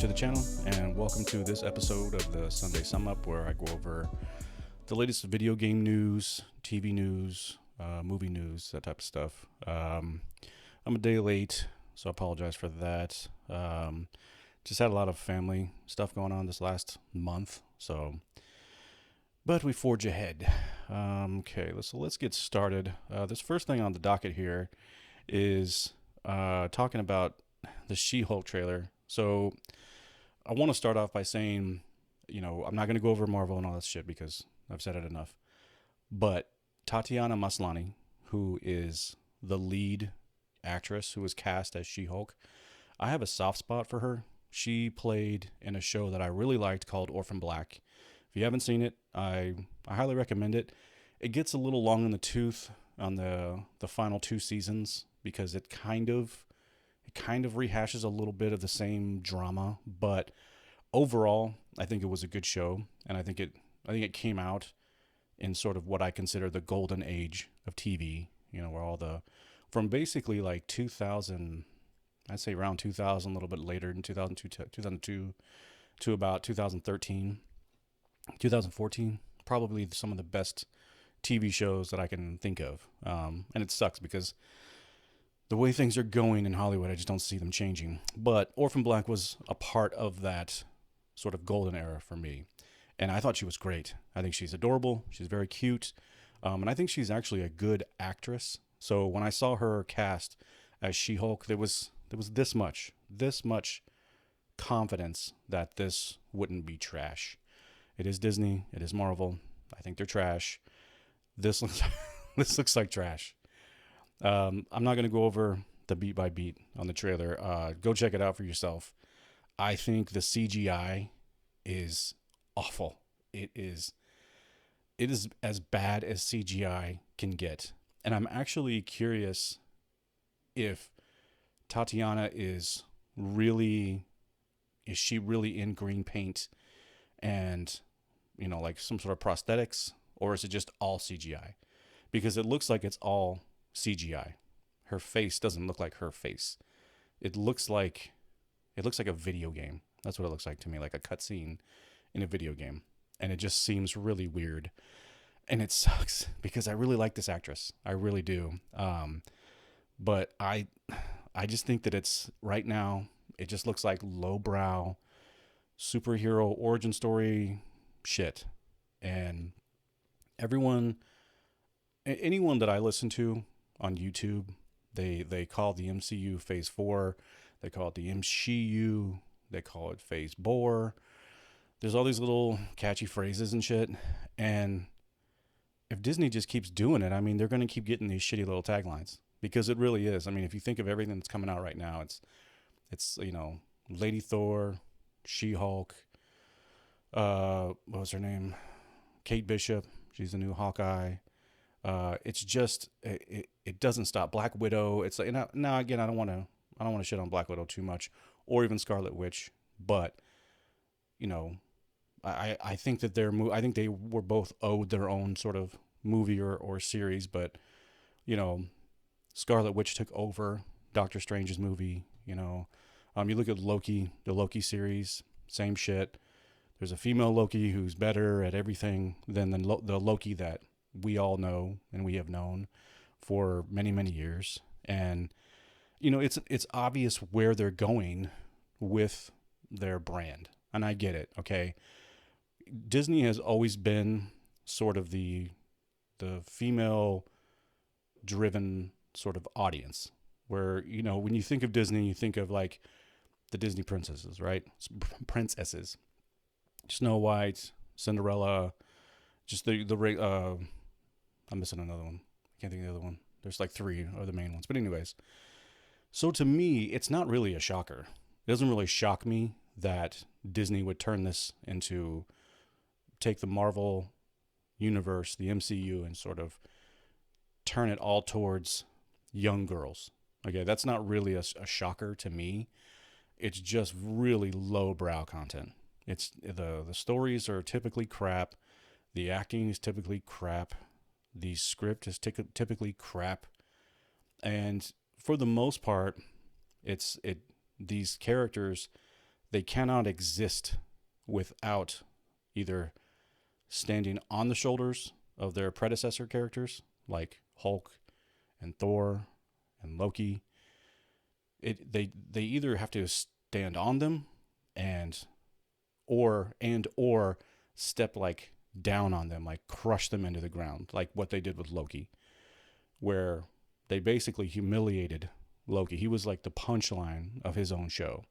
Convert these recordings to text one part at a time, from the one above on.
to the channel, and welcome to this episode of the Sunday Sum Up, where I go over the latest video game news, TV news, movie news, that type of stuff. I'm a day late, so I apologize for that. Just had a lot of family stuff going on this last month, but we forge ahead. Okay, let's get started. This first thing on the docket here is talking about the She-Hulk trailer. So I want to start off by saying, I'm not going to go over Marvel and all that shit because I've said it enough. But Tatiana Maslany, who is the lead actress who was cast as She-Hulk, I have a soft spot for her. She played in a show that I really liked called Orphan Black. If you haven't seen it, I highly recommend it. It gets a little long in the tooth on the final two seasons because it kind of rehashes a little bit of the same drama, but overall, I think it was a good show, and I think it came out in sort of what I consider the golden age of TV. Where from basically like 2000, I'd say around 2000, a little bit later in 2002 to about 2013, 2014, probably some of the best TV shows that I can think of. And it sucks because the way things are going in Hollywood, I just don't see them changing. But Orphan Black was a part of that sort of golden era for me. And I thought she was great. I think she's adorable. She's very cute. And I think she's actually a good actress. So when I saw her cast as She-Hulk, there was this much confidence that this wouldn't be trash. It is Disney. It is Marvel. I think they're trash. This looks like trash. I'm not going to go over the beat by beat on the trailer. Go check it out for yourself. I think the CGI is awful. It is as bad as CGI can get. And I'm actually curious if Tatiana is she really in green paint and, like some sort of prosthetics, or is it just all CGI? Because it looks like it's all CGI. Her face doesn't look like her face. It looks like a video game. That's what it looks like to me, like a cutscene in a video game. And it just seems really weird. And it sucks because I really like this actress. I really do. But I just think that it's right now, it just looks like lowbrow superhero origin story shit. And anyone that I listen to on YouTube, they call the MCU Phase 4. They call it the MCU. They call it Phase Bore. There's all these little catchy phrases and shit. And if Disney just keeps doing it, I mean, they're going to keep getting these shitty little taglines. Because it really is. I mean, if you think of everything that's coming out right now, it's Lady Thor, She-Hulk, what was her name? Kate Bishop. She's the new Hawkeye. It's just it doesn't stop. Black Widow. It's like now again, I don't want to shit on Black Widow too much, or even Scarlet Witch, but I think that I think they were both owed their own sort of movie or series, but Scarlet Witch took over Doctor Strange's movie. You look at Loki, the Loki series, same shit. There's a female Loki who's better at everything than the Loki that we all know and we have known for many, many years. And, it's obvious where they're going with their brand. And I get it, okay? Disney has always been sort of the female-driven sort of audience where, when you think of Disney, you think of like the Disney princesses, right? Princesses. Snow White, Cinderella, just I'm missing another one. I can't think of the other one. There's like three are the main ones. But anyways, so to me, it's not really a shocker. It doesn't really shock me that Disney would turn this into, take the Marvel universe, the MCU, and sort of turn it all towards young girls. Okay, that's not really a shocker to me. It's just really lowbrow content. It's the stories are typically crap. The acting is typically crap. The script is typically crap. And for the most part, these characters they cannot exist without either standing on the shoulders of their predecessor characters like Hulk and Thor and Loki. They either have to stand on them and or step like down on them, like crush them into the ground, like what they did with Loki, where they basically humiliated Loki. He was like the punchline of his own show.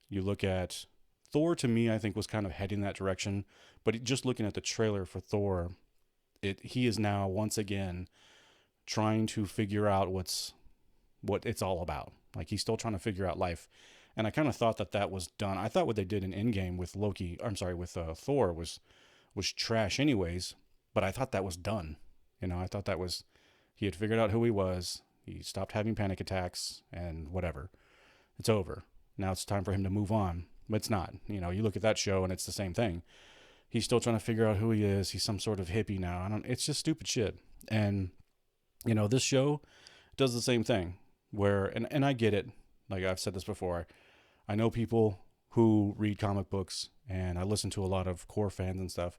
You look at Thor, to me, I think was kind of heading that direction, but just looking at the trailer for Thor, he is now once again trying to figure out what it's all about. Like, he's still trying to figure out life. And I kind of thought that was done. I thought what they did in Endgame with Thor was trash anyways, but I thought that was done. I thought he had figured out who he was. He stopped having panic attacks and whatever. It's over. Now it's time for him to move on. But it's not. You look at that show and it's the same thing. He's still trying to figure out who he is. He's some sort of hippie now. It's just stupid shit. And, this show does the same thing where, and I get it. Like I've said this before, I know people who read comic books and I listen to a lot of core fans and stuff.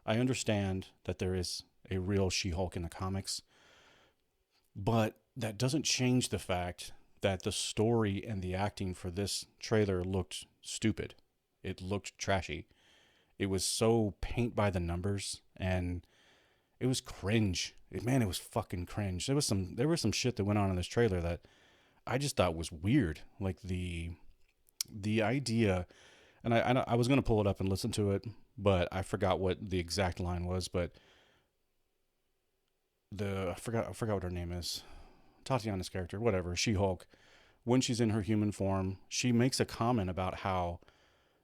I understand that there is a real She-Hulk in the comics, but that doesn't change the fact that the story and the acting for this trailer looked stupid. It looked trashy. It was so paint by the numbers, and it was cringe. It was fucking cringe. There was some shit that went on in this trailer that I just thought was weird. Like the idea, and I was gonna pull it up and listen to it, but I forgot what the exact line was. But I forgot what her name is. Tatiana's character, whatever, She-Hulk, when she's in her human form, she makes a comment about how,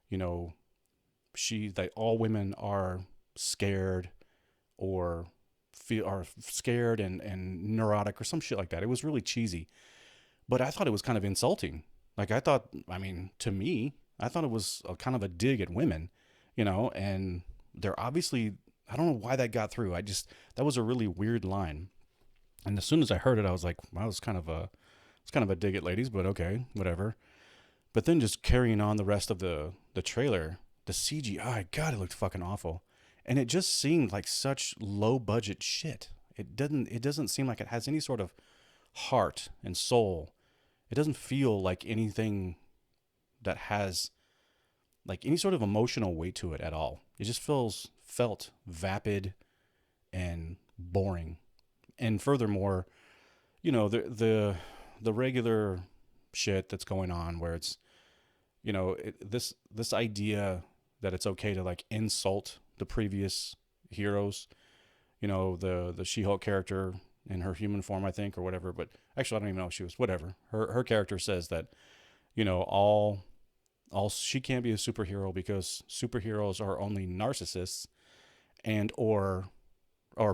that all women are scared or are scared and neurotic or some shit like that. It was really cheesy, but I thought it was kind of insulting. Like to me, I thought it was kind of a dig at women, and they're obviously, I don't know why that got through. That was a really weird line. And as soon as I heard it, I was like, wow, it's kind of a dig at ladies, but okay, whatever. But then just carrying on the rest of the trailer, the CGI, God, it looked fucking awful. And it just seemed like such low budget shit. It doesn't seem like it has any sort of heart and soul. It doesn't feel like anything that has like any sort of emotional weight to it at all. It just felt vapid and boring. And furthermore, the regular shit that's going on where it's, this idea that it's okay to like insult the previous heroes, the She-Hulk character in her human form, I think, or whatever. But actually, I don't even know if she was, whatever. Her character says that, she can't be a superhero because superheroes are only narcissists and or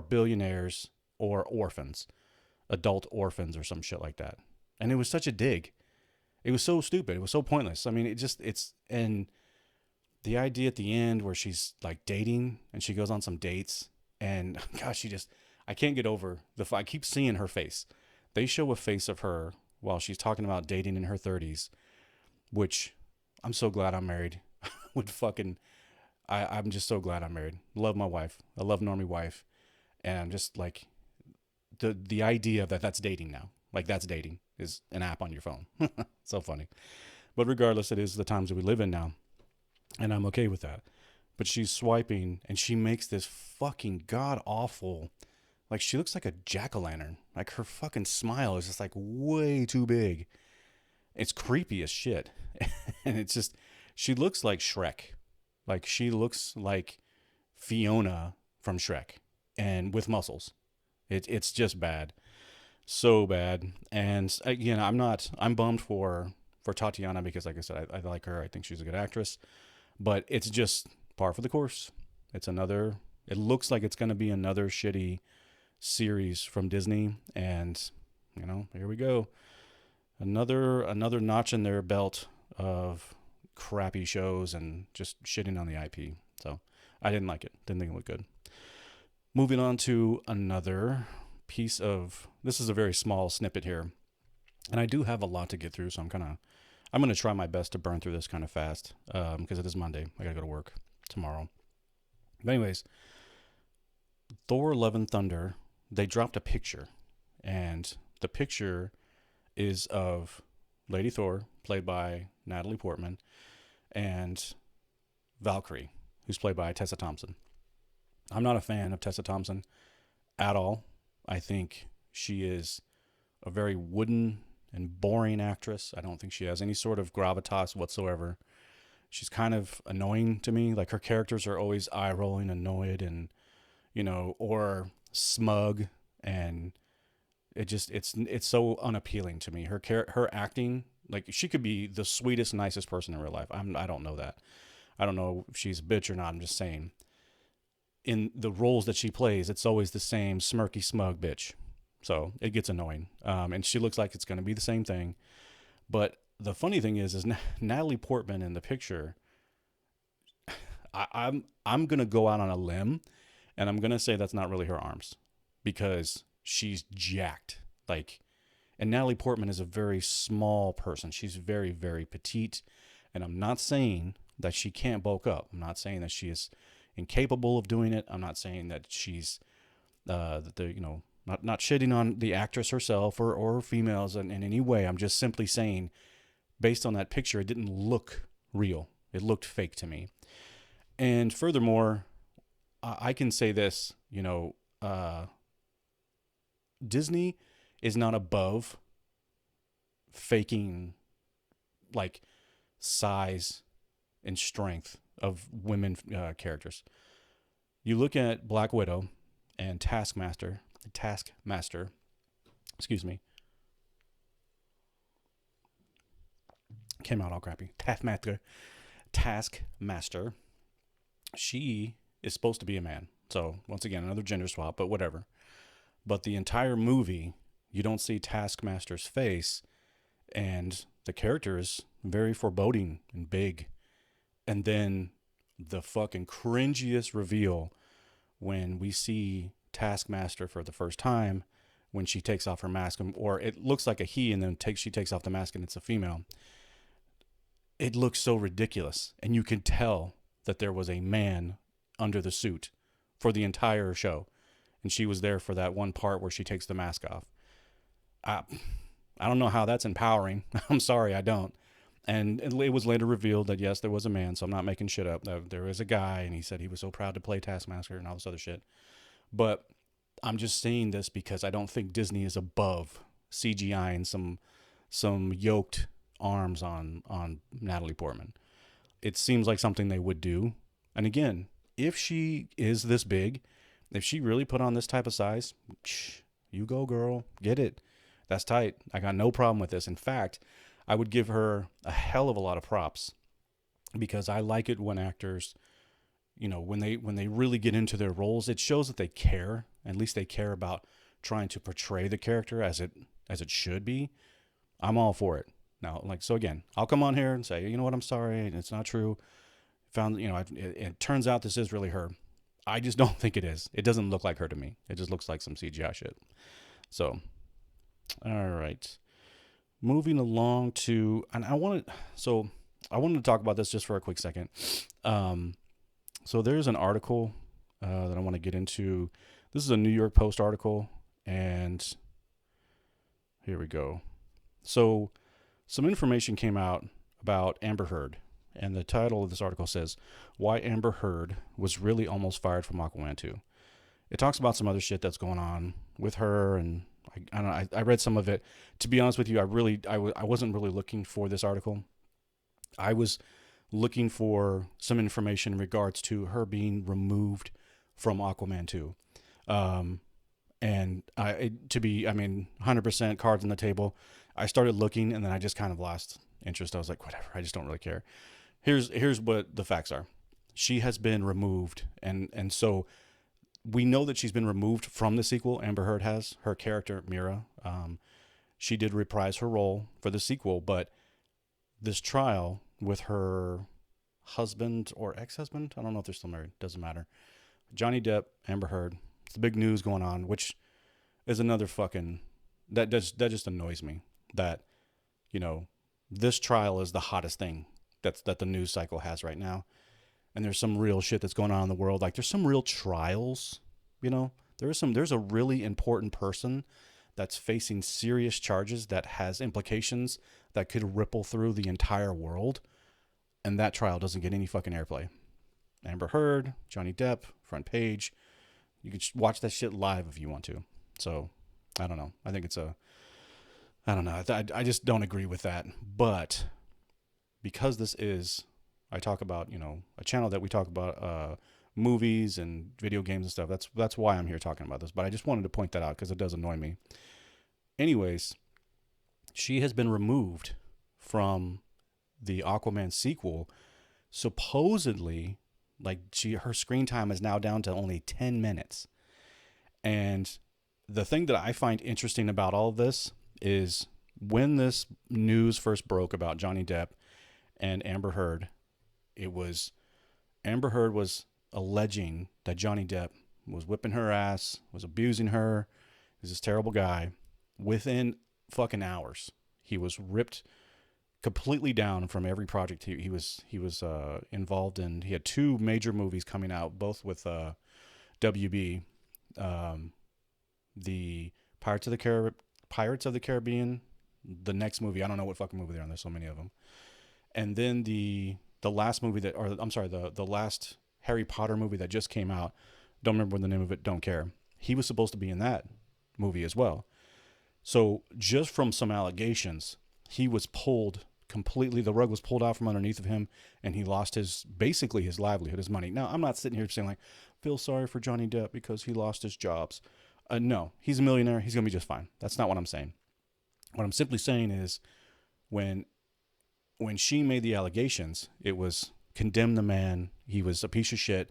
billionaires or orphans, adult orphans or some shit like that. And it was such a dig. It was so stupid. It was so pointless. I mean, and the idea at the end where she's like dating and she goes on some dates and gosh, I can't get over I keep seeing her face. They show a face of her while she's talking about dating in her 30s, which I'm so glad I'm married. I'm just so glad I'm married. Love my wife. I love Normie wife. And I'm just like, the idea that that's dating now, like that's dating is an app on your phone. So funny. But regardless, it is the times that we live in now. And I'm okay with that. But she's swiping and she makes this fucking god awful, like she looks like a jack-o'-lantern. Like her fucking smile is just like way too big. It's creepy as shit. And it's just, she looks like Shrek. Like she looks like Fiona from Shrek and with muscles. It's just bad. So bad. And again, I'm bummed for Tatiana because like I said, I like her. I think she's a good actress, but it's just par for the course. It looks like it's going to be another shitty series from Disney. And here we go. Another notch in their belt of crappy shows and just shitting on the IP. So I didn't like it. Didn't think it looked good. Moving on to another piece of, this is a very small snippet here, and I do have a lot to get through, so I'm I'm going to try my best to burn through this kind of fast because it is Monday. I got to go to work tomorrow. But anyways, Thor: Love and Thunder, they dropped a picture. And the picture is of Lady Thor, played by Natalie Portman, and Valkyrie, who's played by Tessa Thompson. I'm not a fan of Tessa Thompson at all. I think she is a very wooden and boring actress. I don't think she has any sort of gravitas whatsoever. She's kind of annoying to me. Like, her characters are always eye rolling, annoyed, and or smug, and it's so unappealing to me. Her acting, like, she could be the sweetest, nicest person in real life. I don't know that. I don't know if she's a bitch or not. I'm just saying, in the roles that she plays, it's always the same smirky, smug bitch. So it gets annoying. And she looks like it's going to be the same thing. But the funny thing is Natalie Portman in the picture, I'm going to go out on a limb, and I'm going to say that's not really her arms, because she's jacked. Like, and Natalie Portman is a very small person. She's very, very petite. And I'm not saying that she can't bulk up. I'm not saying that she is incapable of doing it. I'm not saying that she's, not shitting on the actress herself or females in any way. I'm just simply saying, based on that picture, it didn't look real. It looked fake to me. And furthermore, I can say this, Disney is not above faking, like, size and strength of women characters. You look at Black Widow and Taskmaster, excuse me, came out all crappy. Taskmaster. She is supposed to be a man. So once again, another gender swap, but whatever. But the entire movie, you don't see Taskmaster's face, and the character is very foreboding and big. And then the fucking cringiest reveal when we see Taskmaster for the first time, when she takes off her mask, or it looks like a he, and then she takes off the mask and it's a female. It looks so ridiculous, and you can tell that there was a man under the suit for the entire show, and she was there for that one part where she takes the mask off. I don't know how that's empowering. I'm sorry, I don't. And it was later revealed that, yes, there was a man, so I'm not making shit up. There was a guy, and he said he was so proud to play Taskmaster and all this other shit. But I'm just saying this because I don't think Disney is above CGI and some yoked arms on Natalie Portman. It seems like something they would do. And again, if she is this big, if she really put on this type of size, you go, girl, get it. That's tight. I got no problem with this. In fact, I would give her a hell of a lot of props, because I like it when actors, when they really get into their roles, it shows that they care. At least they care about trying to portray the character as it should be. I'm all for it. Now, so again, I'll come on here and say, you know what, I'm sorry, it's not true. It turns out this is really her. I just don't think it is. It doesn't look like her to me. It just looks like some CGI shit. So, all right. Moving along to, and I wanted to talk about this just for a quick second. So there's an article that I want to get into. This is a New York Post article, and here we go. So some information came out about Amber Heard, and the title of this article says, "Why Amber Heard Was Really Almost Fired from Aquaman 2." It talks about some other shit that's going on with her, and I read some of it. To be honest with you, I wasn't really looking for this article. I was looking for some information in regards to her being removed from Aquaman 2. And 100% cards on the table. I started looking, and then I just kind of lost interest. I was like, whatever, I just don't really care. Here's what the facts are. She has been removed, and so we know that she's been removed from the sequel. Amber Heard has. Her character, Mira, she did reprise her role for the sequel, but this trial with her husband or ex-husband, I don't know if they're still married, doesn't matter, Johnny Depp, Amber Heard, it's the big news going on, which is another fucking, that just annoys me, that, this trial is the hottest thing that the news cycle has right now. And there's some real shit that's going on in the world. Like, there's some real trials, you know. There's a really important person that's facing serious charges that has implications that could ripple through the entire world. And that trial doesn't get any fucking airplay. Amber Heard, Johnny Depp, front page. You can watch that shit live if you want to. So, I don't know. I think it's I don't know. I just don't agree with that. But because this is, I talk about, you know, a channel that we talk about movies and video games and stuff. That's why I'm here talking about this. But I just wanted to point that out because it does annoy me. Anyways, she has been removed from the Aquaman sequel. Supposedly, like, her screen time is now down to only 10 minutes. And the thing that I find interesting about all of this is when this news first broke about Johnny Depp and Amber Heard, it was Amber Heard was alleging that Johnny Depp was whipping her ass, was abusing her, is this terrible guy. Within fucking hours, he was ripped completely down from every project he was involved in. He had 2 major movies coming out, both with WB, the Pirates of the Caribbean. The next movie, I don't know what fucking movie they're on. There's so many of them. And then the last movie the last Harry Potter movie that just came out. Don't remember the name of it. Don't care. He was supposed to be in that movie as well. So just from some allegations, he was pulled completely. The rug was pulled out from underneath of him, and he lost basically his livelihood, his money. Now, I'm not sitting here saying like, feel sorry for Johnny Depp because he lost his jobs. No, he's a millionaire. He's going to be just fine. That's not what I'm saying. What I'm simply saying is when she made the allegations, it was condemn the man. He was a piece of shit.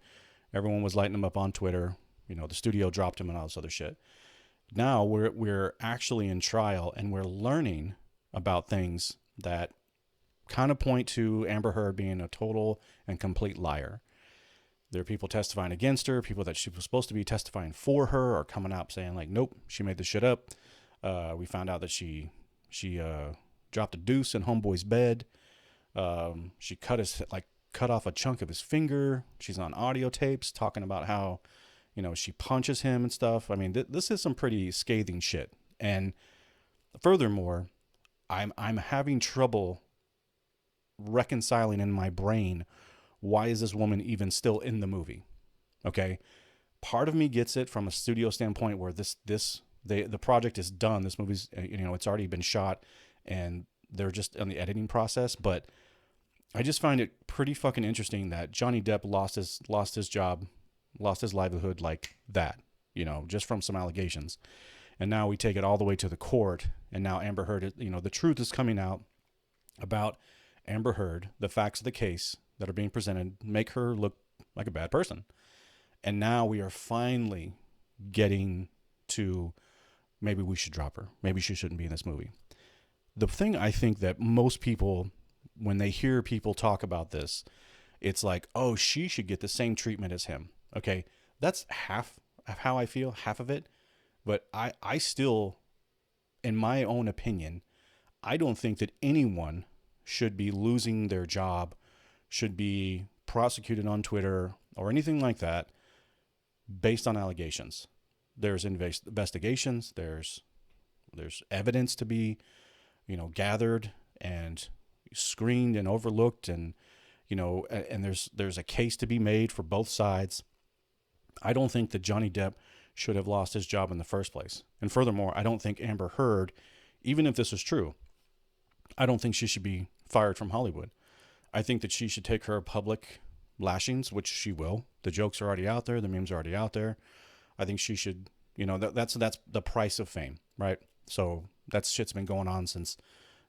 Everyone was lighting him up on Twitter. You know, the studio dropped him and all this other shit. Now we're actually in trial, and we're learning about things that kind of point to Amber Heard being a total and complete liar. There are people testifying against her. People that she was supposed to be testifying for her are coming out saying like, nope, she made this shit up. We found out that she dropped a deuce in homeboy's bed. She cut off a chunk of his finger. She's on audio tapes talking about how, you know, she punches him and stuff. I mean, this is some pretty scathing shit. And furthermore, I'm having trouble reconciling in my brain, why is this woman even still in the movie? Okay. Part of me gets it from a studio standpoint where the project is done. This movie's, you know, it's already been shot and they're just on the editing process. But I just find it pretty fucking interesting that Johnny Depp lost his job, lost his livelihood like that, you know, just from some allegations. And now we take it all the way to the court. And now Amber Heard, you know, the truth is coming out about Amber Heard. The facts of the case that are being presented make her look like a bad person. And now we are finally getting to maybe we should drop her. Maybe she shouldn't be in this movie. The thing I think that most people, when they hear people talk about this, it's like, oh, she should get the same treatment as him. Okay, that's half of how I feel, half of it. But I still, in my own opinion, I don't think that anyone should be losing their job, should be prosecuted on Twitter or anything like that based on allegations. There's investigations, there's evidence to be, you know, gathered and screened and overlooked, and, you know, and there's a case to be made for both sides. I don't think that Johnny Depp should have lost his job in the first place. And furthermore, I don't think Amber Heard, even if this is true, I don't think she should be fired from Hollywood. I think that she should take her public lashings, which she will. The jokes are already out there. The memes are already out there. I think she should, you know, that's the price of fame, right? So that shit's been going on since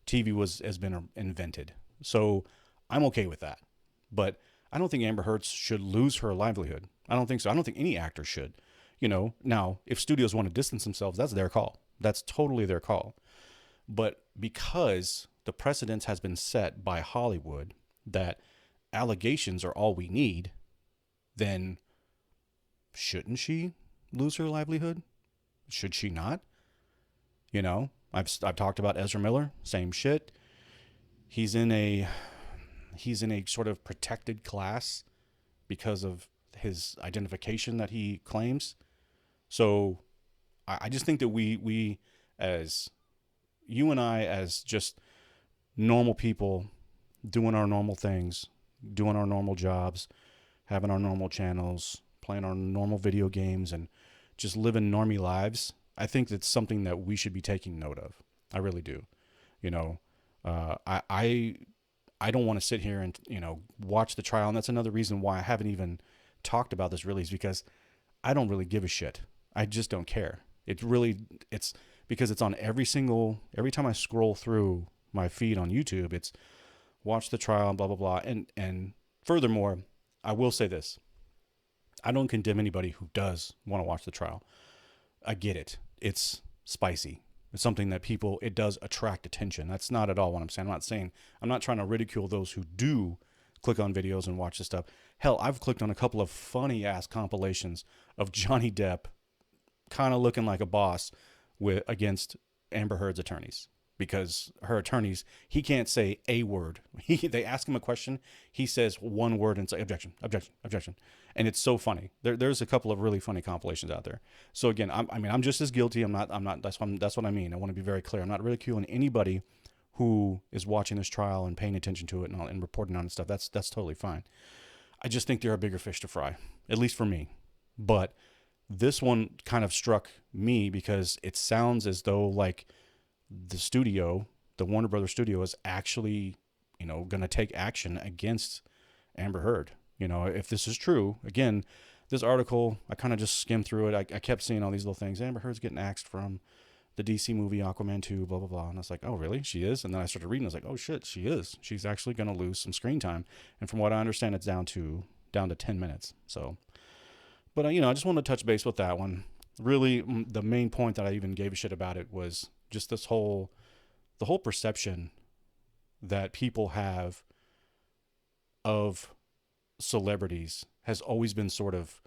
TV has been invented. So I'm okay with that. But I don't think Amber Heard should lose her livelihood. I don't think so. I don't think any actor should. You know, now, if studios want to distance themselves, that's their call. That's totally their call. But because the precedent has been set by Hollywood that allegations are all we need, then shouldn't she lose her livelihood? Should she not? You know, I've talked about Ezra Miller, same shit. he's in a sort of protected class because of his identification that he claims. So I just think that we as you and I, as just normal people doing our normal things, doing our normal jobs, having our normal channels, playing our normal video games, and just living normie lives, I think that's something that we should be taking note of. I really do. You know, I don't want to sit here and, watch the trial. And that's another reason why I haven't even talked about this really, is because I don't really give a shit. I just don't care. It's because it's on every time I scroll through my feed on YouTube, it's watch the trial, blah, blah, blah. And furthermore, I will say this. I don't condemn anybody who does want to watch the trial. I get it. It's spicy. It's something that it does attract attention. That's not at all what I'm saying. I'm not trying to ridicule those who do click on videos and watch this stuff. Hell, I've clicked on a couple of funny ass compilations of Johnny Depp kind of looking like a boss against Amber Heard's attorneys, because her attorneys, he can't say a word. They ask him a question, he says one word and say objection, objection, objection, and it's so funny. There's a couple of really funny compilations out there. So again, I'm just as guilty. I'm not. That's what I mean. I want to be very clear. I'm not ridiculing anybody who is watching this trial and paying attention to it and reporting on it and stuff. That's totally fine. I just think there are bigger fish to fry, at least for me. But this one kind of struck me because it sounds as though like the Warner Brothers studio, is actually, going to take action against Amber Heard. If this is true, again, this article, I kind of just skimmed through it. I kept seeing all these little things. Amber Heard's getting axed from the DC movie Aquaman 2, blah, blah, blah. And I was like, oh, really? She is? And then I started reading. I was like, oh, shit, she is. She's actually going to lose some screen time. And from what I understand, it's down to 10 minutes. So, but, I just want to touch base with that one. Really, the main point that I even gave a shit about it was just the whole perception that people have of celebrities has always been sort of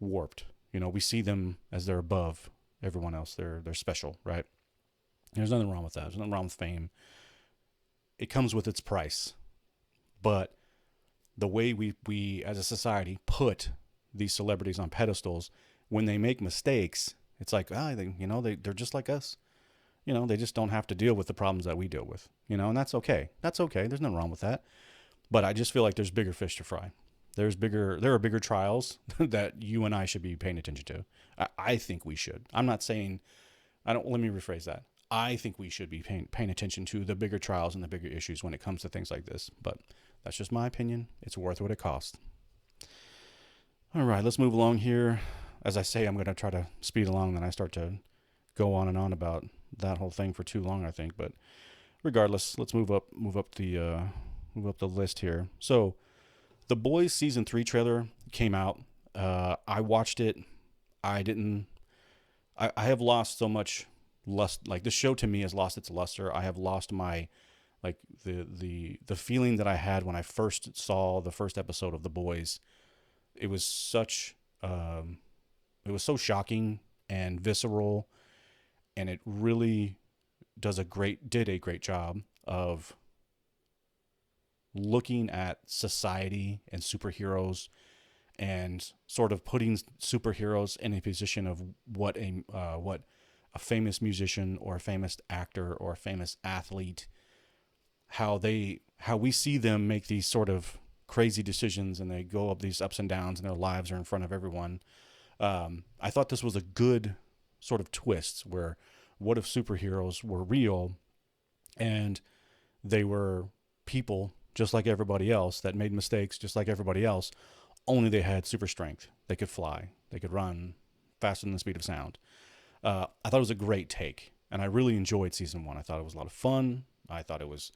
warped. We see them as they're above everyone else. They're special, right? And there's nothing wrong with that. There's nothing wrong with fame. It comes with its price. But the way we as a society put these celebrities on pedestals, when they make mistakes, it's like, they're just like us. They just don't have to deal with the problems that we deal with, and that's okay. That's okay. There's nothing wrong with that. But I just feel like there's bigger fish to fry. There are bigger trials that you and I should be paying attention to. I think we should. I'm not saying, let me rephrase that. I think we should be paying attention to the bigger trials and the bigger issues when it comes to things like this. But that's just my opinion. It's worth what it costs. All right, let's move along here. As I say, I'm going to try to speed along, then I start to go on and on about that whole thing for too long, I think. But regardless, let's move up the list here. So, The Boys season 3 trailer came out. I watched it. I have lost so much lust. Like, the show to me has lost its luster. I have lost my, like, the feeling that I had when I first saw the first episode of The Boys. It was it was so shocking and visceral, and it really did a great job of looking at society and superheroes and sort of putting superheroes in a position of what a famous musician or a famous actor or a famous athlete, how we see them make these sort of crazy decisions, and they go up these ups and downs, and their lives are in front of everyone. I thought this was a good sort of twist, where what if superheroes were real and they were people just like everybody else that made mistakes just like everybody else, only they had super strength. They could fly. They could run faster than the speed of sound. I thought it was a great take, and I really enjoyed season 1. I thought it was a lot of fun. I thought it was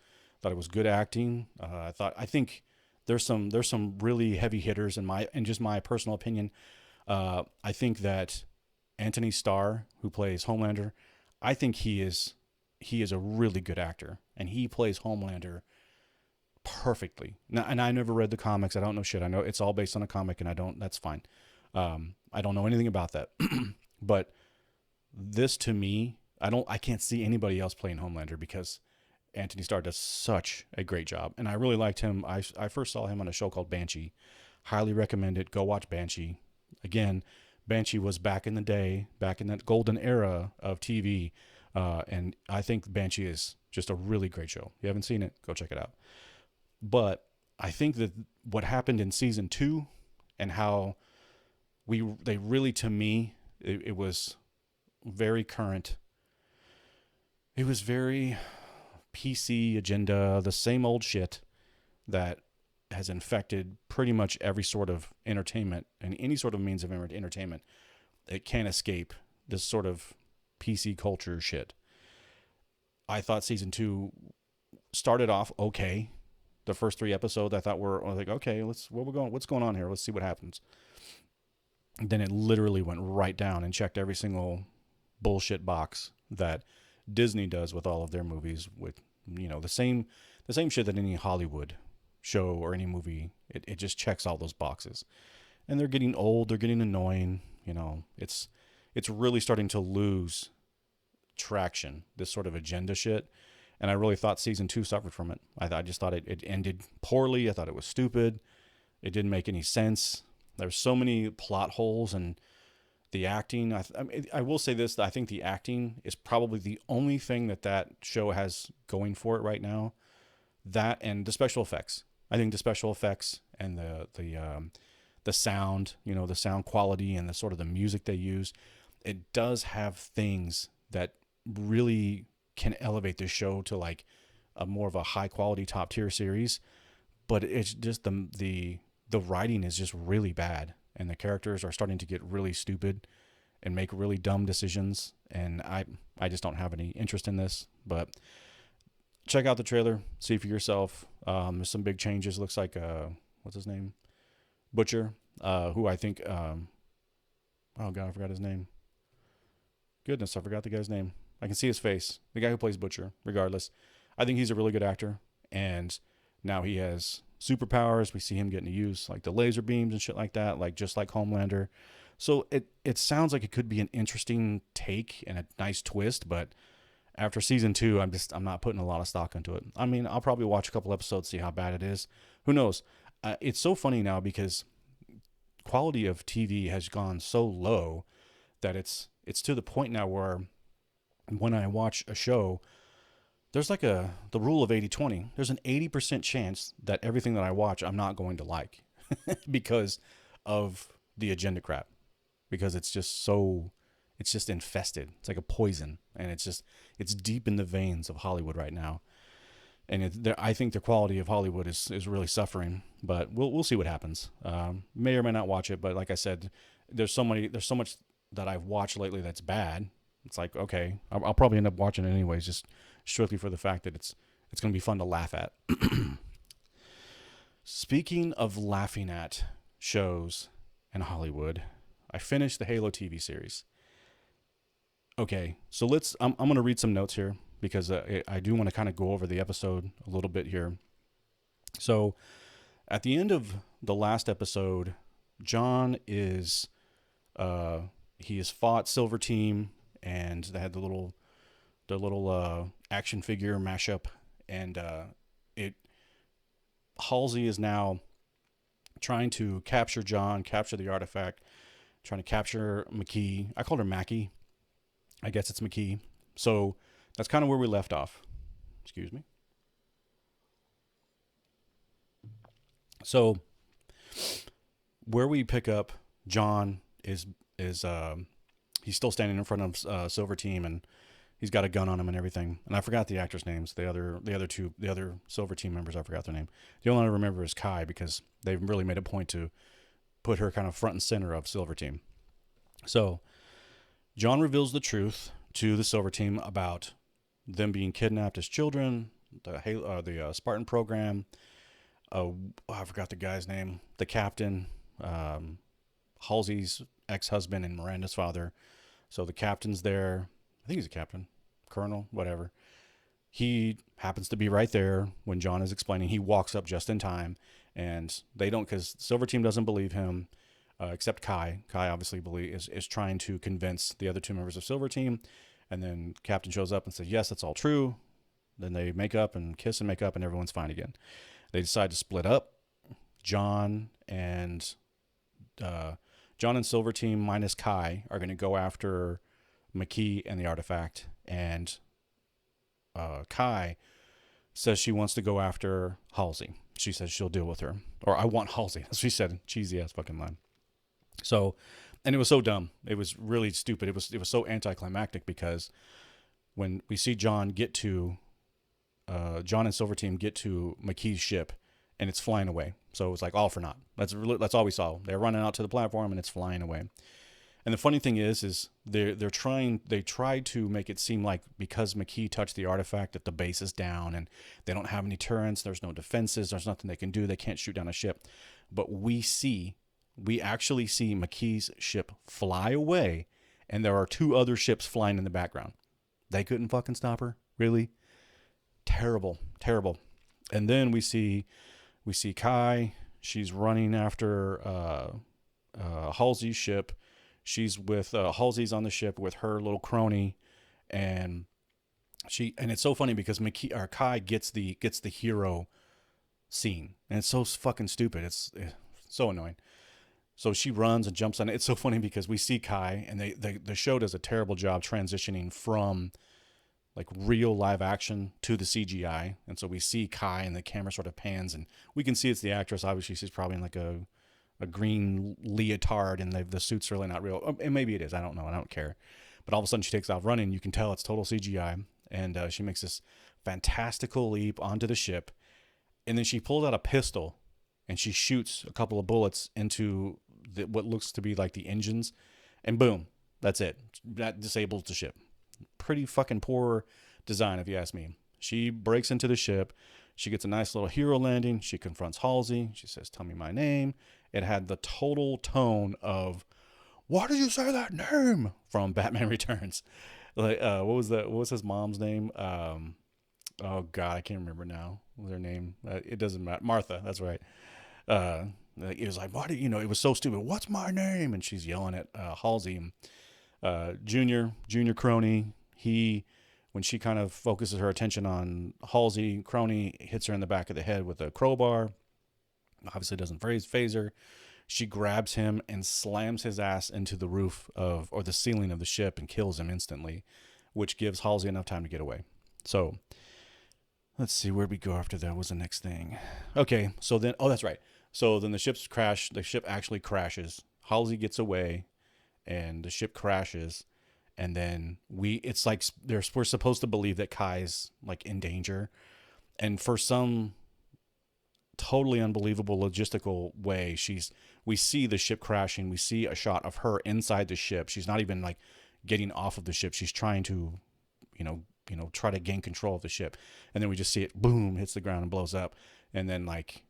good acting. I think there's some really heavy hitters in just my personal opinion. I think that Anthony Starr, who plays Homelander, I think he is a really good actor, and he plays Homelander perfectly. Now, and I never read the comics. I don't know shit. I know it's all based on a comic, and that's fine. I don't know anything about that. But this, to me, I can't see anybody else playing Homelander, because Anthony Starr does such a great job, and I really liked him. I first saw him on a show called Banshee. Highly recommend it. Go watch Banshee. Again, Banshee was back in the day, back in that golden era of TV, and I think Banshee is just a really great show. If you haven't seen it, go check it out. But I think that what happened in season 2 and how they really, to me, it was very current. It was very PC agenda, the same old shit that has infected pretty much every sort of entertainment and any sort of means of entertainment. It can't escape this sort of PC culture shit. I thought season 2 started off okay. The first 3 episodes I thought were like, okay, what's going on here? Let's see what happens. Then it literally went right down and checked every single bullshit box that Disney does with all of their movies, with the same shit that any Hollywood show or any movie, it just checks all those boxes. And they're getting old, they're getting annoying, it's really starting to lose traction, this sort of agenda shit. And I really thought season 2 suffered from it. I just thought it ended poorly. I thought it was stupid. It didn't make any sense. There's so many plot holes, and the acting, I will say this, I think the acting is probably the only thing that show has going for it right now. That and the special effects. I think the special effects and the sound, the sound quality and the sort of the music they use, it does have things that really can elevate this show to like a more of a high quality top tier series. But it's just the writing is just really bad. And the characters are starting to get really stupid and make really dumb decisions. And I just don't have any interest in this. But check out the trailer. See for yourself. There's some big changes. Looks like, what's his name? Butcher, who I think, oh God, I forgot his name. Goodness, I forgot the guy's name. I can see his face. The guy who plays Butcher, regardless. I think he's a really good actor. And now he has superpowers. We see him getting to use like the laser beams and shit like that, like just like Homelander. So it sounds like it could be an interesting take and a nice twist, but after season 2, I'm not putting a lot of stock into it. I mean, I'll probably watch a couple episodes, see how bad it is. Who knows? It's so funny now because quality of TV has gone so low that it's to the point now where when I watch a show, there's like the rule of 80-20. There's an 80% chance that everything that I watch, I'm not going to like because of the agenda crap, because it's just infested. It's like a poison, and it's deep in the veins of Hollywood right now. And I think the quality of Hollywood is really suffering, but we'll see what happens. May or may not watch it, but like I said, there's so much that I've watched lately that's bad. It's like, okay, I'll probably end up watching it anyways, just strictly for the fact that it's going to be fun to laugh at. Speaking of laughing at shows in Hollywood, I finished the Halo TV series. Okay, so I'm going to read some notes here because I do want to kind of go over the episode a little bit here. So at the end of the last episode, Jon is he has fought Silver Team, and they had the little action figure mashup, and Halsey is now trying to capture Jon, capture the artifact, trying to capture McKee. I called her Mackie. I guess it's McKee. So that's kind of where we left off. Excuse me. So where we pick up, Jon is he's still standing in front of Silver Team, and he's got a gun on him and everything. And I forgot the actors' names. The other Silver Team members, I forgot their name. The only one I remember is Kai, because they've really made a point to put her kind of front and center of Silver Team. So Jon reveals the truth to the Silver Team about them being kidnapped as children, the Spartan program. I forgot the guy's name. The captain, Halsey's ex-husband and Miranda's father. So the captain's there. I think he's a captain, colonel, whatever. He happens to be right there when Jon is explaining. He walks up just in time, and they don't, because Silver Team doesn't believe him, except Kai. Kai obviously is trying to convince the other 2 members of Silver Team, and then Captain shows up and says, yes, that's all true. Then they make up and kiss and make up, and everyone's fine again. They decide to split up. John and Silver Team minus Kai are going to go after McKee and the artifact, and Kai says she wants to go after Halsey. She says she'll deal with her, or I want Halsey. That's what she said. Cheesy ass fucking line. So, and it was so dumb. It was really stupid. It was so anticlimactic because when we see John and Silver Team get to McKee's ship, and it's flying away. So it was like all for naught. That's all we saw. They're running out to the platform and it's flying away. And the funny thing is they tried to make it seem like because McKee touched the artifact that the base is down and they don't have any turrets, there's no defenses, there's nothing they can do, they can't shoot down a ship. But we actually see McKee's ship fly away, and there are 2 other ships flying in the background. They couldn't fucking stop her? Really? Terrible. And then we see Kai. She's running after Halsey's ship. She's with Halsey's on the ship with her little crony, and it's so funny because Kai gets the hero scene, and it's so fucking stupid. It's so annoying. So she runs and jumps on it. It's so funny because we see Kai, and the show does a terrible job transitioning from like real live action to the CGI, and so we see Kai, and the camera sort of pans, and we can see it's the actress. Obviously, she's probably in like a green leotard, and the suit's really not real. And maybe it is. I don't know. I don't care. But all of a sudden, she takes off running. You can tell it's total CGI, and she makes this fantastical leap onto the ship, and then she pulls out a pistol, and she shoots a couple of bullets into what looks to be like the engines, and boom, that's it. That disables the ship. Pretty fucking poor design, if you ask me. She breaks into the ship. She gets a nice little hero landing. She confronts Halsey. She says, "Tell me my name." It had the total tone of, "Why did you say that name?" from Batman Returns. Like, what was his mom's name? Oh God, I can't remember now. What was her name? It doesn't matter. Martha. That's right. It was like, "Why do you know?" It was so stupid. "What's my name?" And she's yelling at Halsey. Junior Crony. When she kind of focuses her attention on Halsey, Crony hits her in the back of the head with a crowbar. Obviously doesn't phase her. She grabs him and slams his ass into the roof or the ceiling of the ship and kills him instantly, which gives Halsey enough time to get away. So let's see, where'd we go after that? What was the next thing? Okay, so then, that's right. So then the ship actually crashes. Halsey gets away and the ship crashes. And then it's like we're supposed to believe that Kai's like in danger. And for some totally unbelievable logistical way, we see the ship crashing. We see a shot of her inside the ship. She's not even like getting off of the ship. She's trying to, try to gain control of the ship. And then we just see it, boom, hits the ground and blows up. And then like,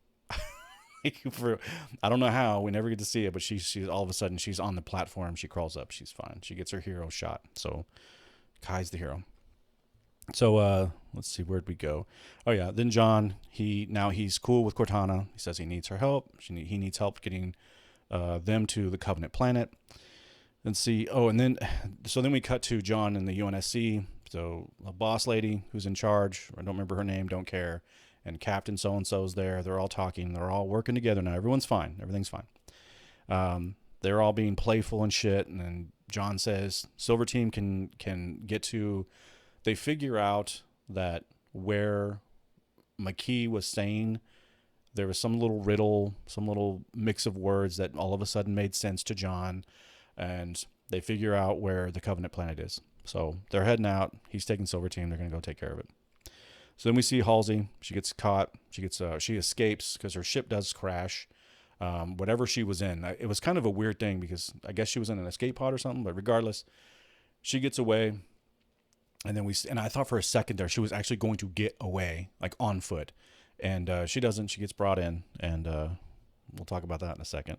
I don't know how, we never get to see it, but she's all of a sudden she's on the platform. She crawls up. She's fine. She gets her hero shot. So Kai's the hero. So let's see, where'd we go? Oh yeah, then John, he's cool with Cortana. He says he needs her help. He needs help getting them to the Covenant planet. And see, then we cut to John in the UNSC. So a boss lady who's in charge, I don't remember her name, don't care, and Captain so-and-so's there. They're all talking. They're all working together now. Everyone's fine. Everything's fine. They're all being playful and shit. And then John says Silver Team can get to... They figure out that where McKee was saying, there was some little riddle, some little mix of words that all of a sudden made sense to John. And they figure out where the Covenant planet is. So they're heading out. He's taking Silver Team. They're going to go take care of it. So then we see Halsey. She gets caught. She escapes because her ship does crash. Whatever she was in, it was kind of a weird thing because I guess she was in an escape pod or something. But regardless, she gets away. And then I thought for a second there she was actually going to get away, like on foot, and she doesn't. She gets brought in, and we'll talk about that in a second.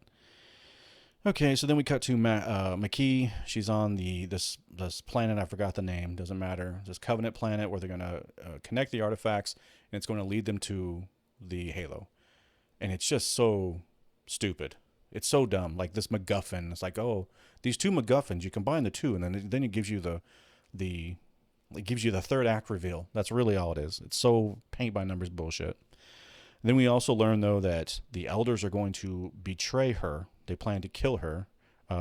Okay, so then we cut to McKee. She's on this planet. I forgot the name. Doesn't matter. This Covenant planet where they're going to connect the artifacts, and it's going to lead them to the Halo. And it's just so stupid. It's so dumb. Like this MacGuffin. It's like, these two MacGuffins. You combine the two, and then it gives you the It gives you the third act reveal. That's really all it is. It's so paint by numbers bullshit. Then we also learn, though, that the elders are going to betray her. They plan to kill her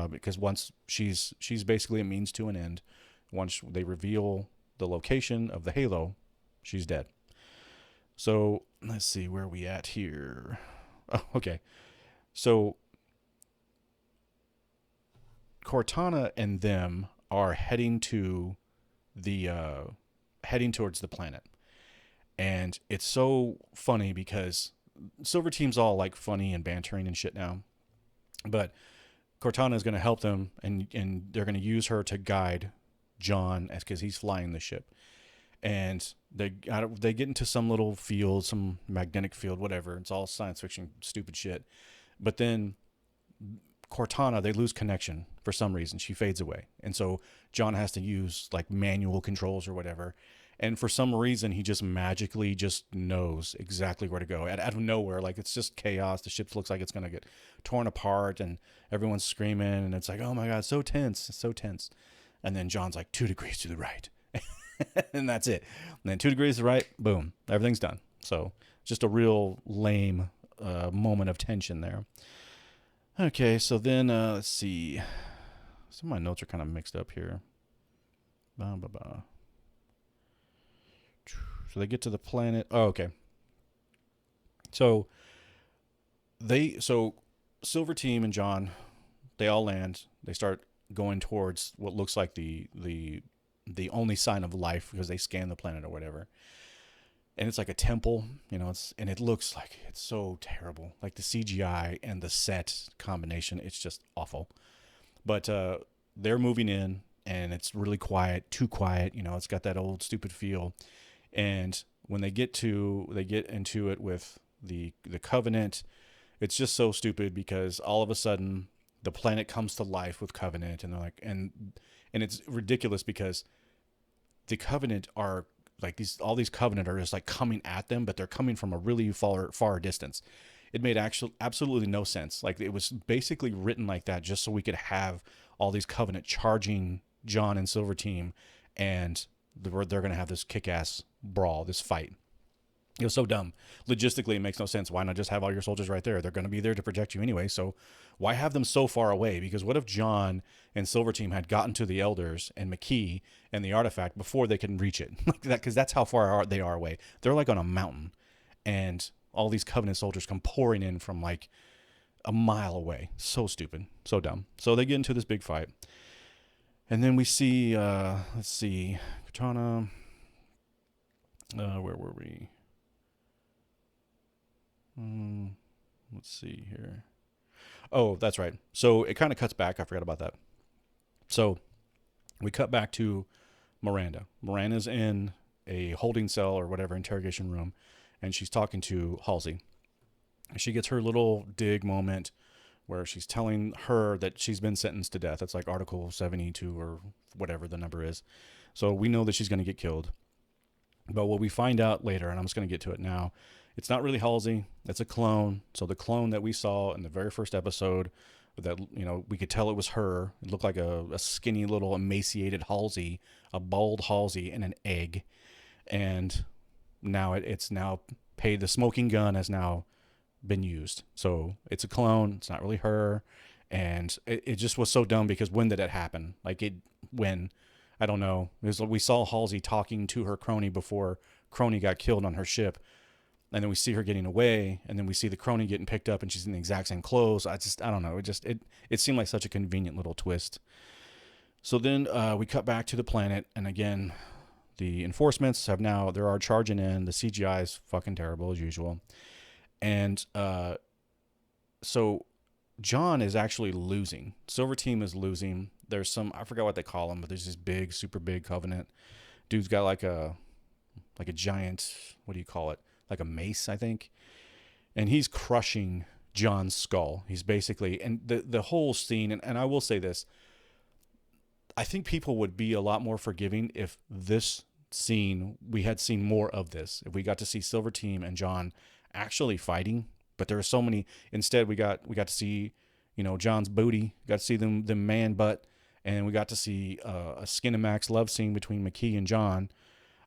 because once she's basically a means to an end. Once they reveal the location of the Halo, she's dead. So let's see, where are we at here? Oh, okay. So Cortana and them are heading towards the planet. And it's so funny because Silver Team's all like funny and bantering and shit now. But Cortana is going to help them, and they're going to use her to guide Jon because he's flying the ship. And they get into some little field, some magnetic field, whatever. It's all science fiction, stupid shit. But then Cortana, they lose connection for some reason. She fades away. And so Jon has to use like manual controls or whatever. And for some reason, he just magically just knows exactly where to go out of nowhere. Like, it's just chaos. The ship looks like it's going to get torn apart and everyone's screaming. And it's like, oh my God, so tense, so tense. And then Jon's like 2 degrees to the right. And that's it. And then 2 degrees to the right, boom, everything's done. So just a real lame moment of tension there. Okay, so then let's see. Some of my notes are kind of mixed up here. So they get to the planet. Oh, okay. So Silver Team and Jon, they all land. They start going towards what looks like the only sign of life because they scan the planet or whatever. And it's like a temple, and it looks like it's so terrible. Like the CGI and the set combination, it's just awful. But they're moving in, and it's really quiet, too quiet. It's got that old stupid feel. And when they get into it with the Covenant, it's just so stupid because all of a sudden the planet comes to life with Covenant, and they're like, and it's ridiculous because the Covenant are like all these Covenant are just like coming at them, but they're coming from a really far distance. It made absolutely no sense. Like, it was basically written like that just so we could have all these Covenant charging Jon and Silver Team, and they're going to have this kick-ass brawl, this fight. It was so dumb. Logistically, it makes no sense. Why not just have all your soldiers right there? They're going to be there to protect you anyway, so why have them so far away? Because what if Jon and Silver Team had gotten to the Elders and McKee and the artifact before they can reach it? Like that, because that's how far they are away. They're like on a mountain, and all these Covenant soldiers come pouring in from like a mile away. So stupid. So dumb. So they get into this big fight. And then we see, let's see, Cortana, where were we? Let's see here. Oh, that's right. So it kind of cuts back. I forgot about that. So we cut back to Miranda. Miranda's in a holding cell or whatever, interrogation room, and she's talking to Halsey. She gets her little dig moment where she's telling her that she's been sentenced to death. It's like Article 72 or whatever the number is. So we know that she's going to get killed. But what we find out later, and I'm just going to get to it now, it's not really Halsey. It's a clone. So the clone that we saw in the very first episode, that we could tell it was her. It looked like a skinny little emaciated Halsey, a bald Halsey, and an egg. And now it's now paid. The smoking gun has now been used. So it's a clone. It's not really her. And it just was so dumb because when did it happen? When? I don't know. We saw Halsey talking to her crony before crony got killed on her ship. And then we see her getting away, and then we see the crony getting picked up, and she's in the exact same clothes. I don't know. It seemed like such a convenient little twist. So then we cut back to the planet, and again, the enforcements are charging in. The CGI is fucking terrible as usual. And so Jon is actually losing. Silver Team is losing. There's some, I forgot what they call them, but there's this big, super big Covenant. Dude's got like a giant, what do you call it? Like a mace, I think. And he's crushing Jon's skull. He's basically, and the whole scene, and I will say this, I think people would be a lot more forgiving if this scene, we had seen more of this. If we got to see Silver Team and Jon actually fighting, but there are so many, instead we got to see, Jon's booty, got to see the man butt, and we got to see a Skinamax love scene between McKee and Jon.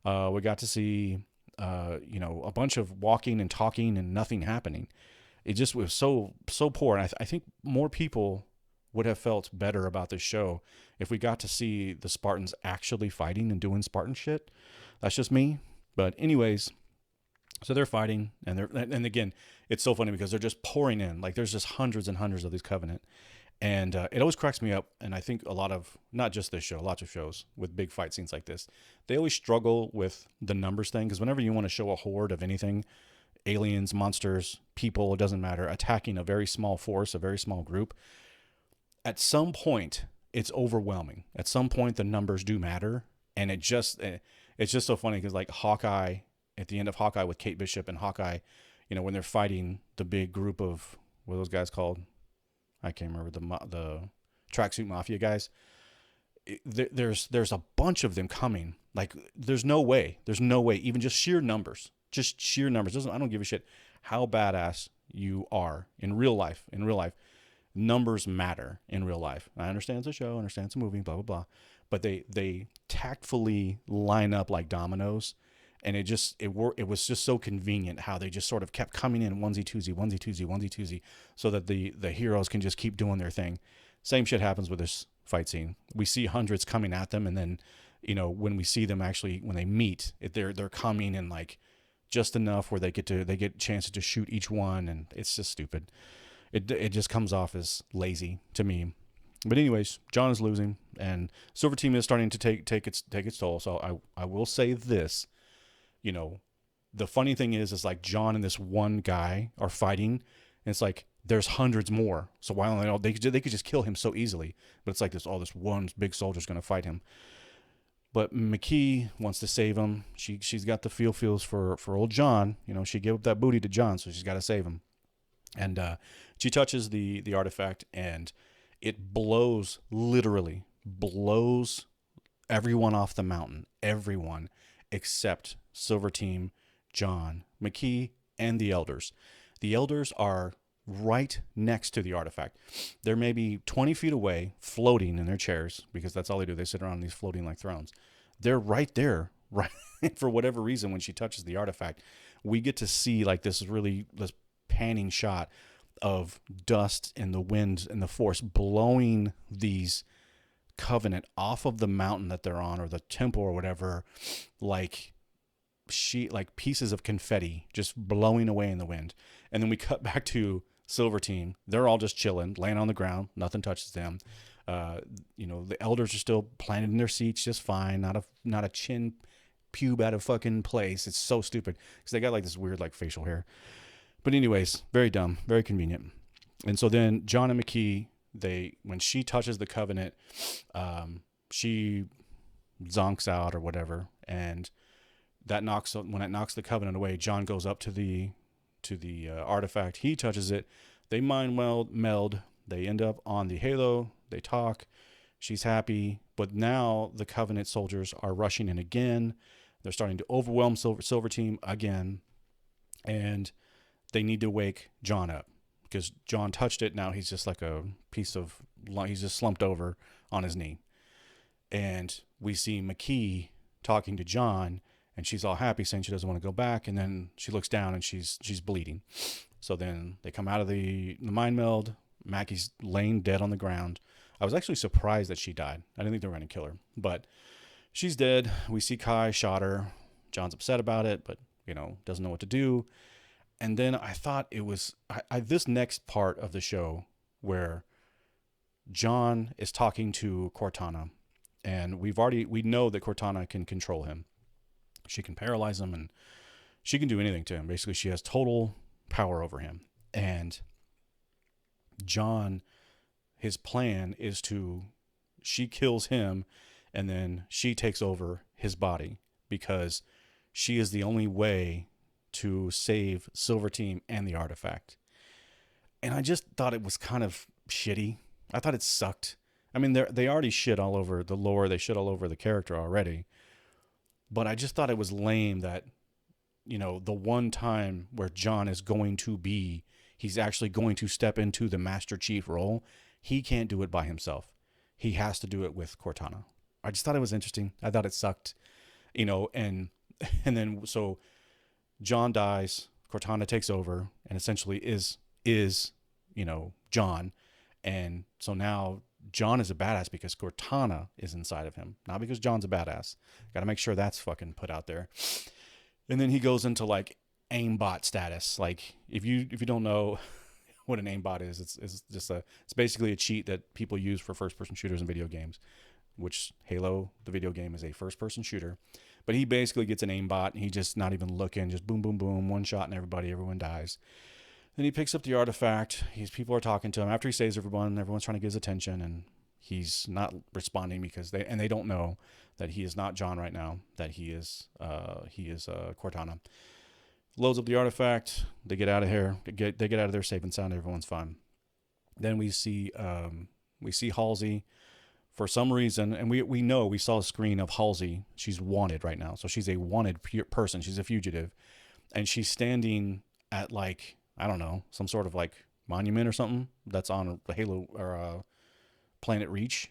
We got to see, a bunch of walking and talking and nothing happening. It just was so poor. And I think more people would have felt better about this show if we got to see the Spartans actually fighting and doing Spartan shit. That's just me. But anyways, so they're fighting, and again, it's so funny because they're just pouring in. Like, there's just hundreds and hundreds of these Covenant. And it always cracks me up. And I think a lot of, not just this show, lots of shows with big fight scenes like this, they always struggle with the numbers thing. Because whenever you want to show a horde of anything, aliens, monsters, people, it doesn't matter, attacking a very small force, a very small group, at some point, it's overwhelming. At some point, the numbers do matter. And it's just so funny because, like, Hawkeye, at the end of Hawkeye with Kate Bishop and Hawkeye, when they're fighting the big group of, what are those guys called? I can't remember, the tracksuit mafia guys. There's a bunch of them coming. Like, there's no way, even just sheer numbers. I don't give a shit how badass you are in real life. Numbers matter in real life. I understand it's a show, I understand it's a movie, blah, blah, blah. But they tactfully line up like dominoes. And it was just so convenient how they just sort of kept coming in onesie, twosie, so that the heroes can just keep doing their thing. Same shit happens with this fight scene. We see hundreds coming at them, and then, when we see them actually, when they meet, they're coming in like just enough where they get chances to shoot each one, and it's just stupid. It just comes off as lazy to me. But anyways, Jon is losing, and Silver Team is starting to take its toll. So I will say this. The funny thing is like Jon and this one guy are fighting, and it's like there's hundreds more. So why don't they could just kill him so easily? But it's like this one big soldier's going to fight him. But McKee wants to save him. She's got the feels for old Jon. She gave up that booty to Jon, so she's got to save him. And she touches the artifact, and it literally blows everyone off the mountain. Everyone except Silver Team, Jon, McKee, and the Elders. The Elders are right next to the artifact. They're maybe 20 feet away, floating in their chairs, because that's all they do. They sit around these floating like thrones. They're right there, right? For whatever reason, when she touches the artifact, we get to see like this panning shot of dust and the wind and the force blowing these Covenant off of the mountain that they're on, or the temple or whatever, like pieces of confetti just blowing away in the wind. And then we cut back to Silver Team. They're all just chilling, laying on the ground. Nothing touches them. The Elders are still planted in their seats just fine. Not a chin pube out of fucking place. It's so stupid because they got like this weird like facial hair. But anyways, very dumb, very convenient. And so then Jon and McKee, when she touches the Covenant, she zonks out or whatever, and when it knocks the Covenant away, Jon goes up to the artifact. He touches it. They mind meld. They end up on the Halo. They talk. She's happy, but now the Covenant soldiers are rushing in again. They're starting to overwhelm Silver Team again, and they need to wake Jon up. Because Jon touched it, now he's just like a he's just slumped over on his knee. And we see McKee talking to Jon, and she's all happy, saying she doesn't want to go back. And then she looks down, and she's bleeding. So then they come out of the mind meld. Mackie's laying dead on the ground. I was actually surprised that she died. I didn't think they were going to kill her. But she's dead. We see Kai shot her. Jon's upset about it, but, doesn't know what to do. And then I thought it was this next part of the show where Jon is talking to Cortana, and we know that Cortana can control him. She can paralyze him, and she can do anything to him. Basically, she has total power over him. And Jon, his plan is she kills him, and then she takes over his body, because she is the only way to save Silver Team and the artifact. And I just thought it was kind of shitty. I thought it sucked. I mean, they already shit all over the lore. They shit all over the character already. But I just thought it was lame that, the one time where Jon is he's actually going to step into the Master Chief role, he can't do it by himself. he has to do it with Cortana. I just thought it was interesting. I thought it sucked, and then so Jon dies, Cortana takes over, and essentially is Jon, and so now Jon is a badass because Cortana is inside of him, not because Jon's a badass. Got to make sure that's fucking put out there. And then he goes into like aimbot status. Like if you don't know what an aimbot is, it's basically a cheat that people use for first person shooters in video games, which Halo, the video game, is a first person shooter. But he basically gets an aimbot and he just not even looking, just boom, boom, boom, one shot and everyone dies. Then he picks up the artifact. People are talking to him after he saves everyone. Everyone's trying to get his attention, and he's not responding because they don't know that he is not Jon right now. That he is Cortana. Loads up the artifact. They get out of here. They get out of there safe and sound. Everyone's fine. Then we see Halsey for some reason, and we saw a screen of Halsey. She's wanted right now, so she's a wanted person. She's a fugitive, and she's standing at like, I don't know, some sort of like monument or something that's on Halo or Planet Reach,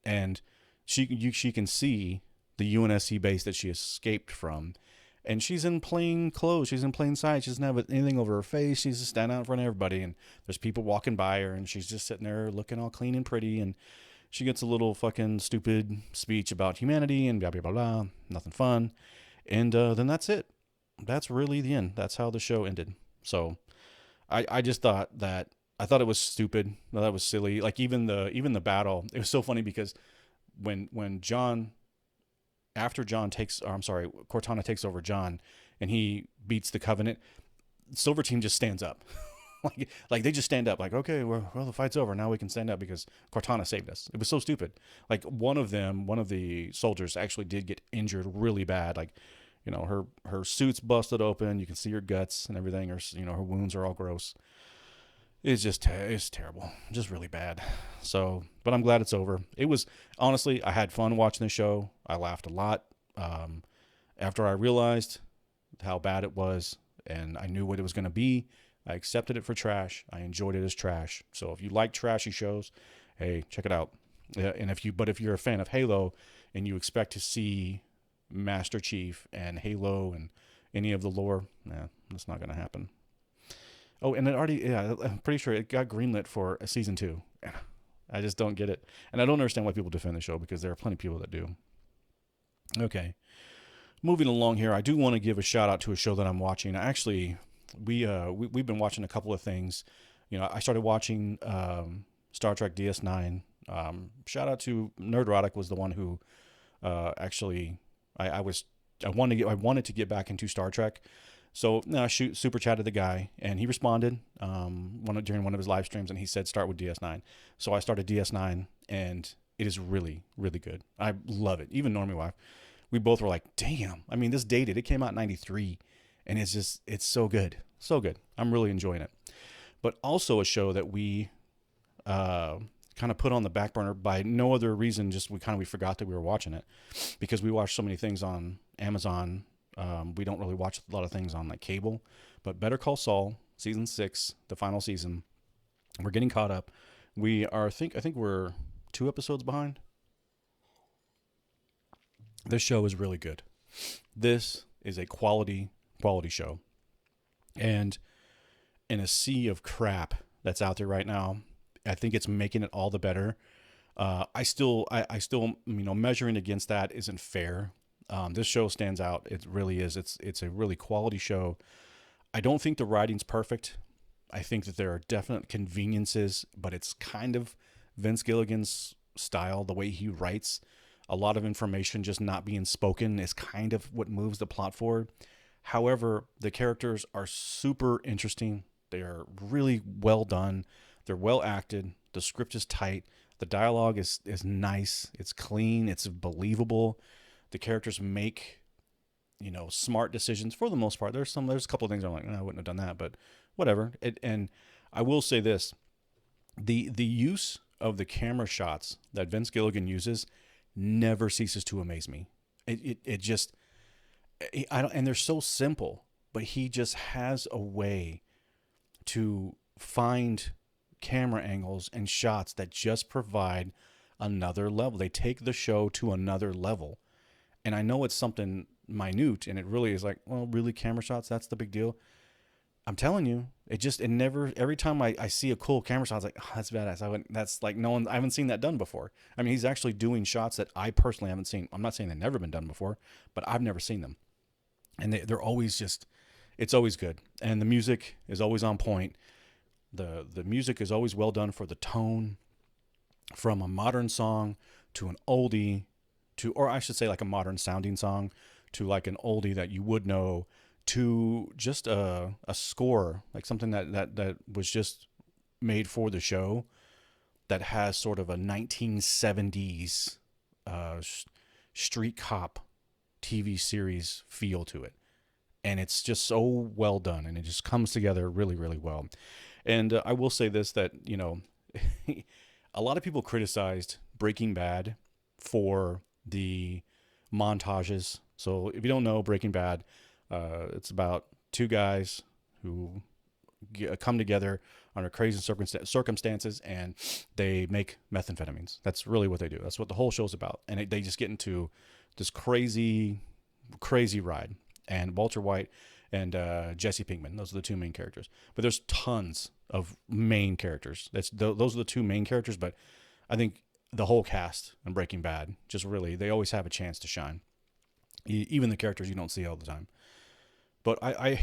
and she can see the UNSC base that she escaped from, and she's in plain clothes. She's in plain sight. She doesn't have anything over her face. She's just standing out in front of everybody, and there's people walking by her, and she's just sitting there looking all clean and pretty, and she gets a little fucking stupid speech about humanity and blah blah blah blah. Nothing fun, and then that's it. That's really the end. That's how the show ended. So I just thought it was stupid. That was silly. Like even the battle, it was so funny because when Cortana takes over Jon and he beats the Covenant, Silver Team just stands up. like they just stand up like, okay, well the fight's over. Now we can stand up because Cortana saved us. It was so stupid. Like one of the soldiers actually did get injured really bad. Like, her suit's busted open. You can see her guts and everything. Her wounds are all gross. It's terrible. Just really bad. So, but I'm glad it's over. It was, honestly, I had fun watching the show. I laughed a lot. After I realized how bad it was and I knew what it was going to be, I accepted it for trash. I enjoyed it as trash. So if you like trashy shows, hey, check it out. And if you're a fan of Halo and you expect to see Master Chief and Halo and any of the lore, that's not going to happen. Oh, and I'm pretty sure it got greenlit for a season 2. I just don't get it. And I don't understand why people defend the show because there are plenty of people that do. Okay. Moving along here, I do want to give a shout out to a show that I'm watching. Actually, we've been watching a couple of things. I started watching Star Trek DS9. Shout out to Nerdrotic was the one who actually I wanted to get back into Star Trek. So I super chatted the guy and he responded during one of his live streams and he said start with DS9. So I started DS9 and it is really, really good. I love it. Even Normie wife, we both were like, damn. I mean, this dated. It came out in 93 and it's so good. So good. I'm really enjoying it. But also a show that we kind of put on the back burner by no other reason, just we forgot that we were watching it because we watch so many things on Amazon. We don't really watch a lot of things on like cable, but Better Call Saul season 6, the final season, we're getting caught up. We are, I think we're 2 episodes behind. This show is really good. This is a quality show. And in a sea of crap that's out there right now, I think it's making it all the better. I still, measuring against that isn't fair. This show stands out. It really is. It's a really quality show. I don't think the writing's perfect. I think that there are definite conveniences, but it's kind of Vince Gilligan's style, the way he writes. A lot of information just not being spoken is kind of what moves the plot forward. However, the characters are super interesting. They are really well done. They're well acted. The script is tight. The dialogue is nice. It's clean. It's believable. The characters make, smart decisions for the most part. There's a couple of things I'm like, I wouldn't have done that, but whatever. And I will say this, the use of the camera shots that Vince Gilligan uses never ceases to amaze me. It just, and they're so simple, but he just has a way to find camera angles and shots that just provide another level. They take the show to another level. And I know it's something minute, and it really is like, well, really, camera shots, that's the big deal. I'm telling you, it never, every time I see a cool camera shot, I was like, oh, that's badass. That's like, no one, I haven't seen that done before. I mean, he's actually doing shots that I personally haven't seen. I'm not saying they've never been done before, but I've never seen them. And they're always just, it's always good. And the music is always on point. The music is always well done for the tone, from a modern song to an oldie to, or I should say like a modern sounding song to like an oldie that you would know, to just a score, like something that was just made for the show, that has sort of a 1970s street cop TV series feel to it. And it's just so well done, and it just comes together really, really well. And I will say this, that, you know, a lot of people criticized Breaking Bad for the montages. So if you don't know Breaking Bad, it's about two guys who come together under crazy circumstances, and they make methamphetamines. That's really what they do. That's what the whole show's about. And they just get into this crazy, crazy ride. And Walter White and Jesse Pinkman, those are the two main characters. But there's tons of main characters. Those are the two main characters. But I think the whole cast in Breaking Bad, just really, they always have a chance to shine. Even the characters you don't see all the time. But I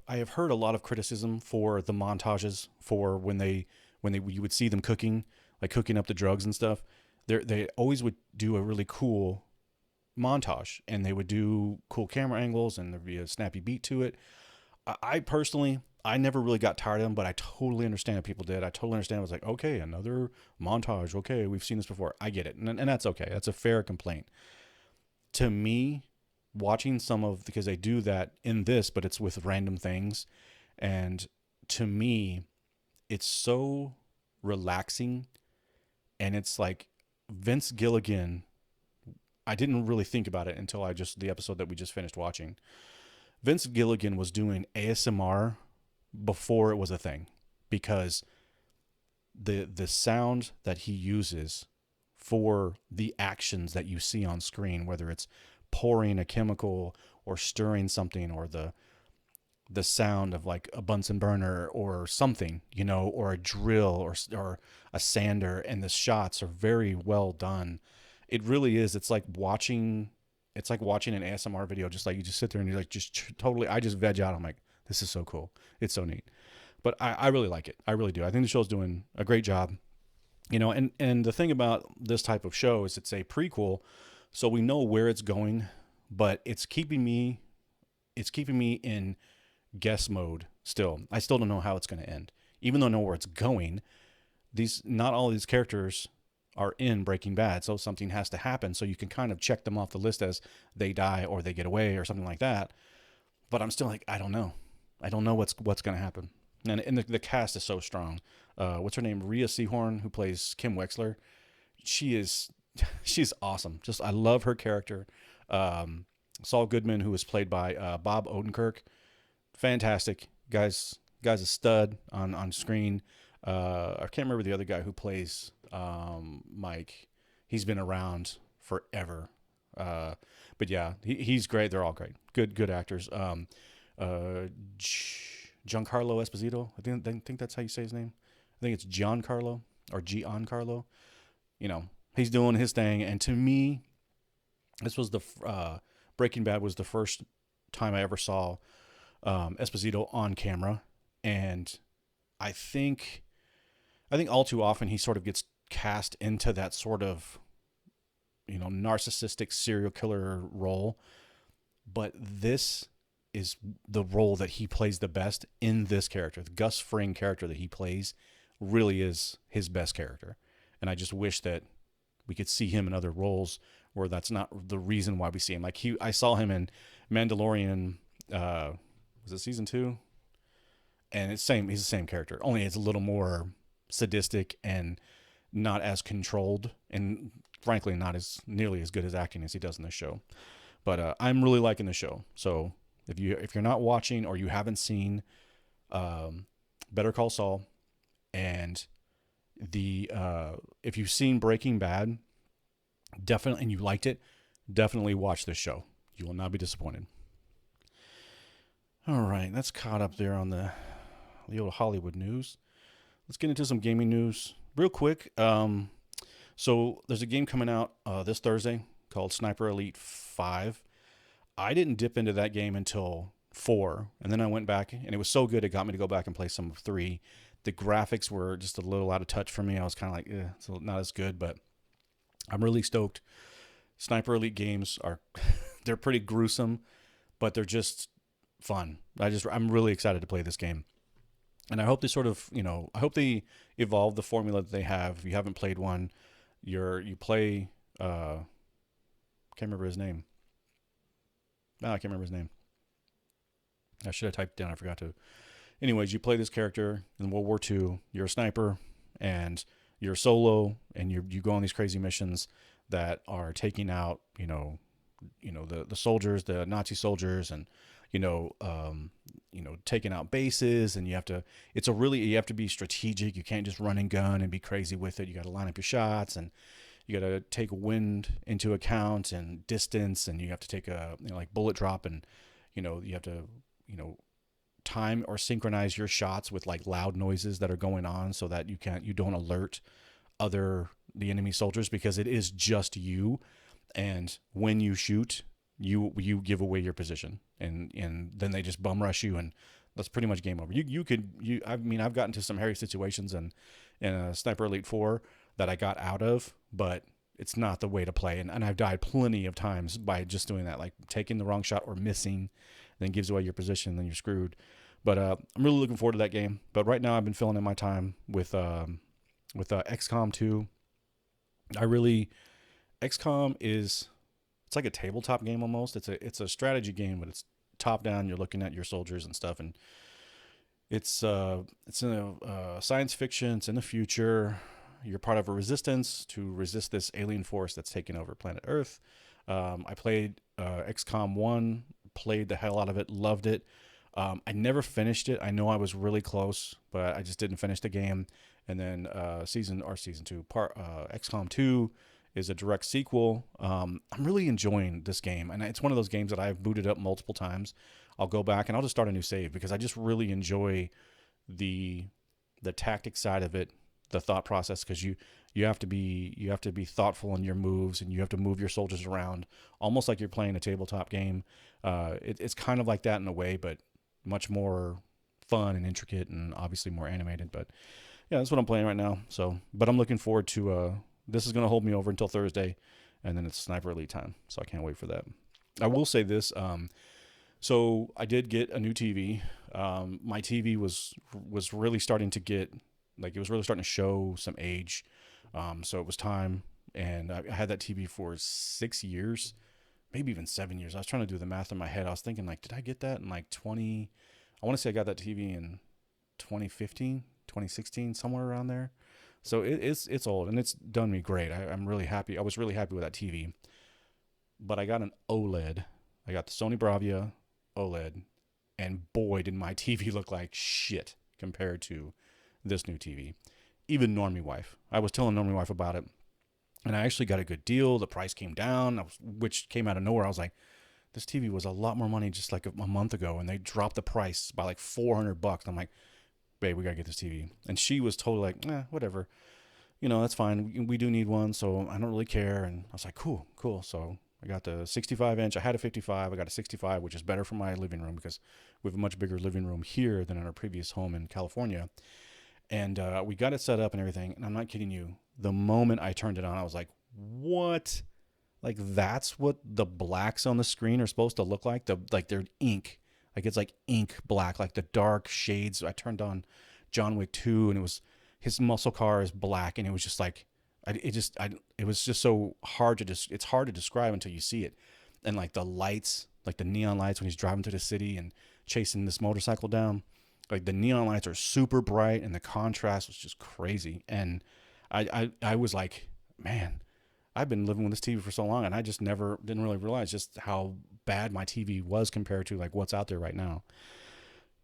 have heard a lot of criticism for the montages, for when you would see them cooking, like cooking up the drugs and stuff. They always would do a really cool montage, and they would do cool camera angles, and there'd be a snappy beat to it. I personally, I never really got tired of them, but I totally understand what people did. I totally understand. I was like, okay, another montage. Okay, we've seen this before. I get it. And that's okay. That's a fair complaint. To me, watching because they do that in this, but it's with random things. And to me, it's so relaxing. And it's like Vince Gilligan, I didn't really think about it until the episode that we just finished watching. Vince Gilligan was doing ASMR before it was a thing, because the sound that he uses for the actions that you see on screen, whether it's pouring a chemical or stirring something, or the sound of like a Bunsen burner or something, you know, or a drill or a sander, and the shots are very well done. It really is. It's like watching an ASMR video. Just like you just sit there and you're like, just totally, I just veg out. I'm like, this is so cool. It's so neat. But I really like it. I really do. I think the show's doing a great job. You know, and the thing about this type of show is it's a prequel, so we know where it's going, but it's keeping me in guess mode still. I still don't know how it's going to end. Even though I know where it's going, not all of these characters are in Breaking Bad, so something has to happen, so you can kind of check them off the list as they die or they get away or something like that. But I'm still like, I don't know. I don't know what's going to happen. And the cast is so strong. What's her name? Rhea Seehorn, who plays Kim Wexler. She's awesome. Just, I love her character. Saul Goodman, who was played by Bob Odenkirk. Fantastic. Guy's a stud on screen. I can't remember the other guy who plays Mike. He's been around forever. But yeah, he's great. They're all great. Good actors. Giancarlo Esposito. I think that's how you say his name. I think it's Giancarlo or Giancarlo. You know, he's doing his thing. And to me, this was Breaking Bad was the first time I ever saw Esposito on camera. And I think all too often he sort of gets cast into that sort of, you know, narcissistic serial killer role. But this is the role that he plays the best in this character. The Gus Fring character that he plays really is his best character. And I just wish that we could see him in other roles where that's not the reason why we see him. Like I saw him in Mandalorian, was it season 2? And he's the same character, only it's a little more sadistic and not as controlled, and frankly not as nearly as good as acting as he does in this show. But I'm really liking the show. So if you're not watching or you haven't seen Better Call Saul, and The if you've seen Breaking Bad, definitely, and you liked it, definitely watch this show. You will not be disappointed. All right, that's caught up there on the old Hollywood news. Let's get into some gaming news real quick. So there's a game coming out this Thursday called Sniper Elite 5. I didn't dip into that game until 4, and then I went back, and it was so good it got me to go back and play some of 3. The graphics were just a little out of touch for me. I was kind of like, it's not as good, but I'm really stoked. Sniper Elite games are they're pretty gruesome, but they're just fun. I'm really excited to play this game. And I hope they sort of, I hope they evolve the formula that they have. If you haven't played one, you play can't remember his name. No, I can't remember his name. I should have typed it down. I forgot to. Anyways, you play this character in World War II. You're a sniper, and you're solo, and you go on these crazy missions that are taking out, the soldiers, the Nazi soldiers, and taking out bases, and you have to be strategic. You can't just run and gun and be crazy with it. You got to line up your shots, and you got to take wind into account and distance, and you have to take a like bullet drop, and you have to time or synchronize your shots with like loud noises that are going on so that you don't alert the enemy soldiers, because it is just you, and when you shoot, you give away your position, and then they just bum rush you, and that's pretty much game over. I've gotten to some hairy situations in Sniper Elite 4 that I got out of, but it's not the way to play, and I've died plenty of times by just doing that, like taking the wrong shot or missing, then gives away your position, and then you're screwed. But I'm really looking forward to that game. But right now I've been filling in my time with XCOM 2. XCOM is, it's like a tabletop game almost. It's a strategy game, but it's top down. You're looking at your soldiers and stuff, and it's in a science fiction. It's in the future. You're part of a resistance to resist this alien force that's taking over planet Earth. I played XCOM 1, played the hell out of it, loved it. I never finished it. I know I was really close, but I just didn't finish the game. And then season 2, XCOM 2 is a direct sequel. I'm really enjoying this game, and it's one of those games that I've booted up multiple times. I'll go back and I'll just start a new save, because I just really enjoy the tactic side of it, the thought process, because you have to be thoughtful in your moves, and you have to move your soldiers around almost like you're playing a tabletop game. It's kind of like that in a way, but much more fun and intricate, and obviously more animated. But yeah, that's what I'm playing right now. So, but I'm looking forward to this is going to hold me over until Thursday, and then it's Sniper Elite time. So I can't wait for that. I will say this. So I did get a new TV. My TV was really starting to get, like, it was really starting to show some age. So it was time, and I had that TV for 6 years, maybe even 7 years. I was trying to do the math in my head. I was thinking, like, did I get that in like I want to say I got that TV in 2015, 2016, somewhere around there. So it's old, and it's done me great. I'm really happy. I was really happy with that TV. But I got an OLED. I got the Sony Bravia OLED, and boy, did my TV look like shit compared to this new TV. Even Normie Wife. I was telling Normie Wife about it, and I actually got a good deal. The price came down, which came out of nowhere. I was like, this TV was a lot more money just like a month ago, and they dropped the price by like $400. I'm like, babe, we gotta get this TV. And she was totally like, whatever. That's fine. We do need one, so I don't really care. And I was like, cool. So I got the 65-inch. I had a 55. I got a 65, which is better for my living room, because we have a much bigger living room here than in our previous home in California. And we got it set up and everything. And I'm not kidding you. The moment I turned it on, I was like, what? Like, that's what the blacks on the screen are supposed to look like? They're ink. Like, it's like ink black, like the dark shades. I turned on John Wick 2, and it was, his muscle car is black, and it was just like, it was just so hard it's hard to describe until you see it. And like the lights, like the neon lights when he's driving through the city and chasing this motorcycle down, like the neon lights are super bright, and the contrast was just crazy. And I was like, man, I've been living with this TV for so long, and I just didn't really realize just how bad my TV was compared to like what's out there right now.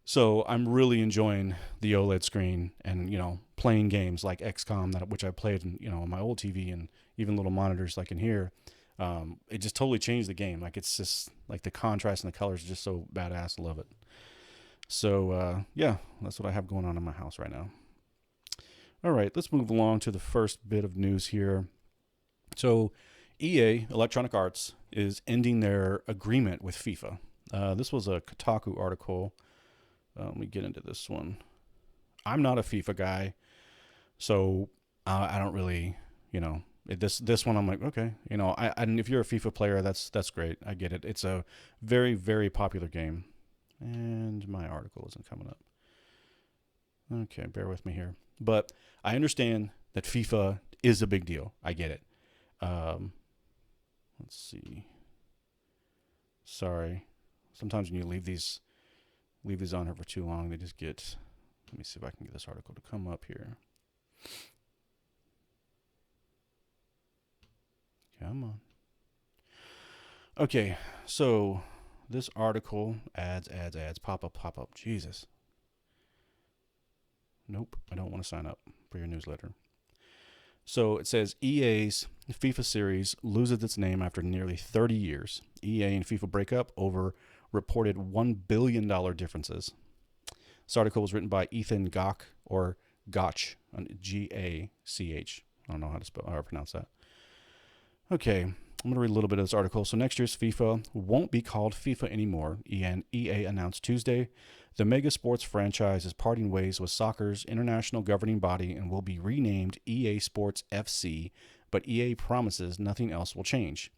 So I'm really enjoying the OLED screen and, playing games like XCOM, which I played on my old TV and even little monitors like in here. It just totally changed the game. Like, it's just like the contrast and the colors are just so badass. Love it. So, yeah, that's what I have going on in my house right now. All right, let's move along to the first bit of news here. So, EA, Electronic Arts, is ending their agreement with FIFA. This was a Kotaku article. Let me get into this one. I'm not a FIFA guy, so I don't really, this one I'm like, okay, and if you're a FIFA player, that's great. I get it. It's a very, very popular game. And my article isn't coming up. Okay, bear with me here. But I understand that FIFA is a big deal. I get it. Let's see. Sorry. Sometimes when you leave these on here for too long, they just get. Let me see if I can get this article to come up here. Come on. Okay, so this article ads, pop up. Jesus. Nope, I don't want to sign up for your newsletter. So it says EA's FIFA series loses its name after nearly 30 years. EA and FIFA break up over reported $1 billion differences. This article was written by Ethan Gach, or Gach, Gach. I don't know how to pronounce that. Okay, I'm going to read a little bit of this article. So next year's FIFA won't be called FIFA anymore. EA announced Tuesday the mega sports franchise is parting ways with soccer's international governing body and will be renamed EA Sports FC, but EA promises nothing else will change.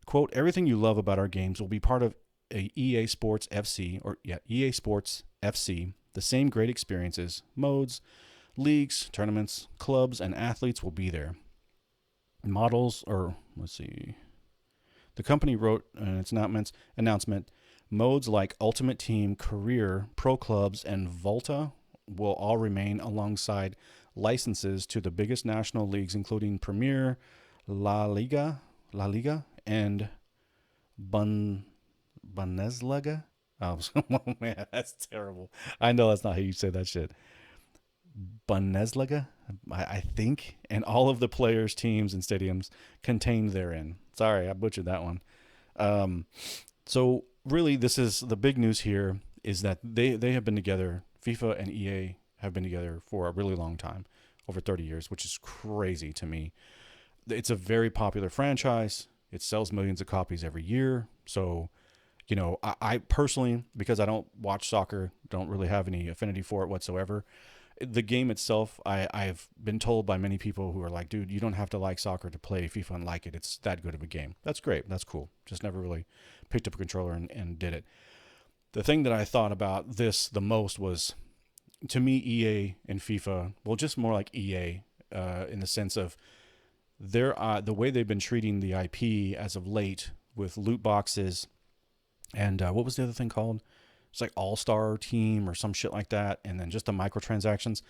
Quote, everything you love about our games will be part of EA Sports FC, EA Sports FC. The same great experiences, modes, leagues, tournaments, clubs, and athletes will be there. The company wrote in its announcement, modes like Ultimate Team, Career, Pro Clubs, and Volta will all remain alongside licenses to the biggest national leagues, including Premier, La Liga, and Bundesliga. Oh, man, that's terrible. I know that's not how you say that shit. Bundesliga, I think, and all of the players, teams, and stadiums contained therein. Sorry, I butchered that one. So really, this is the big news here is that they have been together. FIFA and EA have been together for a really long time, over 30 years, which is crazy to me. It's a very popular franchise. It sells millions of copies every year. So, I personally, because I don't watch soccer, don't really have any affinity for it whatsoever. The game itself, I've been told by many people who are like, dude, you don't have to like soccer to play FIFA and like it. It's that good of a game. That's great. That's cool. Just never really picked up a controller and did it. The thing that I thought about this the most was, to me, EA and FIFA, well, just more like EA in the sense of the way they've been treating the IP as of late with loot boxes and what was the other thing called? It's like All-Star Team or some shit like that, and then just the microtransactions.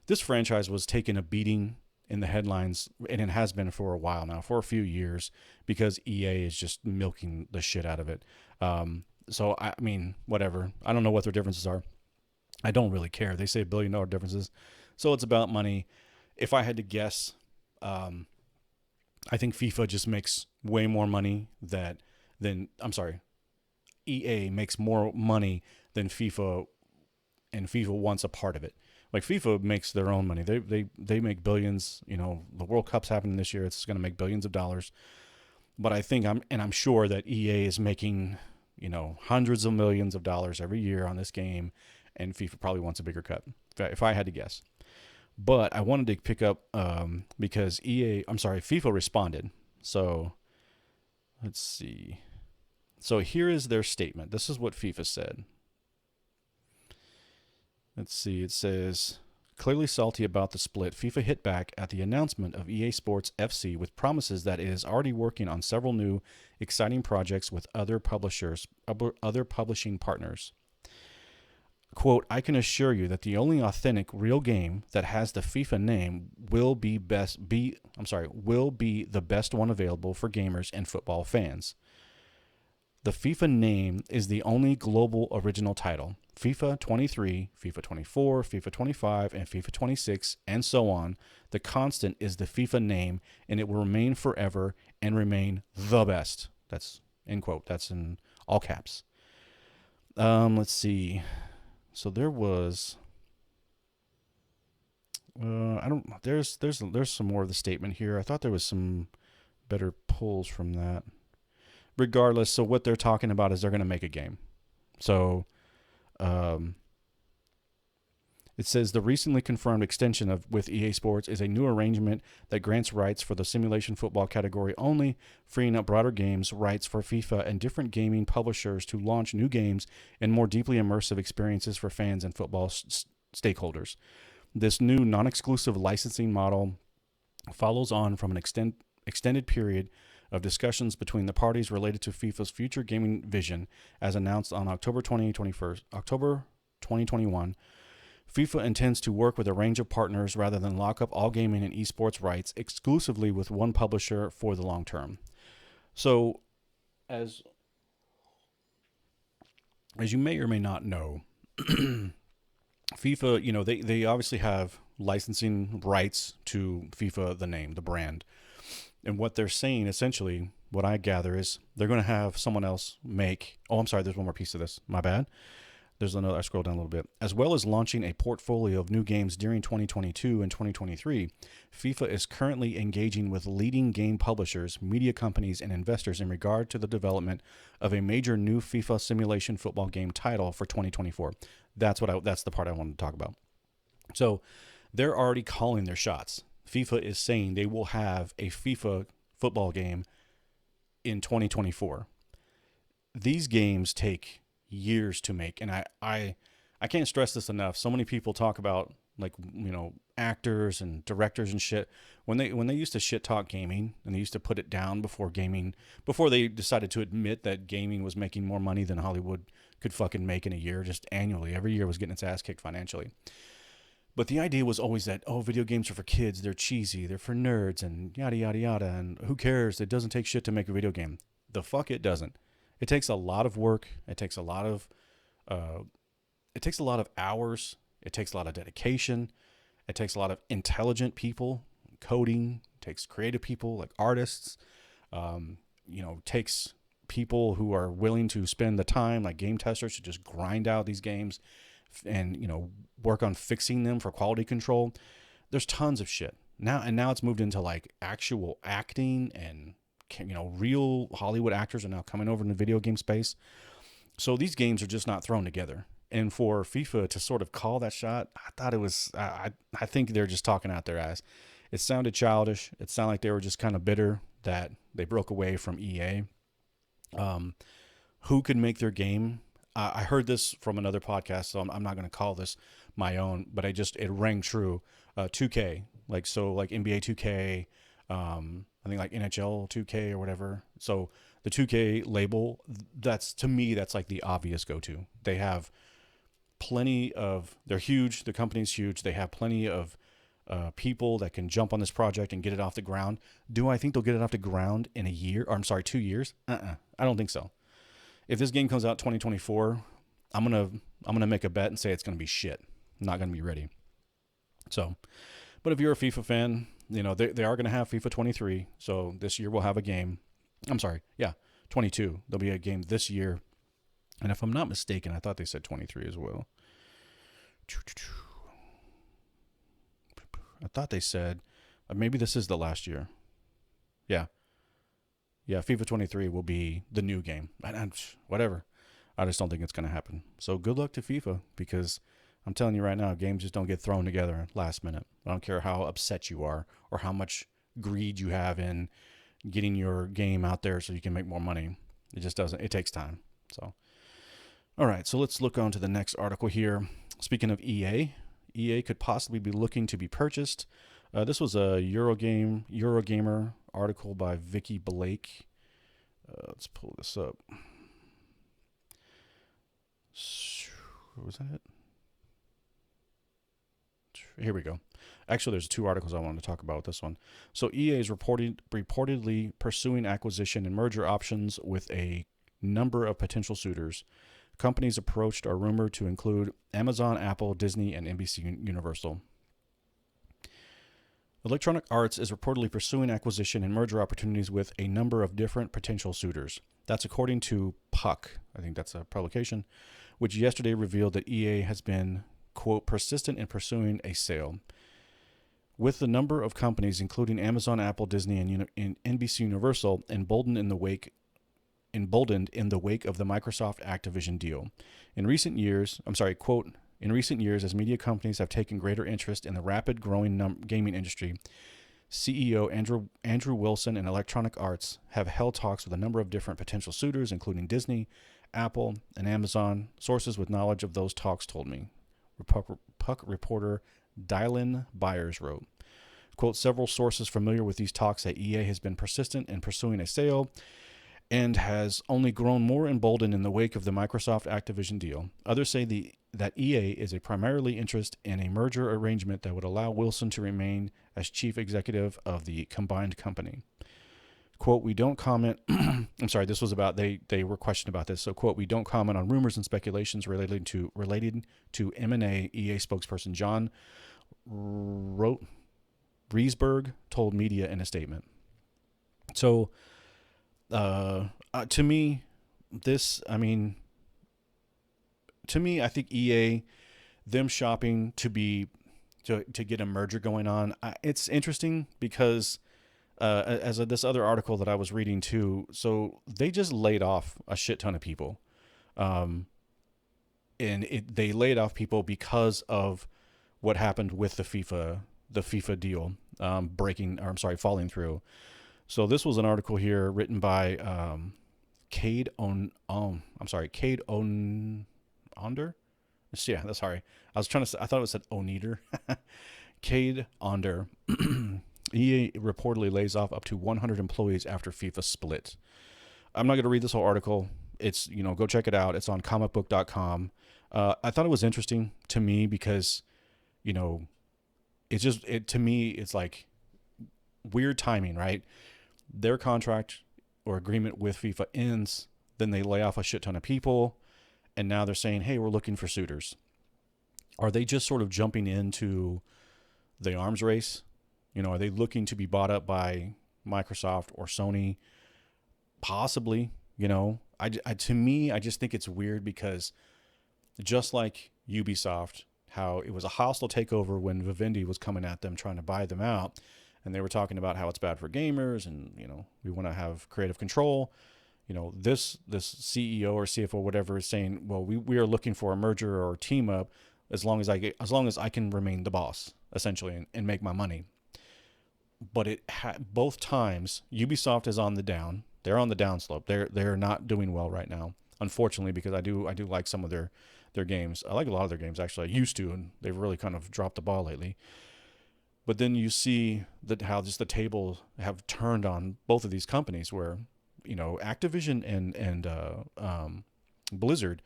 This franchise was taking a beating in the headlines, and it has been for a while now, for a few years, because EA is just milking the shit out of it. So, I mean, whatever. I don't know what their differences are. I don't really care. They say $1 billion differences, so it's about money. If I had to guess, I think FIFA just makes way more money EA makes more money than FIFA, and FIFA wants a part of it. Like, FIFA makes their own money. They make billions. The World Cup's happening this year. It's going to make billions of dollars. But I think I'm sure that EA is making, hundreds of millions of dollars every year on this game, and FIFA probably wants a bigger cut, if I had to guess. But I wanted to pick up because FIFA responded. So let's see. So here is their statement. This is what FIFA said. Let's see. It says, clearly salty about the split, FIFA hit back at the announcement of EA Sports FC with promises that it is already working on several new, exciting projects with other publishing partners. Quote, I can assure you that the only authentic real game that has the FIFA name will be the best one available for gamers and football fans. The FIFA name is the only global original title. FIFA 23, FIFA 24, FIFA 25, and FIFA 26, and so on. The constant is the FIFA name, and it will remain forever and remain the best. That's end quote. That's in all caps. Let's see. So there was. I don't. There's some more of the statement here. I thought there was some better pulls from that. Regardless, so what they're talking about is they're going to make a game. So, it says the recently confirmed extension with EA Sports is a new arrangement that grants rights for the simulation football category only, freeing up broader games rights for FIFA and different gaming publishers to launch new games and more deeply immersive experiences for fans and football stakeholders. This new non-exclusive licensing model follows on from an extended period of discussions between the parties related to FIFA's future gaming vision, as announced on October 2021. FIFA intends to work with a range of partners rather than lock up all gaming and esports rights exclusively with one publisher for the long term. So, as you may or may not know, FIFA, they obviously have licensing rights to FIFA, the name, the brand. And what they're saying, essentially, what I gather is they're going to have someone else make... Oh, I'm sorry, there's one more piece of this. My bad. There's another... I scrolled down a little bit. As well as launching a portfolio of new games during 2022 and 2023, FIFA is currently engaging with leading game publishers, media companies, and investors in regard to the development of a major new FIFA simulation football game title for 2024. That's the part I wanted to talk about. So they're already calling their shots. FIFA is saying they will have a FIFA football game in 2024. These games take years to make, and I can't stress this enough. So many people talk about, like, actors and directors and shit when they used to shit talk gaming, and they used to put it down before they decided to admit that gaming was making more money than Hollywood could fucking make in a year, just annually. Every year was getting its ass kicked financially. But the idea was always that, video games are for kids, they're cheesy, they're for nerds, and yada, yada, yada, and who cares? It doesn't take shit to make a video game. The fuck it doesn't. It takes a lot of work. It takes a lot of hours. It takes a lot of dedication. It takes a lot of intelligent people, coding. It takes creative people, like artists. Takes people who are willing to spend the time, like game testers, to just grind out these games and work on fixing them for quality control. There's tons of shit now it's moved into like actual acting, and real Hollywood actors are now coming over in the video game space. So these games are just not thrown together. And for FIFA to sort of call that shot, I thought it was I think they're just talking out their ass. It sounded childish. It sounded like they were just kind of bitter that they broke away from EA. Who could make their game? I heard this from another podcast, so I'm not going to call this my own, but it rang true. 2K, like NBA 2K, I think like NHL 2K or whatever. So the 2K label, to me, that's like the obvious go-to. They have they're huge. The company's huge. They have plenty of people that can jump on this project and get it off the ground. Do I think they'll get it off the ground in 2 years? I don't think so. If this game comes out 2024, I'm gonna make a bet and say it's gonna be shit. I'm not gonna be ready. So, but if you're a FIFA fan, they are gonna have FIFA 23. So this year we'll have a game. I'm sorry, 22. There'll be a game this year, and if I'm not mistaken, I thought they said 23 as well. I thought they said maybe this is the last year. Yeah, FIFA 23 will be the new game. Whatever. I just don't think it's going to happen. So good luck to FIFA, because I'm telling you right now, games just don't get thrown together last minute. I don't care how upset you are or how much greed you have in getting your game out there so you can make more money. It just doesn't. It takes time. So, all right. So let's look on to the next article here. Speaking of EA could possibly be looking to be purchased. This was a Eurogamer article by Vicky Blake. Let's pull this up. Was that it? Here we go. Actually, there's 2 articles I wanted to talk about with this one. So EA is reportedly pursuing acquisition and merger options with a number of potential suitors. Companies approached are rumored to include Amazon, Apple, Disney, and NBC Universal. Electronic Arts is reportedly pursuing acquisition and merger opportunities with a number of different potential suitors. That's according to Puck, I think that's a publication, which yesterday revealed that EA has been, quote, persistent in pursuing a sale. With the number of companies, including Amazon, Apple, Disney, and NBC Universal, emboldened in the wake of the Microsoft Activision deal. In recent years, as media companies have taken greater interest in the rapid growing gaming industry, CEO Andrew Wilson and Electronic Arts have held talks with a number of different potential suitors, including Disney, Apple, and Amazon. Sources with knowledge of those talks told me. Puck reporter Dylan Byers wrote, quote, several sources familiar with these talks say EA has been persistent in pursuing a sale and has only grown more emboldened in the wake of the Microsoft Activision deal. Others say that EA is a primarily interest in a merger arrangement that would allow Wilson to remain as chief executive of the combined company. Quote, we don't comment. I'm sorry, this was about, they were questioned about this. So, quote, we don't comment on rumors and speculations related to M&A, EA spokesperson Jon Riesberg told media in a statement. So, to me, I think EA, them shopping to get a merger going on, it's interesting because this other article that I was reading too, so they just laid off a shit ton of people. They laid off people because of what happened with the FIFA deal falling through. So this was an article here written by Cade Onder. Yeah, that's sorry. I thought it said Oneater. Cade Onder. EA reportedly lays off up to 100 employees after FIFA split. I'm not going to read this whole article. It's, go check it out. It's on comicbook.com. I thought it was interesting to me because, to me, it's like weird timing, right? Their contract or agreement with FIFA ends, then they lay off a shit ton of people, and now they're saying, hey, we're looking for suitors. Are they just sort of jumping into the arms race? Are they looking to be bought up by Microsoft or Sony? Possibly, to me, I just think it's weird because just like Ubisoft, how it was a hostile takeover when Vivendi was coming at them, trying to buy them out. And they were talking about how it's bad for gamers and, we want to have creative control. This CEO or CFO, whatever, is saying, well, we are looking for a merger or a team up as long as I can remain the boss, essentially, and make my money. But both times, Ubisoft is on the down. They're on the downslope. They're not doing well right now, unfortunately, because I do like some of their games. I like a lot of their games, actually. I used to, and they've really kind of dropped the ball lately. But then you see how just the tables have turned on both of these companies where, Activision and Blizzard,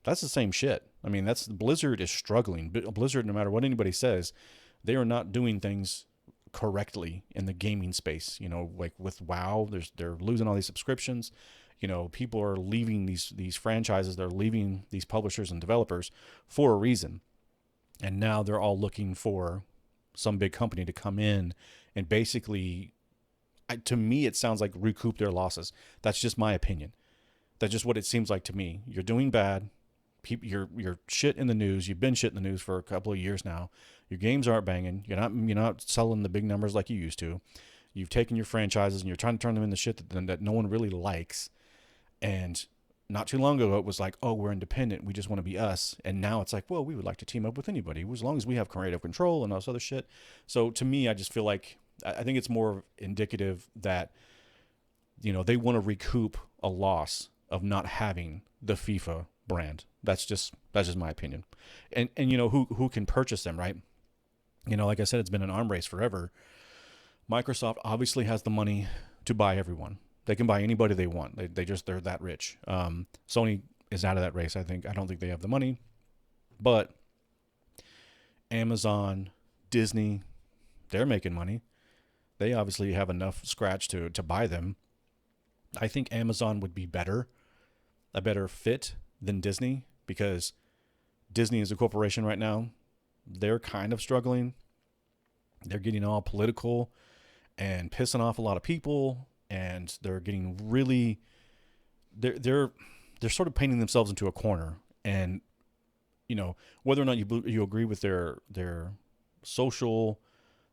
that's the same shit. I mean, Blizzard is struggling. Blizzard, no matter what anybody says, they are not doing things correctly in the gaming space. Like with WoW, they're losing all these subscriptions. People are leaving these franchises. They're leaving these publishers and developers for a reason. And now they're all looking for some big company to come in and basically, to me, it sounds like recoup their losses. That's just my opinion. That's just what it seems like to me. You're doing bad. You're shit in the news. You've been shit in the news for a couple of years now. Your games aren't banging. You're not selling the big numbers like you used to. You've taken your franchises and you're trying to turn them into shit that no one really likes. And not too long ago, it was like, oh, we're independent. We just want to be us. And now it's like, well, we would like to team up with anybody as long as we have creative control and all this other shit. So to me, I just feel like, I think it's more indicative that, they want to recoup a loss of not having the FIFA brand. That's just my opinion. And who can purchase them, right? Like I said, it's been an arm race forever. Microsoft obviously has the money to buy everyone. They can buy anybody they want. They're that rich. Sony is out of that race, I think. I don't think they have the money. But Amazon, Disney, they're making money. They obviously have enough scratch to buy them. I think Amazon would be better a better fit than Disney, because Disney is a corporation right now. They're kind of struggling. They're getting all political and pissing off a lot of people, and they're getting really they're sort of painting themselves into a corner. And whether or not you agree with their social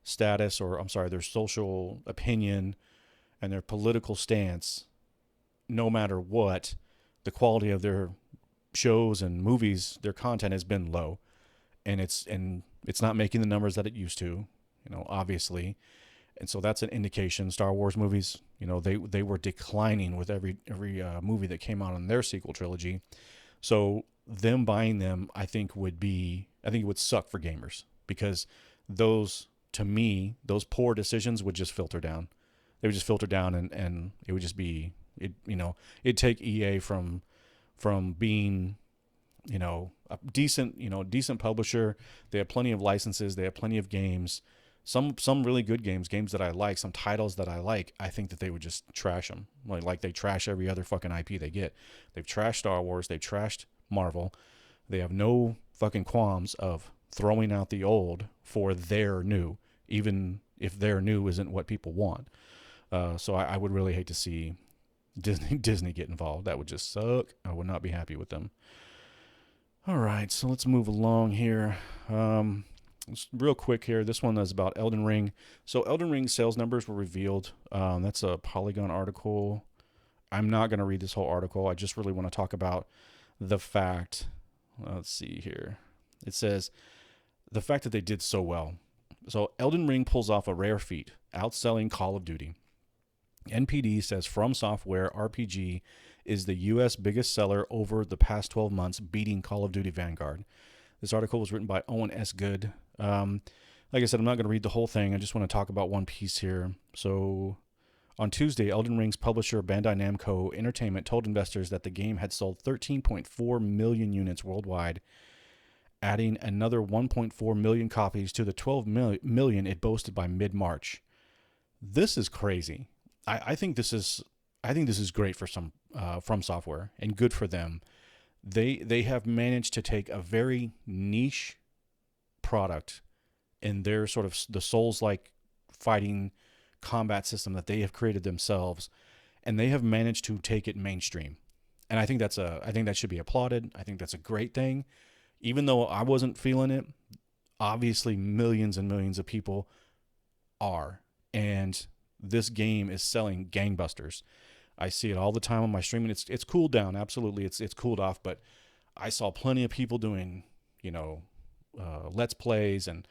status, or I'm sorry, their social opinion and their political stance, no matter what, the quality of their shows and movies, their content has been low, and it's not making the numbers that it used to, obviously. And so that's an indication. Star Wars movies, they were declining with every movie that came out in their sequel trilogy. So them buying them, I think it would suck for gamers, because to me, those poor decisions would just filter down. They would just filter down, and it would just be, it'd take EA from being, a decent publisher. They have plenty of licenses. They have plenty of games. Some really good games that I like, some titles that I like. I think that they would just trash them, like they trash every other fucking IP they get. They've trashed Star Wars. They've trashed Marvel. They have no fucking qualms of throwing out the old for their new, even if their new isn't what people want. So I would really hate to see Disney get involved. That would just suck. I would not be happy with them. All right, so let's move along here. Real quick here. This one is about Elden Ring. So Elden Ring sales numbers were revealed. That's a Polygon article. I'm not going to read this whole article. I just really want to talk about the fact. Let's see here. It says the fact that they did so well. So Elden Ring pulls off a rare feat, outselling Call of Duty. NPD says From Software RPG is the U.S. biggest seller over the past 12 months, beating Call of Duty Vanguard. This article was written by Owen S. Good. Like I said, I'm not going to read the whole thing. I just want to talk about one piece here. So on Tuesday, Elden Ring's publisher Bandai Namco Entertainment told investors that the game had sold 13.4 million units worldwide, adding another 1.4 million copies to the 12 million it boasted by mid-March. This is crazy. I think this is great for From Software, and good for them. They have managed to take a very niche product in their sort of the Souls-like fighting combat system that they have created themselves, and they have managed to take it mainstream. And I think that should be applauded. I think that's a great thing. Even though I wasn't feeling it, obviously millions and millions of people are, and this game is selling gangbusters. I see it all the time on my streaming. It's cooled down, absolutely. It's cooled off, but I saw plenty of people doing, Let's Plays and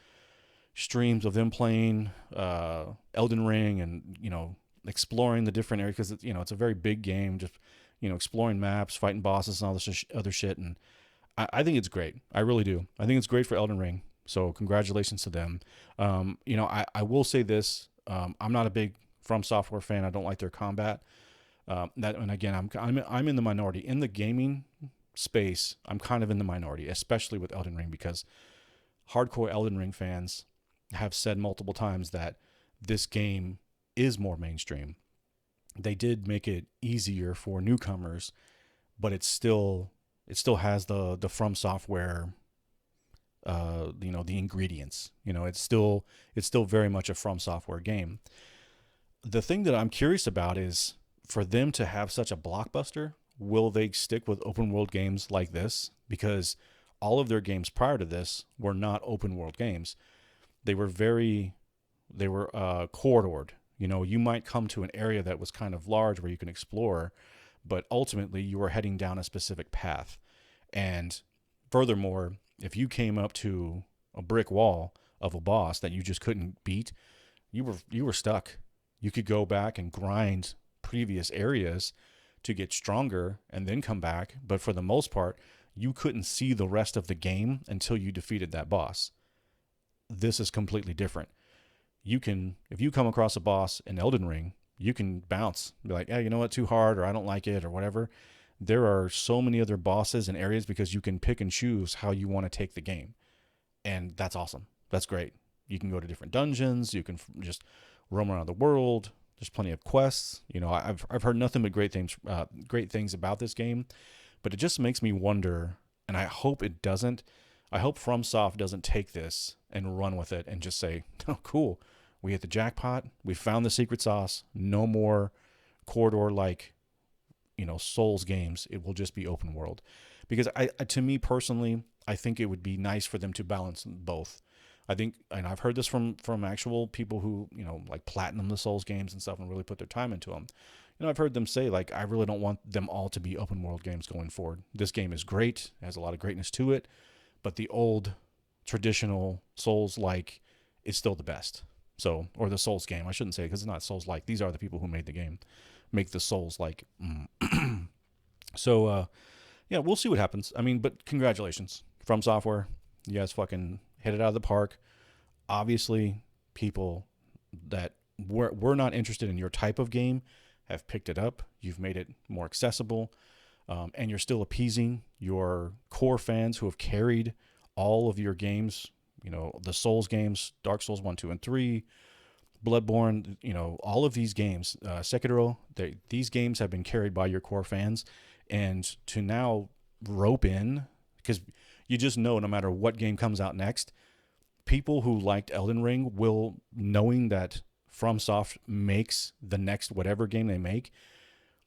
streams of them playing Elden Ring, and exploring the different areas, because it's a very big game. Just exploring maps, fighting bosses, and all this other shit. And I think it's great. I really do. I think it's great for Elden Ring. So congratulations to them. I will say this. I'm not a big From Software fan. I don't like their combat. And again, I'm in the minority in the gaming space. I'm kind of in the minority, especially with Elden Ring, because hardcore Elden Ring fans have said multiple times that this game is more mainstream. They did make it easier for newcomers, but it still has the From Software, the ingredients. It's still very much a From Software game. The thing that I'm curious about is, for them to have such a blockbuster, will they stick with open world games like this? Because all of their games prior to this were not open world games. They were corridored. You might come to an area that was kind of large where you can explore, but ultimately you were heading down a specific path. And furthermore, if you came up to a brick wall of a boss that you just couldn't beat, you were stuck. You could go back and grind previous areas to get stronger and then come back, but for the most part, you couldn't see the rest of the game until you defeated that boss. This is completely different. If you come across a boss in Elden Ring, you can bounce, be like, hey, you know what, too hard, or I don't like it, or whatever. There are so many other bosses and areas, because you can pick and choose how you want to take the game. And that's awesome. That's great. You can go to different dungeons. You can just roam around the world. There's plenty of quests. You know, I've heard nothing but great things about this game, but it just makes me wonder, and I hope it doesn't. I hope FromSoft doesn't take this and run with it and just say, "Oh, cool, we hit the jackpot. We found the secret sauce. No more corridor like, you know, Souls games. It will just be open world." Because to me personally, I think it would be nice for them to balance both. I think, and I've heard this from actual people who, you know, like platinum the Souls games and stuff and really put their time into them. You know, I've heard them say, like, I really don't want them all to be open world games going forward. This game is great, has a lot of greatness to it, but the old traditional Souls like is still the best. So, or the Souls game, I shouldn't say, because it's not Souls like. These are the people who made the game, make the Souls like. So, yeah, we'll see what happens. I mean, but congratulations, From Software. You guys fucking hit it out of the park. Obviously, people that were not interested in your type of game have picked it up. You've made it more accessible, and you're still appeasing your core fans who have carried all of your games. You know, the Souls games, Dark Souls 1, 2, and 3, Bloodborne, you know, all of these games, Sekiro, these games have been carried by your core fans. And to now rope in, because you just know no matter what game comes out next, people who liked Elden Ring will, knowing that FromSoft makes the next whatever game they make,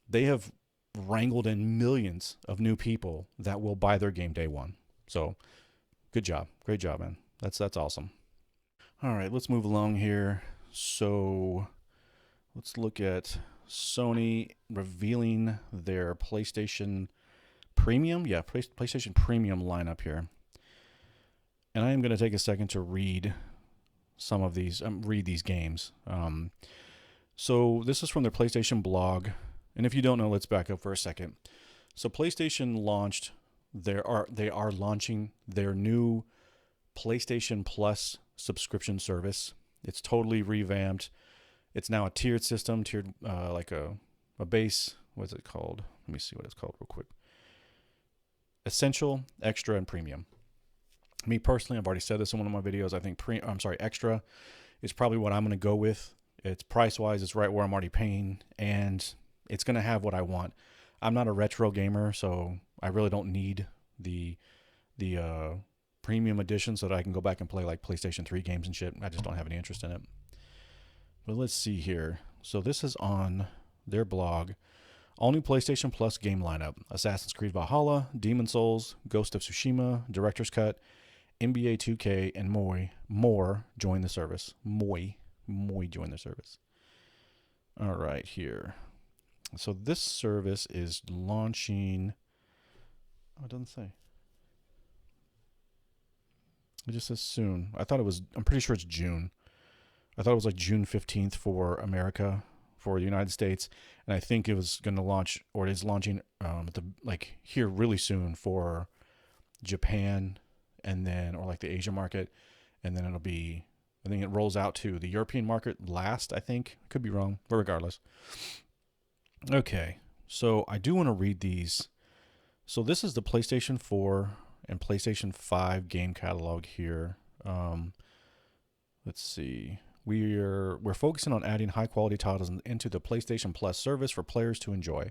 they have wrangled in millions of new people that will buy their game day one. So good job. Great job, man. That's awesome. All right, let's move along here. So let's look at Sony revealing their PlayStation Premium. Yeah, PlayStation Premium lineup here. And I am going to take a second to read some of these, read these games. So this is from their PlayStation blog. And if you don't know, let's back up for a second. So PlayStation launched, they are launching their new PlayStation Plus subscription service. It's totally revamped. It's now a tiered system, like a base. What's it called? Let me see what it's called real quick. Essential, Extra, and Premium. Me personally, I've already said this in one of my videos. I think Extra is probably what I'm going to go with. It's price-wise, it's right where I'm already paying, and it's going to have what I want. I'm not a retro gamer, so I really don't need the premium edition so that I can go back and play like PlayStation 3 games and shit. I just don't have any interest in it. But let's see here. So this is on their blog. All new PlayStation Plus game lineup: Assassin's Creed Valhalla, Demon's Souls, Ghost of Tsushima, Director's Cut, NBA 2K, and more join the service. Moi join the service. All right, here. So this service is launching. Oh, it doesn't say. It just says soon. I'm pretty sure it's June. I thought it was like June 15th for America, for the United States. And I think it was going to launch, or it is launching here really soon for Japan, and then, or like the Asia market. And then I think it rolls out to the European market last, I think. Could be wrong, but regardless. Okay, so I do want to read these. So this is the PlayStation 4 and PlayStation 5 game catalog here. Let's see. We're focusing on adding high quality titles into the PlayStation Plus service for players to enjoy.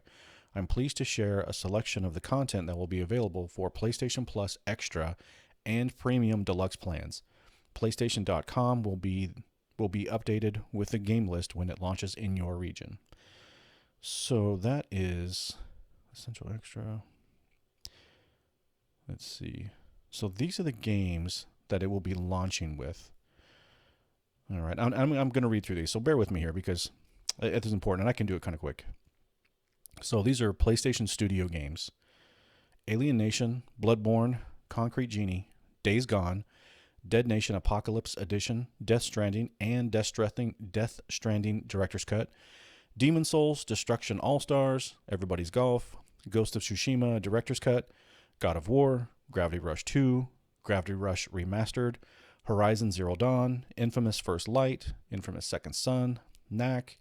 I'm pleased to share a selection of the content that will be available for PlayStation Plus Extra and Premium Deluxe plans. PlayStation.com will be updated with the game list when it launches in your region. So that is Essential Extra. Let's see. So these are the games that it will be launching with. All right, I'm going to read through these, so bear with me here because it is important, and I can do it kind of quick. So these are PlayStation Studio games: Alien Nation, Bloodborne, Concrete Genie, Days Gone, Dead Nation Apocalypse Edition, Death Stranding, and Death Stranding Director's Cut, Demon's Souls, Destruction All-Stars, Everybody's Golf, Ghost of Tsushima Director's Cut, God of War, Gravity Rush 2, Gravity Rush Remastered, Horizon Zero Dawn, Infamous First Light, Infamous Second Son, Knack,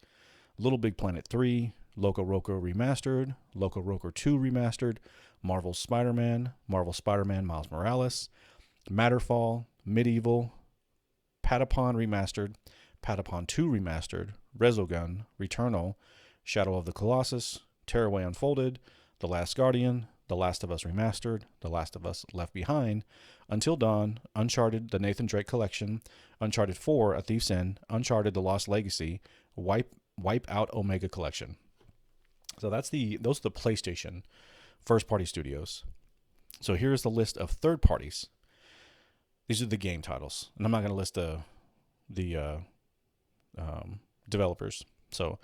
Little Big Planet 3, Loco Roco Remastered, Loco Roco 2 Remastered, Marvel's Spider-Man, Marvel Spider-Man Miles Morales, Matterfall, Medieval, Patapon Remastered, Patapon 2 Remastered, Resogun, Returnal, Shadow of the Colossus, Tearaway Unfolded, The Last Guardian, The Last of Us Remastered, The Last of Us Left Behind, Until Dawn, Uncharted, The Nathan Drake Collection, Uncharted 4, A Thief's End, Uncharted, The Lost Legacy, Wipe Out Omega Collection. So those are the PlayStation first-party studios. So here's the list of third parties. These are the game titles, and I'm not going to list the developers. So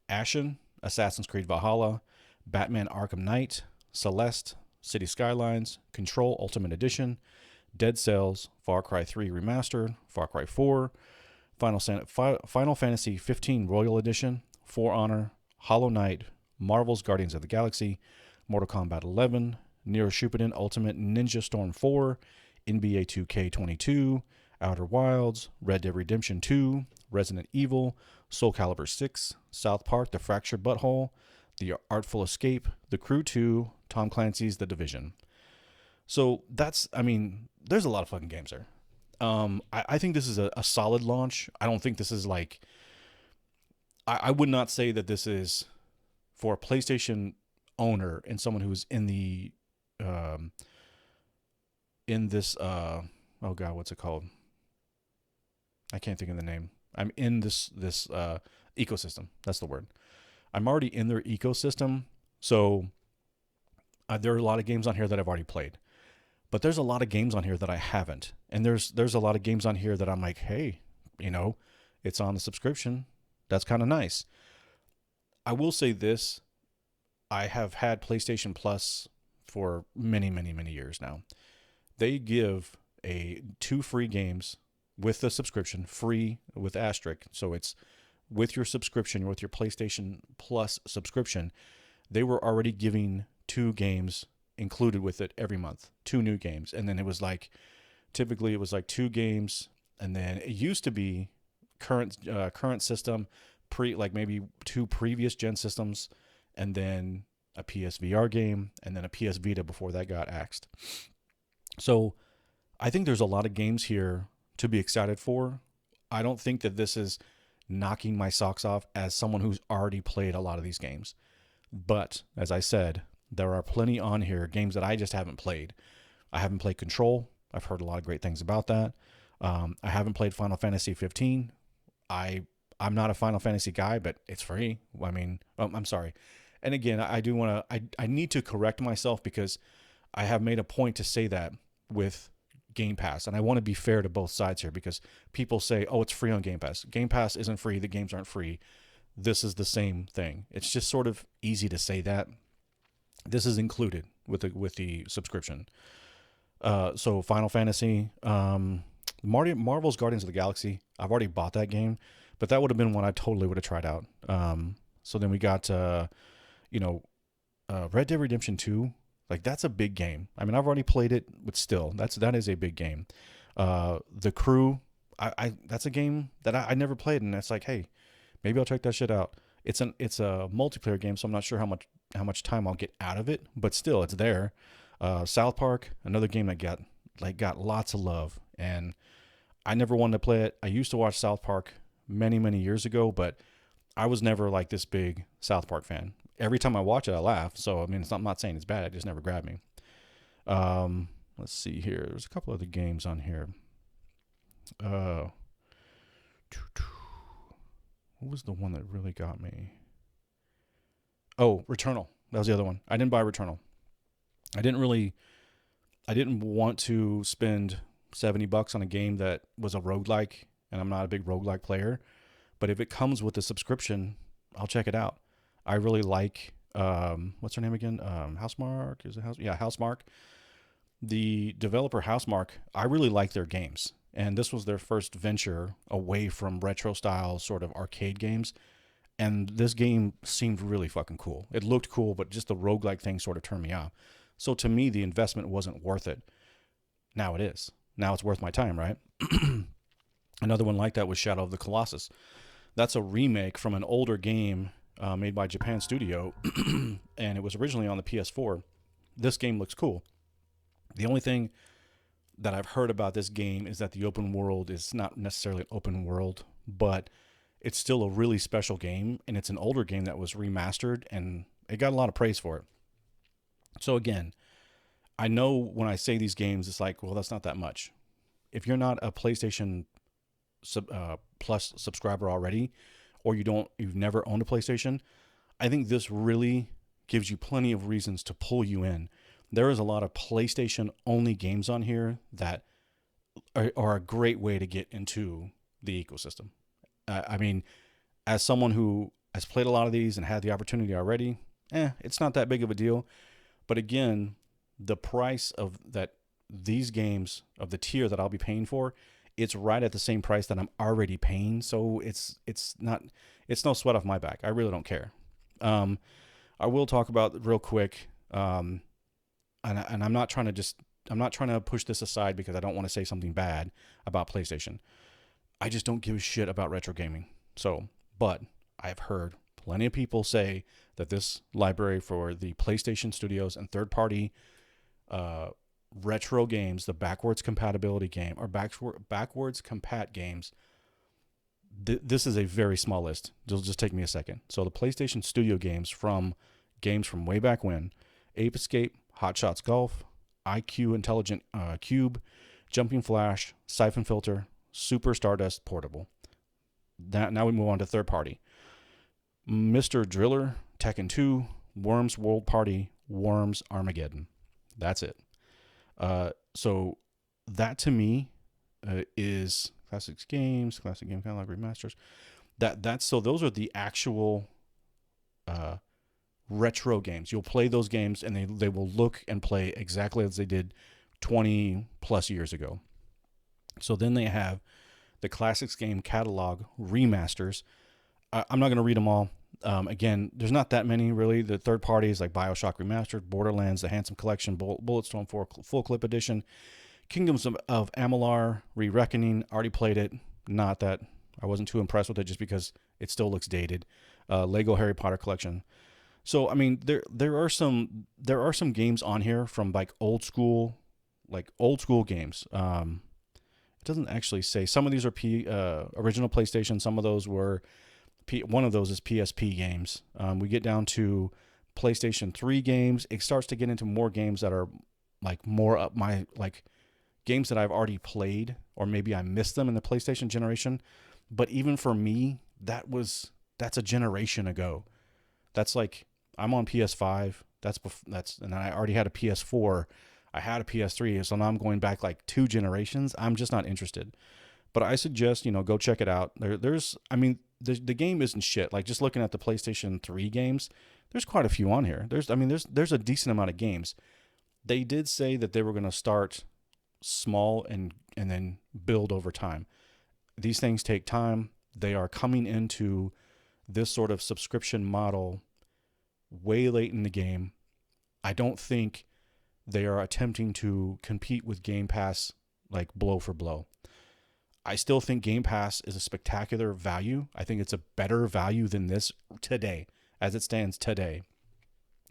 Ashen, Assassin's Creed Valhalla, Batman Arkham Knight, Celeste, City Skylines, Control Ultimate Edition, Dead Cells, Far Cry 3 Remastered, Far Cry 4, Final Fantasy 15 Royal Edition, For Honor, Hollow Knight, Marvel's Guardians of the Galaxy, Mortal Kombat 11, Nier Shippuden Ultimate Ninja Storm 4, NBA 2K22, Outer Wilds, Red Dead Redemption 2, Resident Evil, Soul Calibur 6, South Park The Fractured Butthole, The Artful Escape, The Crew 2, Tom Clancy's The Division. So there's a lot of fucking games there. I think this is a solid launch. I don't think this is like, I would not say that this is for a PlayStation owner and someone who's in the, oh God, what's it called? I can't think of the name. I'm in this ecosystem. That's the word. I'm already in their ecosystem. So there are a lot of games on here that I've already played, but there's a lot of games on here that I haven't. And there's a lot of games on here that I'm like, hey, it's on the subscription. That's kind of nice. I will say this. I have had PlayStation Plus for many, many, many years now. They give 2 free games with the subscription, free with asterisk. So it's with your subscription, with your PlayStation Plus subscription, they were already giving 2 games included with it every month, 2 new games. And then it was like, typically it was like 2 games. And then it used to be current system, like maybe 2 previous gen systems, and then a PSVR game, and then a PS Vita before that got axed. So I think there's a lot of games here to be excited for. I don't think that this is knocking my socks off as someone who's already played a lot of these games. But as I said, there are plenty on here, games that I just haven't played. I haven't played Control. I've heard a lot of great things about that. I haven't played Final Fantasy 15. I'm not a Final Fantasy guy, but it's free. I'm sorry. And again, I do want to, I need to correct myself because I have made a point to say that with Game Pass. And I want to be fair to both sides here because people say, oh, it's free on Game Pass. Game Pass isn't free. The games aren't free. This is the same thing. It's just sort of easy to say that. This is included with the subscription. So Final Fantasy, Marvel's Guardians of the Galaxy, I've already bought that game, but that would have been one I totally would have tried out. So then we got, Red Dead Redemption 2. Like, that's a big game. I've already played it, but still, that is a big game. The Crew, that's a game that I never played, and it's like, hey, maybe I'll check that shit out. It's a multiplayer game, so I'm not sure how much time I'll get out of it, but still, it's there. South Park, another game that got lots of love, and I never wanted to play it. I used to watch South Park many, many years ago, but I was never like this big South Park fan. Every time I watch it, I laugh. So, I'm not saying it's bad. It just never grabbed me. Let's see here. There's a couple other games on here. What was the one that really got me? Oh, Returnal. That was the other one. I didn't buy Returnal. I didn't want to spend $70 on a game that was a roguelike, and I'm not a big roguelike player. But if it comes with a subscription, I'll check it out. I really like, what's her name again? Housemarque? Is it House? Yeah, Housemarque. The developer Housemarque, I really like their games. And this was their first venture away from retro style sort of arcade games. And this game seemed really fucking cool. It looked cool, but just the roguelike thing sort of turned me off. So to me, the investment wasn't worth it. Now it is. Now it's worth my time, right? Another one like that was Shadow of the Colossus. That's a remake from an older game made by Japan Studio, and it was originally on the PS4. This game looks cool. The only thing that I've heard about this game is that the open world is not necessarily an open world, but it's still a really special game, and it's an older game that was remastered, and it got a lot of praise for it. So again, I know when I say these games, it's like, well, that's not that much. If you're not a PlayStation Plus subscriber already, or you've never owned a PlayStation, I think this really gives you plenty of reasons to pull you in. There is a lot of PlayStation only games on here that are a great way to get into the ecosystem. I mean, as someone who has played a lot of these and had the opportunity already, it's not that big of a deal. But again, the price of that, these games of the tier that I'll be paying for, it's right at the same price that I'm already paying. So it's no sweat off my back. I really don't care. I will talk about real quick. And I'm not trying to push this aside because I don't want to say something bad about PlayStation. I just don't give a shit about retro gaming. But I've heard plenty of people say that this library for the PlayStation Studios and third-party retro games, the backwards compatibility game or backwards compat games, this is a very small list. It'll just take me a second. So the PlayStation Studio games from way back when: Ape Escape, Hot Shots Golf, IQ Intelligent Cube, Jumping Flash, Siphon Filter, Super Stardust Portable. Now we move on to third party: Mr. Driller, Tekken 2, Worms World Party, Worms Armageddon. That's it. So that to me is classic game catalog remasters. So those are the actual retro games. You'll play those games and they will look and play exactly as they did 20 plus years ago. So then they have the classics game catalog remasters. I'm not going to read them all. Again, there's not that many really. The third parties like BioShock Remastered, Borderlands, The Handsome Collection, Bulletstorm 4 Full Clip Edition, Kingdoms of Amalur, Re-Reckoning. Already played it. Not that I wasn't too impressed with it just because it still looks dated. Lego Harry Potter Collection. So I mean, there are some games on here from like old school games. It doesn't actually say. Some of these are original PlayStation. Some of those were one of those is PSP games. We get down to PlayStation 3 games. It starts to get into more games that are like more up my like games that I've already played, or maybe I missed them in the PlayStation generation. But even for me, that's a generation ago. That's like I'm on PS5. And I already had a PS4. I had a PS3, so now I'm going back like 2 generations. I'm just not interested. But I suggest, go check it out. The game isn't shit. Like just looking at the PlayStation 3 games, there's quite a few on here. There's a decent amount of games. They did say that they were going to start small and then build over time. These things take time. They are coming into this sort of subscription model way late in the game. I don't think they are attempting to compete with Game Pass like blow for blow. I still think Game Pass is a spectacular value. I think it's a better value than this today, as it stands today.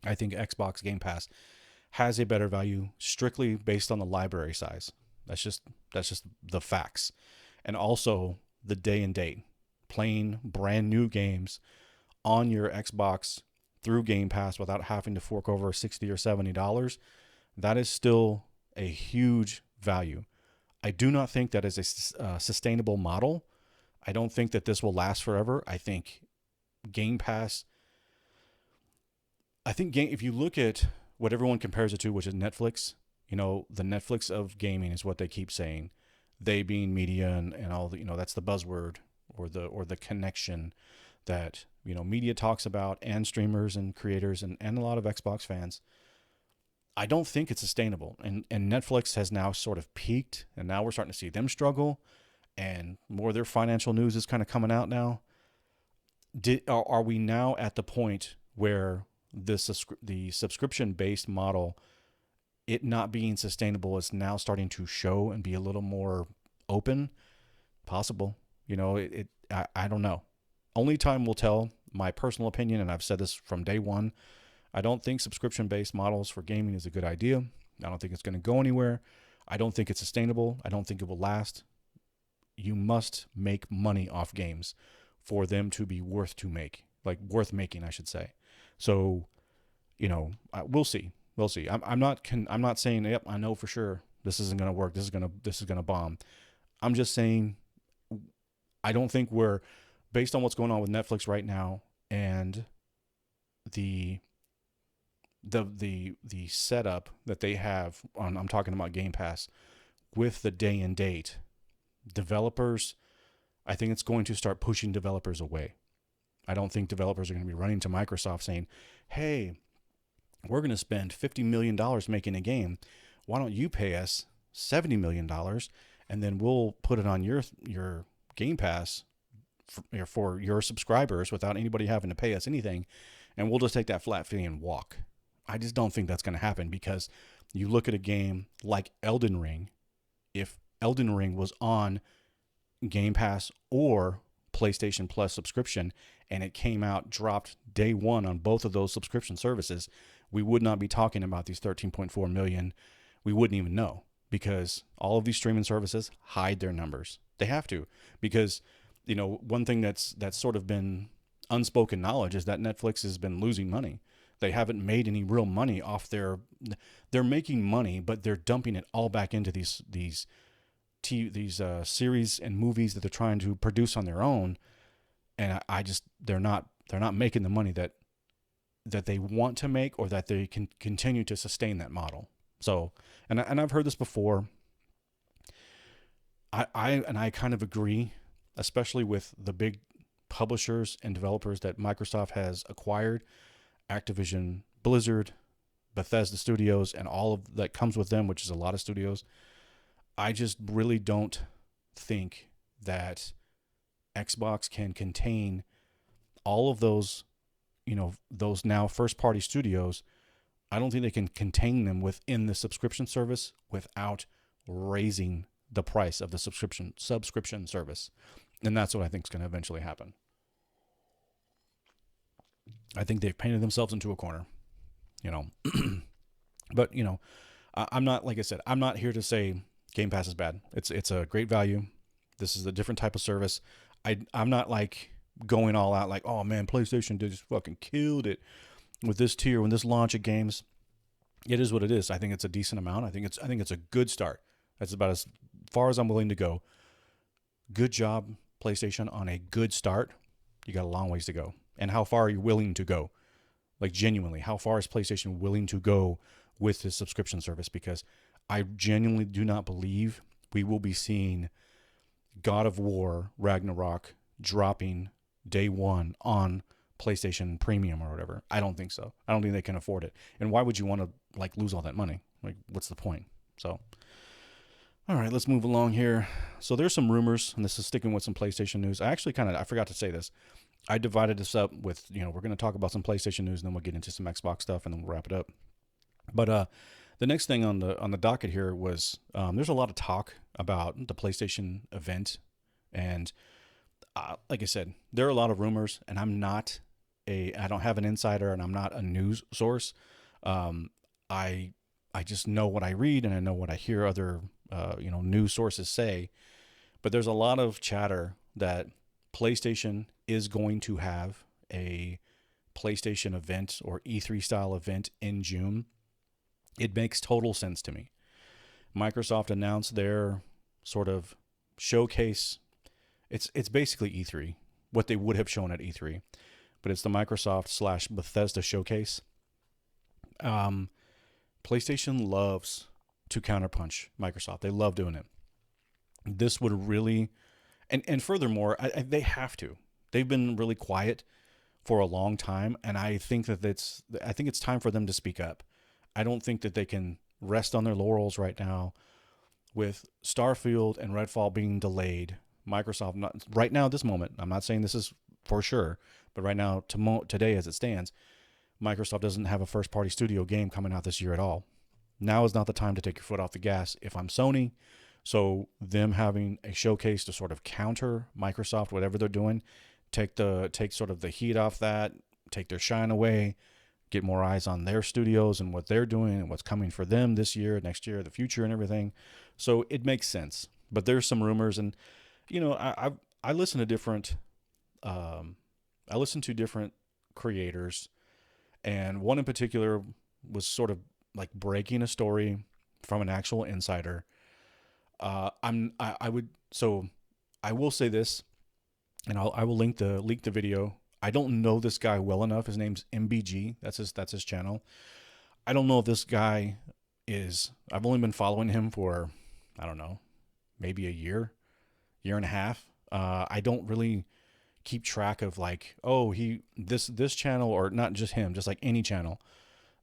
I think Xbox Game Pass has a better value strictly based on the library size. That's just the facts. And also the day and date. Playing brand new games on your Xbox through Game Pass without having to fork over $60 or $70, that is still a huge value. I do not think that is a sustainable model. I don't think that this will last forever. I think Game Pass, if you look at what everyone compares it to, which is Netflix, the Netflix of gaming is what they keep saying. They being media and all the, that's the buzzword or the connection that, media talks about, and streamers and creators and a lot of Xbox fans. I don't think it's sustainable. And Netflix has now sort of peaked, and now we're starting to see them struggle, and more of their financial news is kind of coming out now. Are we now at the point where the subscription-based model, it not being sustainable, is now starting to show and be a little more open? Possible. I don't know. Only time will tell. My personal opinion, and I've said this from day one, I don't think subscription-based models for gaming is a good idea. I don't think it's going to go anywhere. I don't think it's sustainable. I don't think it will last. you must make money off games for them to be worth making, I should say. So, we'll see. We'll see. I'm not saying, yep, I know for sure this isn't going to work. This is going to bomb. I'm just saying, I don't think we're, based on what's going on with Netflix right now and the setup that they have on, I'm talking about Game Pass, with the day and date, developers, I think it's going to start pushing developers away. I don't think developers are going to be running to Microsoft saying, hey, we're going to spend $50 million making a game. Why don't you pay us $70 million and then we'll put it on your Game Pass for your subscribers without anybody having to pay us anything, and we'll just take that flat fee and walk. I just don't think that's going to happen, because you look at a game like Elden Ring. If Elden Ring was on Game Pass or PlayStation Plus subscription and it came out, dropped day one on both of those subscription services, we would not be talking about these 13.4 million. We wouldn't even know, because all of these streaming services hide their numbers. They have to, because one thing that's sort of been unspoken knowledge is that Netflix has been losing money. They haven't made any real money off they're making money, but they're dumping it all back into these series and movies that they're trying to produce on their own. And they're not making the money that they want to make, or that they can continue to sustain that model. So, and I've heard this before. I kind of agree, especially with the big publishers and developers that Microsoft has acquired, Activision, Blizzard, Bethesda Studios, and all of that comes with them, which is a lot of studios. I just really don't think that Xbox can contain all of those, those now first-party studios. I don't think they can contain them within the subscription service without raising the price of the subscription service. And that's what I think is going to eventually happen. I think they've painted themselves into a corner, But, I'm not, like I said, I'm not here to say Game Pass is bad. It's a great value. This is a different type of service. I'm not like going all out like, oh man, PlayStation just fucking killed it with this tier, with this launch of games. It is what it is. I think it's a decent amount. I think it's a good start. That's about as far as I'm willing to go. Good job, PlayStation, on a good start. You got a long ways to go. And how far are you willing to go? Like, genuinely, how far is PlayStation willing to go with this subscription service? Because I genuinely do not believe we will be seeing God of War Ragnarok dropping day one on PlayStation Premium or whatever. I don't think so. I don't think they can afford it. And why would you want to lose all that money? What's the point? So, all right, let's move along here. So there's some rumors, and this is sticking with some PlayStation news. I forgot to say this. I divided this up with, we're going to talk about some PlayStation news, and then we'll get into some Xbox stuff, and then we'll wrap it up. But the next thing on the docket here was there's a lot of talk about the PlayStation event, and like I said, there are a lot of rumors, and I don't have an insider, and I'm not a news source. I just know what I read, and I know what I hear other news sources say. But there's a lot of chatter that PlayStation is going to have a PlayStation event or E3 style event in June. It makes total sense to me. Microsoft announced their sort of showcase. It's basically E3, what they would have shown at E3, but it's the Microsoft / Bethesda showcase. PlayStation loves to counterpunch Microsoft. They love doing it. This would really, and furthermore, they have to. They've been really quiet for a long time, and I think it's time for them to speak up. I don't think that they can rest on their laurels right now with Starfield and Redfall being delayed. Microsoft, right now, this moment, I'm not saying this is for sure, but right now, today as it stands, Microsoft doesn't have a first-party studio game coming out this year at all. Now is not the time to take your foot off the gas if I'm Sony. So them having a showcase to sort of counter Microsoft, whatever they're doing, take sort of the heat off that, take their shine away, get more eyes on their studios and what they're doing and what's coming for them this year, next year, the future, and everything. So it makes sense. But there's some rumors, and You know, I listen to different um, I listen to different creators, and one in particular was sort of like breaking a story from an actual insider. I would so I will say this, and I will link the video. I don't know this guy well enough. His name's MBG. That's his channel. I don't know if this guy is. I've only been following him for, I don't know, maybe a year and a half. I don't really keep track of like, oh, this channel, or not just him, just like any channel.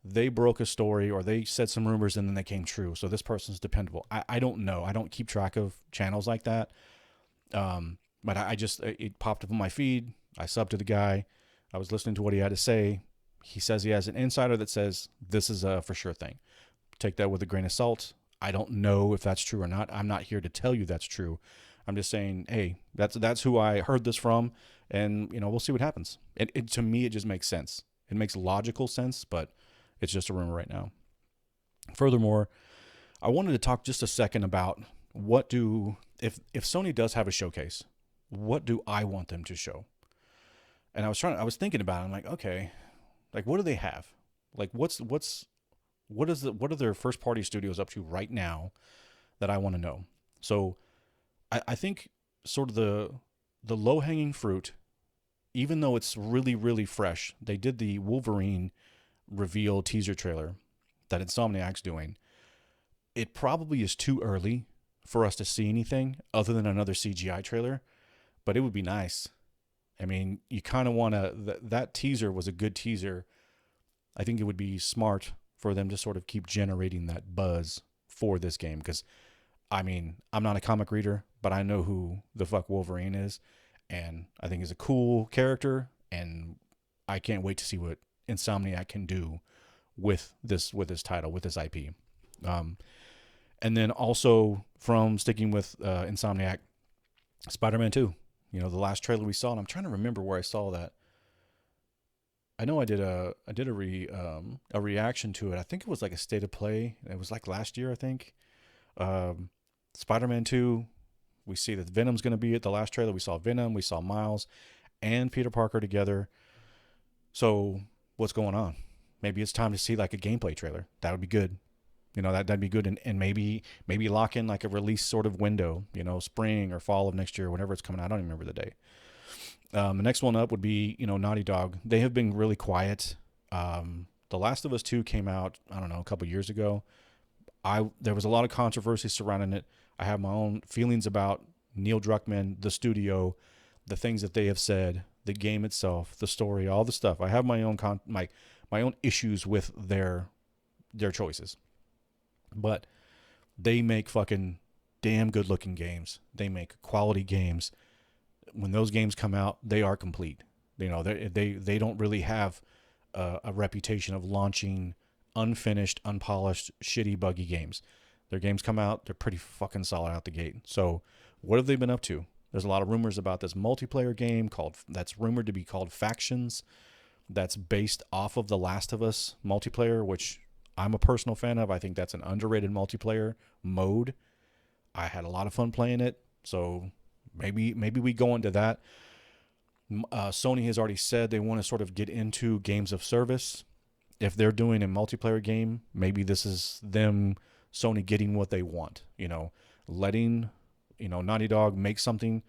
They broke a story or they said some rumors and then they came true. So this person's dependable. I don't know. I don't keep track of channels like that. But I just, it popped up on my feed. I subbed to the guy. I was listening to what he had to say. He says he has an insider that says this is a for sure thing. Take that with a grain of salt. I don't know if that's true or not. I'm not here to tell you that's true. I'm just saying, hey, that's who I heard this from, and we'll see what happens. To me, it just makes sense. It makes logical sense, but it's just a rumor right now. Furthermore, I wanted to talk just a second about if Sony does have a showcase, what do I want them to show? And I was thinking about it. I'm like, okay, like what do they have? Like what are their first party studios up to right now that I want to know? So I think sort of the low hanging fruit, even though it's really, really fresh, they did the Wolverine reveal teaser trailer that Insomniac's doing. It probably is too early for us to see anything other than another CGI trailer, but it would be nice. I mean, you kind of want to, that teaser was a good teaser. I think it would be smart for them to sort of keep generating that buzz for this game. Because, I mean, I'm not a comic reader, but I know who the fuck Wolverine is. And I think he's a cool character. And I can't wait to see what Insomniac can do with this title, with this IP. And then also from sticking with Insomniac, Spider-Man 2. The last trailer we saw, and I'm trying to remember where I saw that. I know I did a reaction to it. I think it was like a state of play. It was like last year, I think. Spider-Man 2, we see that Venom's going to be at the last trailer. We saw Venom, we saw Miles and Peter Parker together. So what's going on? Maybe it's time to see like a gameplay trailer. That would be good. That'd be good. And maybe lock in like a release sort of window, spring or fall of next year, whenever it's coming out. I don't even remember the day. The next one up would be, Naughty Dog. They have been really quiet. The Last of Us 2 came out, I don't know, a couple years ago. There was a lot of controversy surrounding it. I have my own feelings about Neil Druckmann, the studio, the things that they have said, the game itself, the story, all the stuff. I have my own my own issues with their choices. But they make fucking damn good looking games. They make quality games. When those games come out, they are complete. They don't really have a reputation of launching unfinished, unpolished, shitty, buggy games. Their games come out, they're pretty fucking solid out the gate. So what have they been up to? There's a lot of rumors about this multiplayer game that's rumored to be called Factions. That's based off of The Last of Us multiplayer, which I'm a personal fan of. I think that's an underrated multiplayer mode. I had a lot of fun playing it. So maybe we go into that. Sony has already said they want to sort of get into games of service. If they're doing a multiplayer game, maybe this is them, Sony, getting what they want. Letting Naughty Dog make something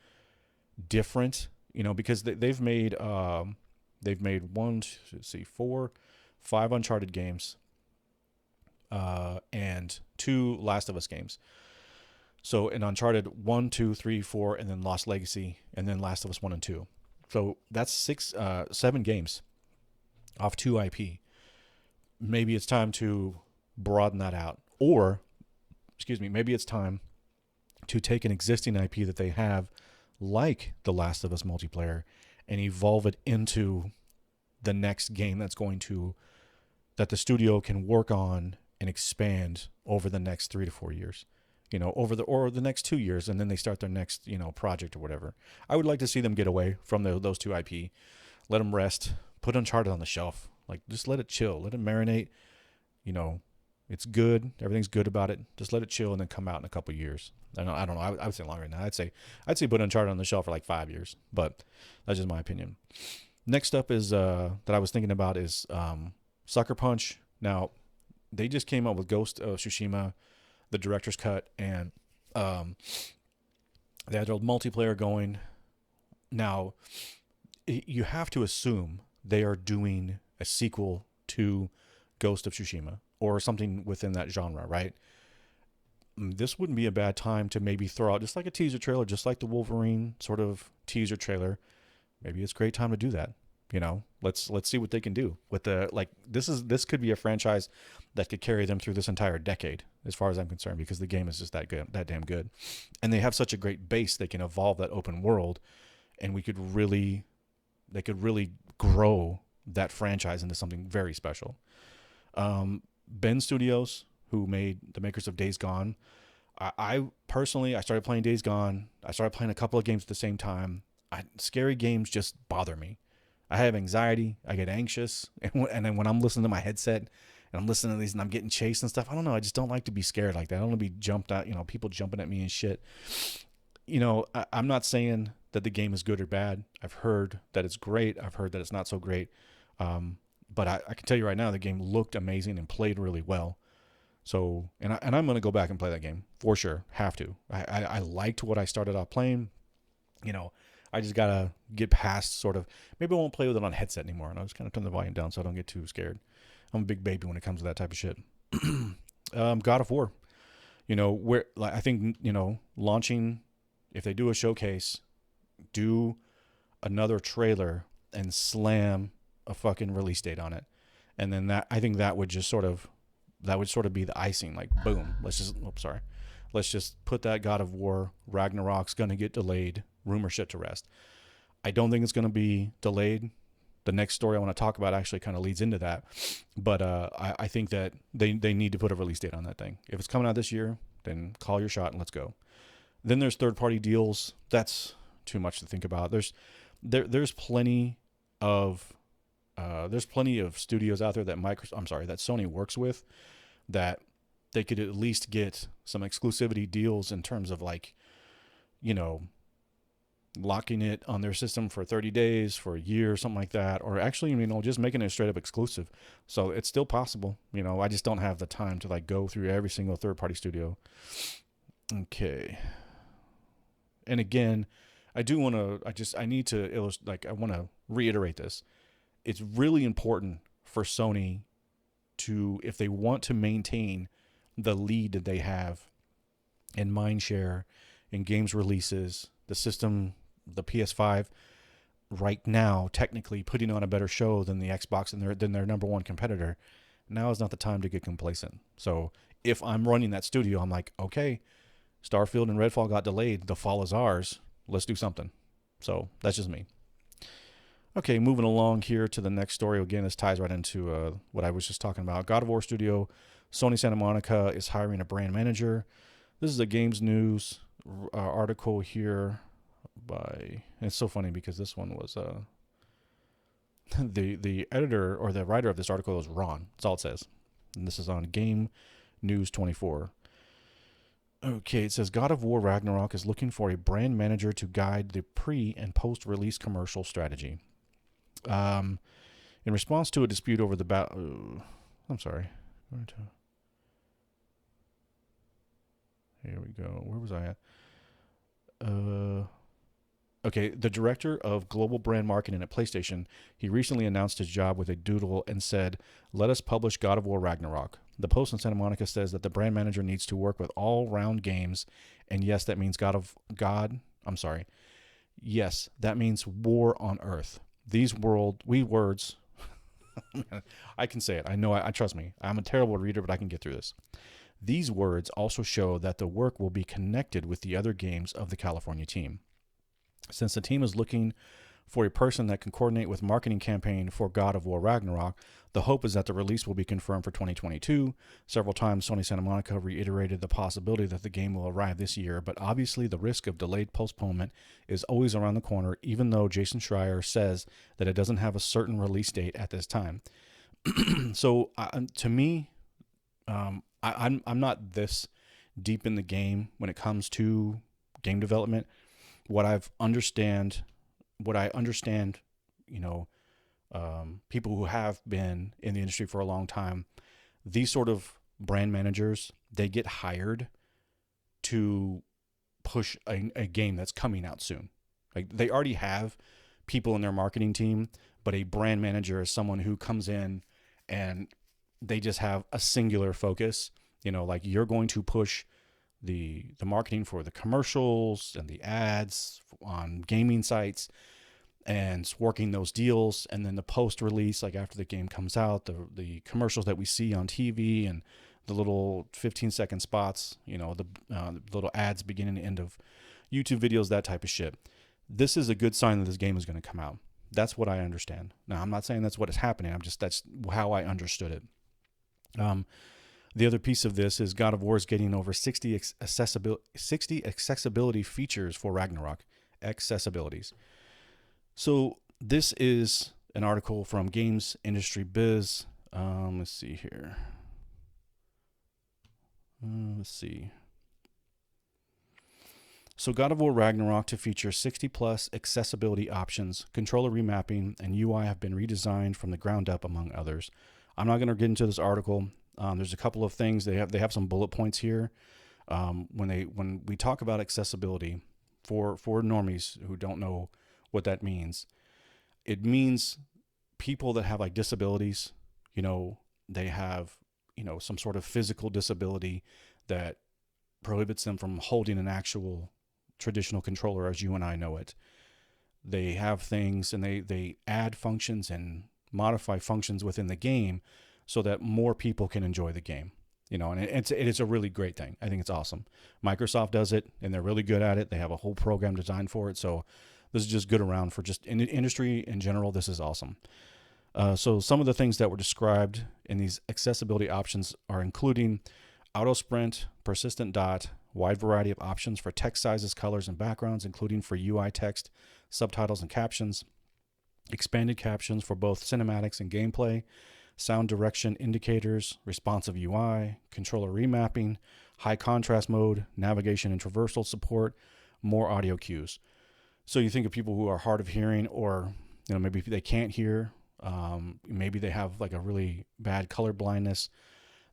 different. Because they've made 5 Uncharted games. And 2 Last of Us games. So in Uncharted 1, 2, 3, 4, and then Lost Legacy, and then Last of Us 1 and 2. So that's 7 games off 2 IP. Maybe it's time to broaden that out. Or, maybe it's time to take an existing IP that they have, like The Last of Us multiplayer, and evolve it into the next game that the studio can work on and expand over the next 3 to 4 years, or the next 2 years, and then they start their next, project or whatever. I would like to see them get away from those 2 IP, let them rest, put Uncharted on the shelf, like just let it chill, let it marinate. It's good. Everything's good about it. Just let it chill and then come out in a couple years. I don't know. I would say longer than that. I'd say put Uncharted on the shelf for like 5 years, but that's just my opinion. Next up is that I was thinking about is Sucker Punch. Now, they just came up with Ghost of Tsushima, the director's cut, and they had their multiplayer going. Now, you have to assume they are doing a sequel to Ghost of Tsushima or something within that genre, right? This wouldn't be a bad time to maybe throw out just like a teaser trailer, just like the Wolverine sort of teaser trailer. Maybe it's a great time to do that. You know, let's see what they can do with the, like, this could be a franchise that could carry them through this entire decade, as far as I'm concerned, because the game is just that good, that damn good, and they have such a great base. They can evolve that open world, and they could really grow that franchise into something very special. Ben Studios, who made the makers of Days Gone, I personally started playing Days Gone. I started playing a couple of games at the same time. Scary games just bother me. I have anxiety. I get anxious. And then when I'm listening to my headset and I'm listening to these and I'm getting chased and stuff, I don't know. I just don't like to be scared like that. I don't want to be jumped out, people jumping at me and shit. I'm not saying that the game is good or bad. I've heard that it's great. I've heard that it's not so great. But I can tell you right now, the game looked amazing and played really well. So, and I'm going to go back and play that game for sure. Have to. I liked what I started off playing. I just got to get past sort of, maybe I won't play with it on headset anymore. And I'll just kind of turn the volume down so I don't get too scared. I'm a big baby when it comes to that type of shit. God of War, where, like, I think, launching, if they do a showcase, do another trailer and slam a fucking release date on it. And then I think that would sort of be the icing, like, boom, let's just put that God of War Ragnarok's going to get delayed rumor shit to rest. I don't think it's going to be delayed. The next story I want to talk about actually kind of leads into that. But I think that they need to put a release date on that thing. If it's coming out this year, then call your shot and let's go. Then there's third-party deals. That's too much to think about. There's plenty of studios out there that that Sony works with, that they could at least get some exclusivity deals in terms of, like, locking it on their system for 30 days, for a year, something like that, or actually, just making it straight up exclusive. So it's still possible. I just don't have the time to, like, go through every single third-party studio. Okay. And again, I want to reiterate this. It's really important for Sony to, if they want to maintain the lead that they have in mindshare, in games releases, the system, the PS5 right now, technically putting on a better show than the Xbox and than their number one competitor, now is not the time to get complacent. So if I'm running that studio, I'm like, okay, Starfield and Redfall got delayed. The fall is ours. Let's do something. So that's just me. Okay, moving along here to the next story. Again, this ties right into what I was just talking about. God of War Studio, Sony Santa Monica is hiring a brand manager. This is a Games News article here by, and it's so funny because this one was the editor or the writer of this article is Ron. That's all it says. And this is on Game News 24. Okay, it says God of War Ragnarok is looking for a brand manager to guide the pre- and post-release commercial strategy. In response to a dispute over the I'm sorry. Here we go. Where was I at? Okay, the director of global brand marketing at PlayStation, he recently announced his job with a doodle and said, "Let us publish God of War Ragnarok." The post in Santa Monica says that the brand manager needs to work with all-round games, and yes, that means Yes, that means war on Earth. These words, I can say it. I know, I trust me. I'm a terrible reader, but I can get through this. These words also show that the work will be connected with the other games of the California team. Since the team is looking for a person that can coordinate with marketing campaign for God of War Ragnarok, the hope is that the release will be confirmed for 2022. Several times, Sony Santa Monica reiterated the possibility that the game will arrive this year, but obviously the risk of delayed postponement is always around the corner, even though Jason Schreier says that it doesn't have a certain release date at this time. So, to me, I'm not this deep in the game when it comes to game development. What I understand, you know, people who have been in the industry for a long time, these sort of brand managers, they get hired to push a game that's coming out soon. Like they already have people in their marketing team, but a brand manager is someone who comes in and they just have a singular focus. Like you're going to push the marketing for the commercials and the ads on gaming sites and working those deals, and then the post release, like after the game comes out, the commercials that we see on TV and the little 15-second spots, the little ads beginning and end of YouTube videos, that type of shit. This is a good sign that this game is going to come out. That's what I understand. Now, I'm not saying that's what is happening. That's how I understood it. The other piece of this is God of War is getting over 60 accessibility features for Ragnarok. Accessibilities. So this is an article from Games Industry Biz. Let's see here. So God of War Ragnarok to feature 60 plus accessibility options, controller remapping, and UI have been redesigned from the ground up, among others. I'm not going to get into this article. There's a couple of things. They have some bullet points here. When we talk about accessibility for normies who don't know what that means, it means people that have like disabilities, they have, some sort of physical disability that prohibits them from holding an actual traditional controller as you and I know it. They have things and they add functions and modify functions within the game so that more people can enjoy the game. And it's a really great thing. I think it's awesome. Microsoft does it and they're really good at it. They have a whole program designed for it. So this is just good around for just in the industry in general. This is awesome. So some of the things that were described in these accessibility options are including auto sprint, persistent dot, wide variety of options for text sizes, colors, and backgrounds, including for UI text, subtitles, and captions, expanded captions for both cinematics and gameplay, sound direction indicators, responsive UI, controller remapping, high contrast mode, navigation and traversal support, more audio cues. So you think of people who are hard of hearing, or maybe they can't hear, maybe they have like a really bad color blindness.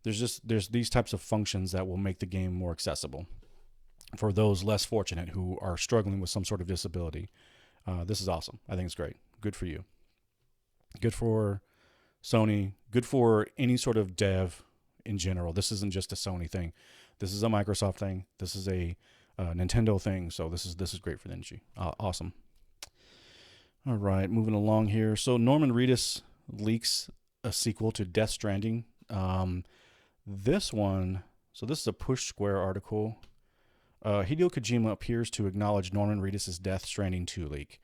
There's these types of functions that will make the game more accessible for those less fortunate who are struggling with some sort of disability. This is awesome. I think it's great. Good for you. Good for Sony. Good for any sort of dev in general. This isn't just a Sony thing. This is a Microsoft thing. This is a Nintendo thing. So this is great for the industry. Awesome. All right, moving along here. So Norman Reedus leaks a sequel to Death Stranding. This is a Push Square article. Hideo Kojima appears to acknowledge Norman Reedus' Death Stranding 2 leak.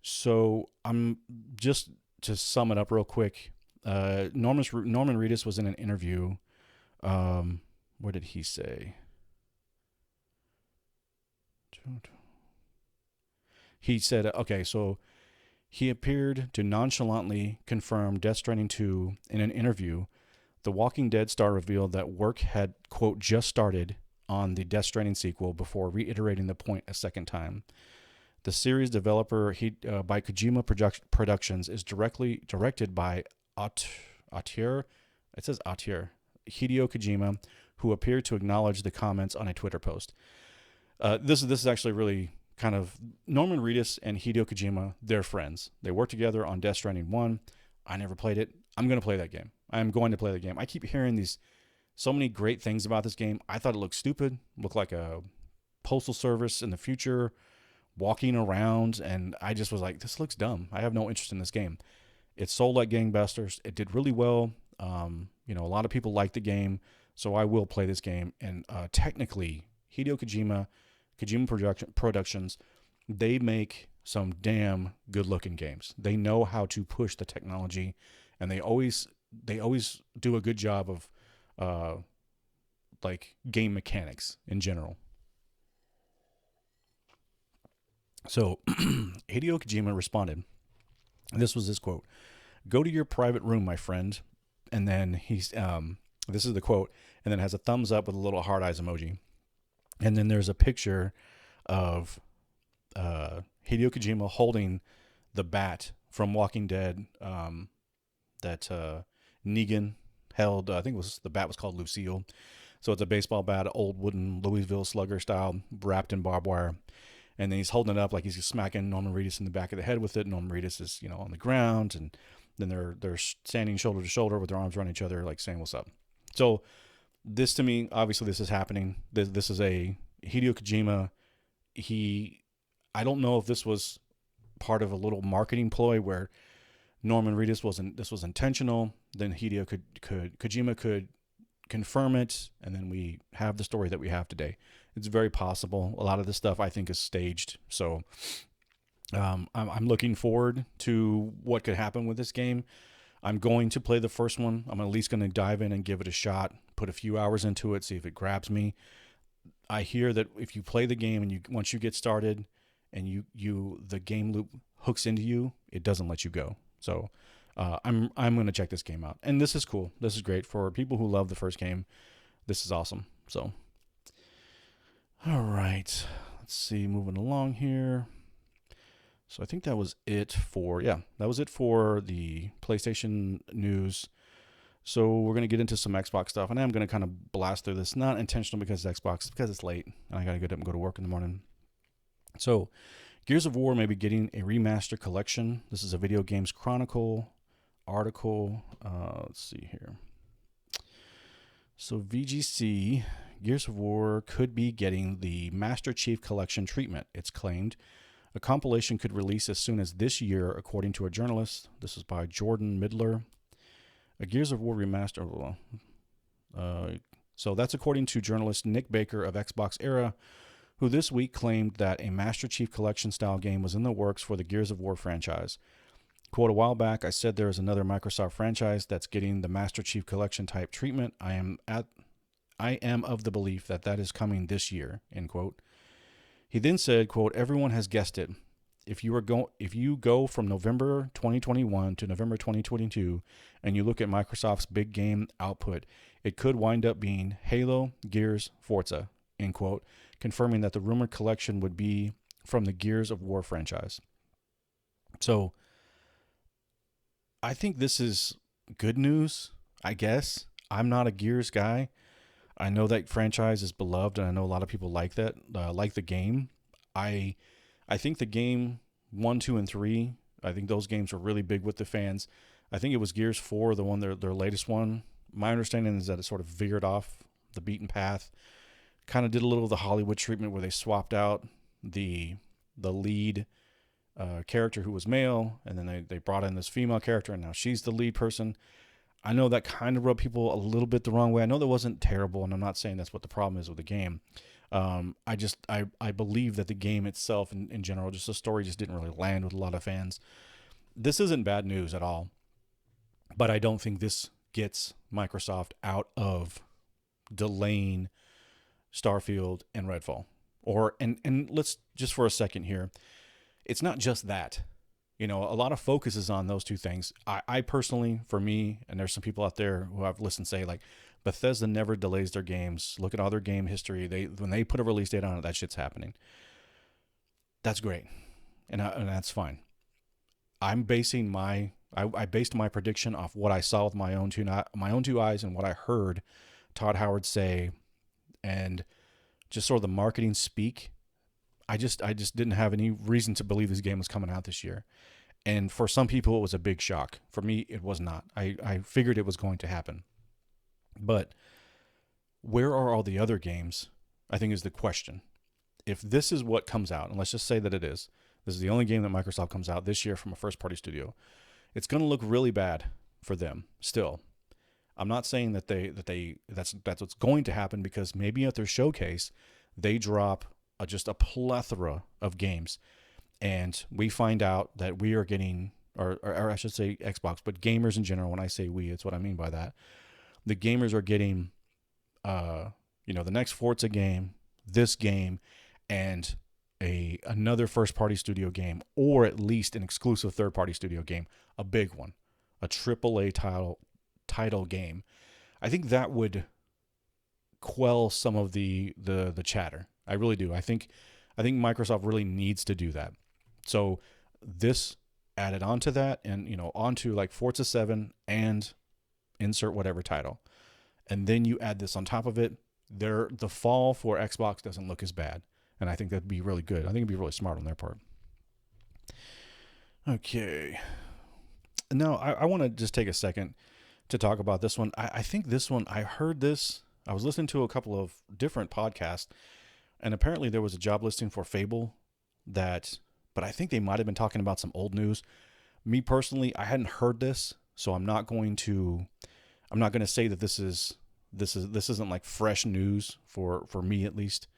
So I'm just to sum it up real quick. Norman Reedus was in an interview. What did he say? He said, okay, so he appeared to nonchalantly confirm Death Stranding 2 in an interview. The Walking Dead star revealed that work had, quote, just started on the Death Stranding sequel before reiterating the point a second time. The series developer by Kojima Productions is directed by Hideo Kojima, who appeared to acknowledge the comments on a Twitter post. This is actually really kind of Norman Reedus and Hideo Kojima. They're friends. They worked together on Death Stranding 1. I never played it. I'm going to play that game. I'm going to play the game. I keep hearing so many great things about this game. I thought it looked stupid, looked like a postal service in the future, walking around, and I just was like, this looks dumb. I have no interest in this game. It sold like gangbusters. It did really well. A lot of people like the game, so I will play this game. And technically, Hideo Kojima Productions, they make some damn good-looking games. They know how to push the technology, and they always do a good job of like game mechanics in general. So Hideo Kojima responded. This was his quote: "Go to your private room, my friend." And then This is the quote, and then it has a thumbs up with a little heart eyes emoji. And then there's a picture of Hideo Kojima holding the bat from Walking Dead that Negan held. I think the bat was called Lucille. So it's a baseball bat, old wooden Louisville Slugger style, wrapped in barbed wire. And then he's holding it up like he's smacking Norman Reedus in the back of the head with it. Norman Reedus is, on the ground, and then they're standing shoulder to shoulder with their arms around each other, like saying "What's up?" So this, to me, obviously, this is happening. This is a Hideo Kojima. I don't know if this was part of a little marketing ploy where Norman Reedus this was intentional. Then Kojima could confirm it, and then we have the story that we have today. It's very possible. A lot of this stuff I think is staged. So I'm looking forward to what could happen with this game. I'm going to play the first one. I'm at least going to dive in and give it a shot, put a few hours into it, see if it grabs me. I hear that if you play the game and once you get started and the game loop hooks into you, it doesn't let you go. So I'm going to check this game out. And this is cool. This is great for people who love the first game. This is awesome. So, all right. Let's see, moving along here. So I think that was it for the PlayStation news. So we're going to get into some Xbox stuff, and I'm going to kind of blast through this. Not intentional because it's Xbox, because it's late, and I got to get up and go to work in the morning. So Gears of War may be getting a remaster collection. This is a Video Games Chronicle article. Let's see here. So VGC, Gears of War could be getting the Master Chief Collection treatment, it's claimed. A compilation could release as soon as this year, according to a journalist. This is by Jordan Midler. A Gears of War remaster. So that's according to journalist Nick Baker of Xbox Era, who this week claimed that a Master Chief Collection style game was in the works for the Gears of War franchise. Quote, a while back, I said there is another Microsoft franchise that's getting the Master Chief Collection type treatment. I am of the belief that is coming this year, end quote. He then said, quote, everyone has guessed it. If you go from November 2021 to November 2022 and you look at Microsoft's big game output, it could wind up being Halo, Gears, Forza, end quote, confirming that the rumored collection would be from the Gears of War franchise. So I think this is good news, I guess. I'm not a Gears guy. I know that franchise is beloved, and I know a lot of people like that, like the game. I think the game 1, 2, and 3, I think those games were really big with the fans. I think it was Gears 4, the one their latest one. My understanding is that it sort of veered off the beaten path. Kind of did a little of the Hollywood treatment where they swapped out the lead character who was male, and then they brought in this female character, and now she's the lead person. I know that kind of rubbed people a little bit the wrong way. I know that wasn't terrible, and I'm not saying that's what the problem is with the game. I believe that the game itself, in general, just the story just didn't really land with a lot of fans. This isn't bad news at all, but I don't think this gets Microsoft out of delaying Starfield and Redfall. And let's just for a second here, it's not just that. A lot of focus is on those two things. I personally, for me, and there's some people out there who I've listened say, like, Bethesda never delays their games. Look at all their game history. When they put a release date on it, that shit's happening. That's great, and that's fine. I'm basing I based my prediction off what I saw with my own two eyes and what I heard Todd Howard say, and just sort of the marketing speak. I just didn't have any reason to believe this game was coming out this year. And for some people, it was a big shock. For me, it was not. I figured it was going to happen. But where are all the other games, I think, is the question. If this is what comes out, and let's just say that this is the only game that Microsoft comes out this year from a first-party studio, it's going to look really bad for them still. I'm not saying that's what's going to happen, because maybe at their showcase, they drop just a plethora of games, and we find out that we are getting, or I should say Xbox, but gamers in general. When I say we, it's what I mean by that. The gamers are getting, the next Forza game, this game, and another first-party studio game, or at least an exclusive third-party studio game, a big one, a AAA title game. I think that would quell some of the chatter. I really do. I think Microsoft really needs to do that. So this added onto that, and onto like Forza 7 and insert whatever title, and then you add this on top of it. The fall for Xbox doesn't look as bad, and I think that'd be really good. I think it'd be really smart on their part. Okay. Now I want to just take a second to talk about this one. I think this one, I heard this. I was listening to a couple of different podcasts, and apparently there was a job listing for Fable but I think they might have been talking about some old news. Me personally, I hadn't heard this, so I'm not going to say that this isn't like fresh news for me at least.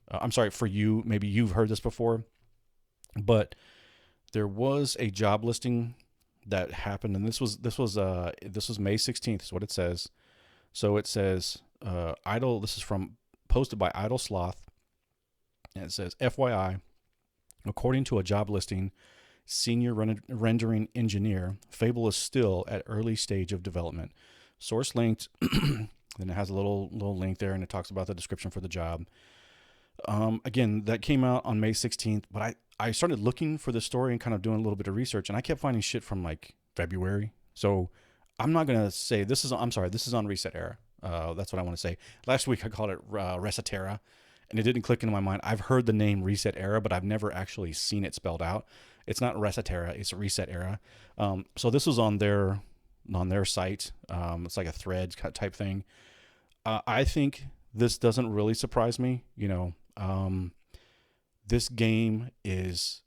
I'm sorry for you. Maybe you've heard this before, but there was a job listing that happened, and this was May 16th is what it says. So it says Idle. This is posted by Idle Sloth, and it says FYI, according to a job listing, senior rendering engineer, Fable is still at early stage of development. Source linked. Then it has a little link there, and it talks about the description for the job. Again, that came out on May 16th, but I started looking for the story and kind of doing a little bit of research, and I kept finding shit from like February. So I'm not going to say this is on Reset Era. That's what I want to say. Last week I called it Resetera, and it didn't click into my mind. I've heard the name Reset Era, but I've never actually seen it spelled out. It's not Resetera, it's Reset Era. So this was on their site. It's like a thread type thing. I think this doesn't really surprise me. This game is,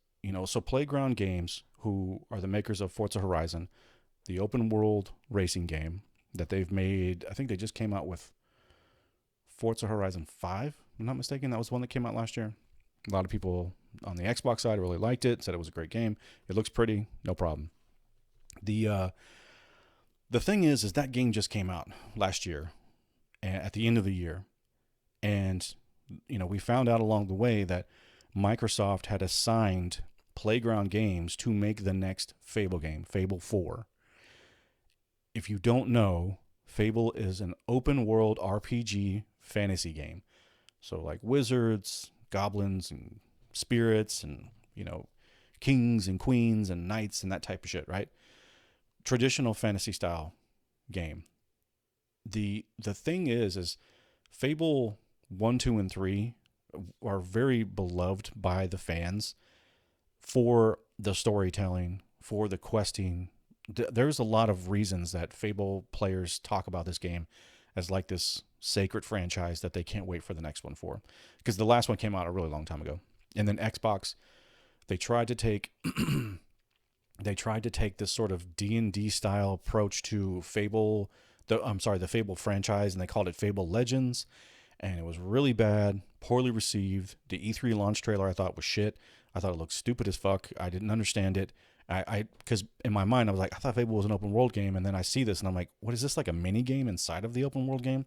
so Playground Games, who are the makers of Forza Horizon, the open world racing game that they've made. I think they just came out with Forza Horizon 5, if I'm not mistaken. That was one that came out last year. A lot of people on the Xbox side really liked it, said it was a great game. It looks pretty, no problem. The thing is that game just came out last year, at the end of the year. And, we found out along the way that Microsoft had assigned Playground Games to make the next Fable game, Fable 4. If you don't know, Fable is an open world RPG fantasy game. So like wizards, goblins, and spirits, and, kings and queens and knights and that type of shit, right? Traditional fantasy style game. The thing is Fable 1, 2, and 3 are very beloved by the fans for the storytelling, for the questing. There's a lot of reasons that Fable players talk about this game as like this sacred franchise that they can't wait for the next one for. Because the last one came out a really long time ago. And then Xbox, they tried to take this sort of D&D style approach to Fable, the Fable franchise, and they called it Fable Legends. And it was really bad, poorly received. The E3 launch trailer I thought was shit. I thought it looked stupid as fuck. I didn't understand it. Because in my mind I was like, I thought Fable was an open world game, and then I see this and I'm like, what is this, like a mini game inside of the open world game?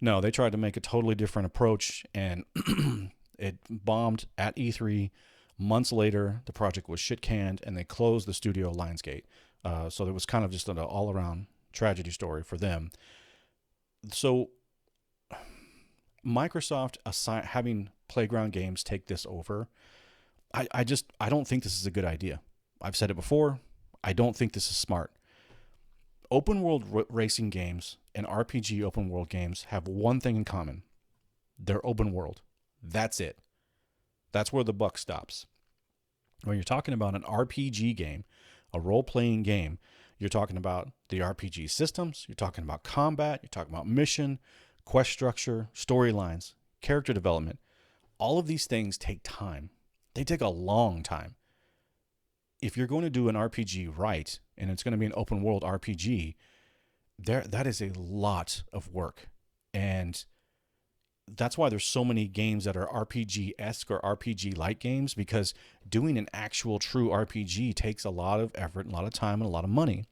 No, they tried to make a totally different approach, and it bombed at E3. Months later, the project was shit canned, and they closed the studio Lionsgate. So it was kind of just an all around tragedy story for them. So Microsoft having Playground Games take this over, I don't think this is a good idea. I've said it before. I don't think this is smart. Open world racing games and RPG open world games have one thing in common. They're open world. That's it. That's where the buck stops. When you're talking about an RPG game, a role-playing game, you're talking about the RPG systems, you're talking about combat, you're talking about mission, quest structure, storylines, character development. All of these things take time. They take a long time. If you're going to do an RPG right, and it's going to be an open world RPG, that is a lot of work. And that's why there's so many games that are RPG-esque or RPG-like games, because doing an actual true RPG takes a lot of effort, a lot of time, and a lot of money.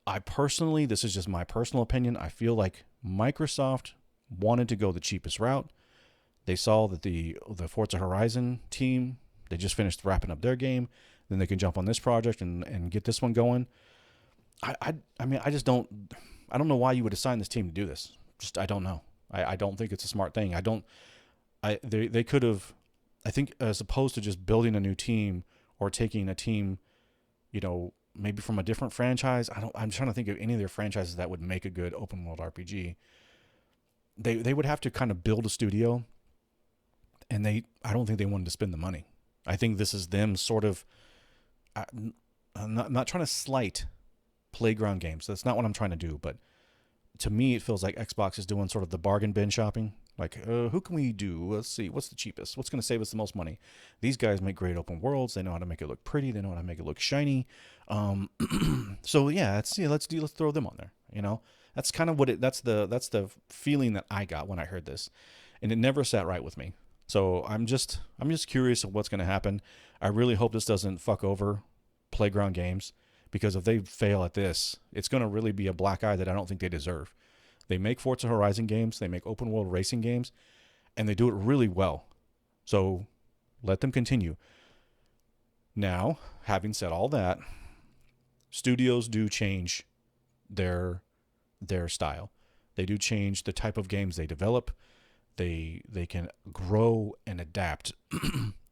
This is just my personal opinion, I feel like Microsoft wanted to go the cheapest route. They saw that the Forza Horizon team, they just finished wrapping up their game. Then they can jump on this project and get this one going. I mean, I just don't. I don't know why you would assign this team to do this. Just I don't know. I don't think it's a smart thing. They could have, I think, as opposed to just building a new team or taking a team, maybe from a different franchise. I'm trying to think of any of their franchises that would make a good open world RPG. They would have to kind of build a studio, and I don't think they wanted to spend the money. I think this is them sort of. I'm not trying to slight Playground Games. That's not what I'm trying to do. But to me, it feels like Xbox is doing sort of the bargain bin shopping. Like, who can we do? Let's see. What's the cheapest? What's going to save us the most money? These guys make great open worlds. They know how to make it look pretty. They know how to make it look shiny. So yeah, let's throw them on there. That's kind of that's the feeling that I got when I heard this, and it never sat right with me. So I'm just curious of what's going to happen. I really hope this doesn't fuck over Playground Games, because if they fail at this, it's going to really be a black eye that I don't think they deserve. They make Forza Horizon games, they make open world racing games, and they do it really well. So let them continue. Now, having said all that, studios do change their style. They do change the type of games they develop. They can grow and adapt.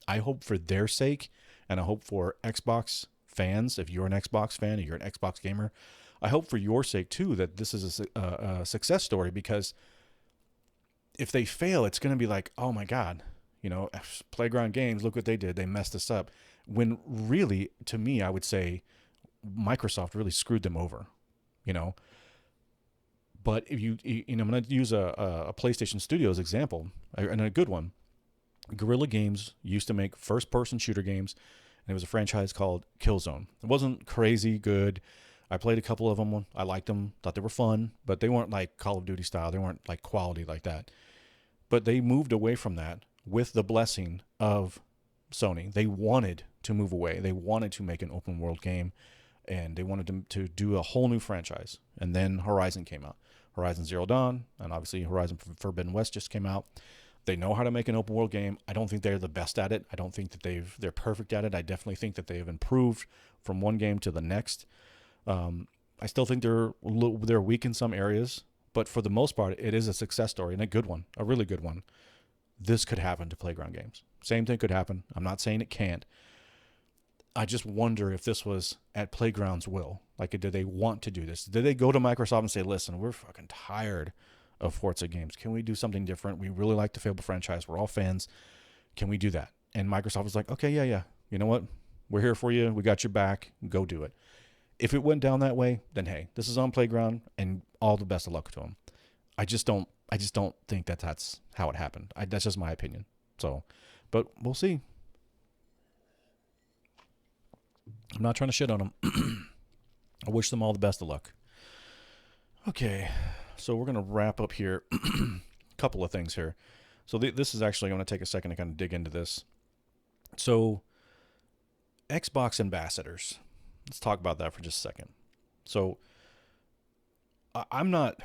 I hope for their sake, and I hope for Xbox fans, if you're an Xbox fan or you're an Xbox gamer, I hope for your sake too that this is a success story, because if they fail, it's going to be like, oh my God, Playground Games, look what they did. They messed us up. When really, to me, I would say Microsoft really screwed them over, But if I'm going to use a PlayStation Studios example, and a good one. Guerrilla Games used to make first-person shooter games, and it was a franchise called Killzone. It wasn't crazy good. I played a couple of them. I liked them, thought they were fun, but they weren't like Call of Duty style. They weren't like quality like that. But they moved away from that with the blessing of Sony. They wanted to move away. They wanted to make an open world game, and they wanted to do a whole new franchise. And then Horizon came out. Horizon Zero Dawn, and obviously Horizon Forbidden West just came out. They know how to make an open world game. I don't think they're the best at it. I don't think that they're perfect at it. I definitely think that they've improved from one game to the next. I still think they're weak in some areas, but for the most part, it is a success story, and a good one, a really good one. This could happen to Playground Games. Same thing could happen. I'm not saying it can't. I just wonder if this was at Playground's will. Like, did they want to do this? Did they go to Microsoft and say, listen, we're fucking tired of Forza games. Can we do something different? We really like the Fable franchise. We're all fans. Can we do that? And Microsoft was like, okay, yeah. You know what? We're here for you. We got your back. Go do it. If it went down that way, then hey, this is on Playground, and all the best of luck to them. I just don't think that's how it happened. That's just my opinion. So, but we'll see. I'm not trying to shit on them. I wish them all the best of luck. Okay, so we're going to wrap up here. A couple of things here. So this is actually, I'm going to take a second to kind of dig into this. So, Xbox ambassadors. Let's talk about that for just a second. So, I'm not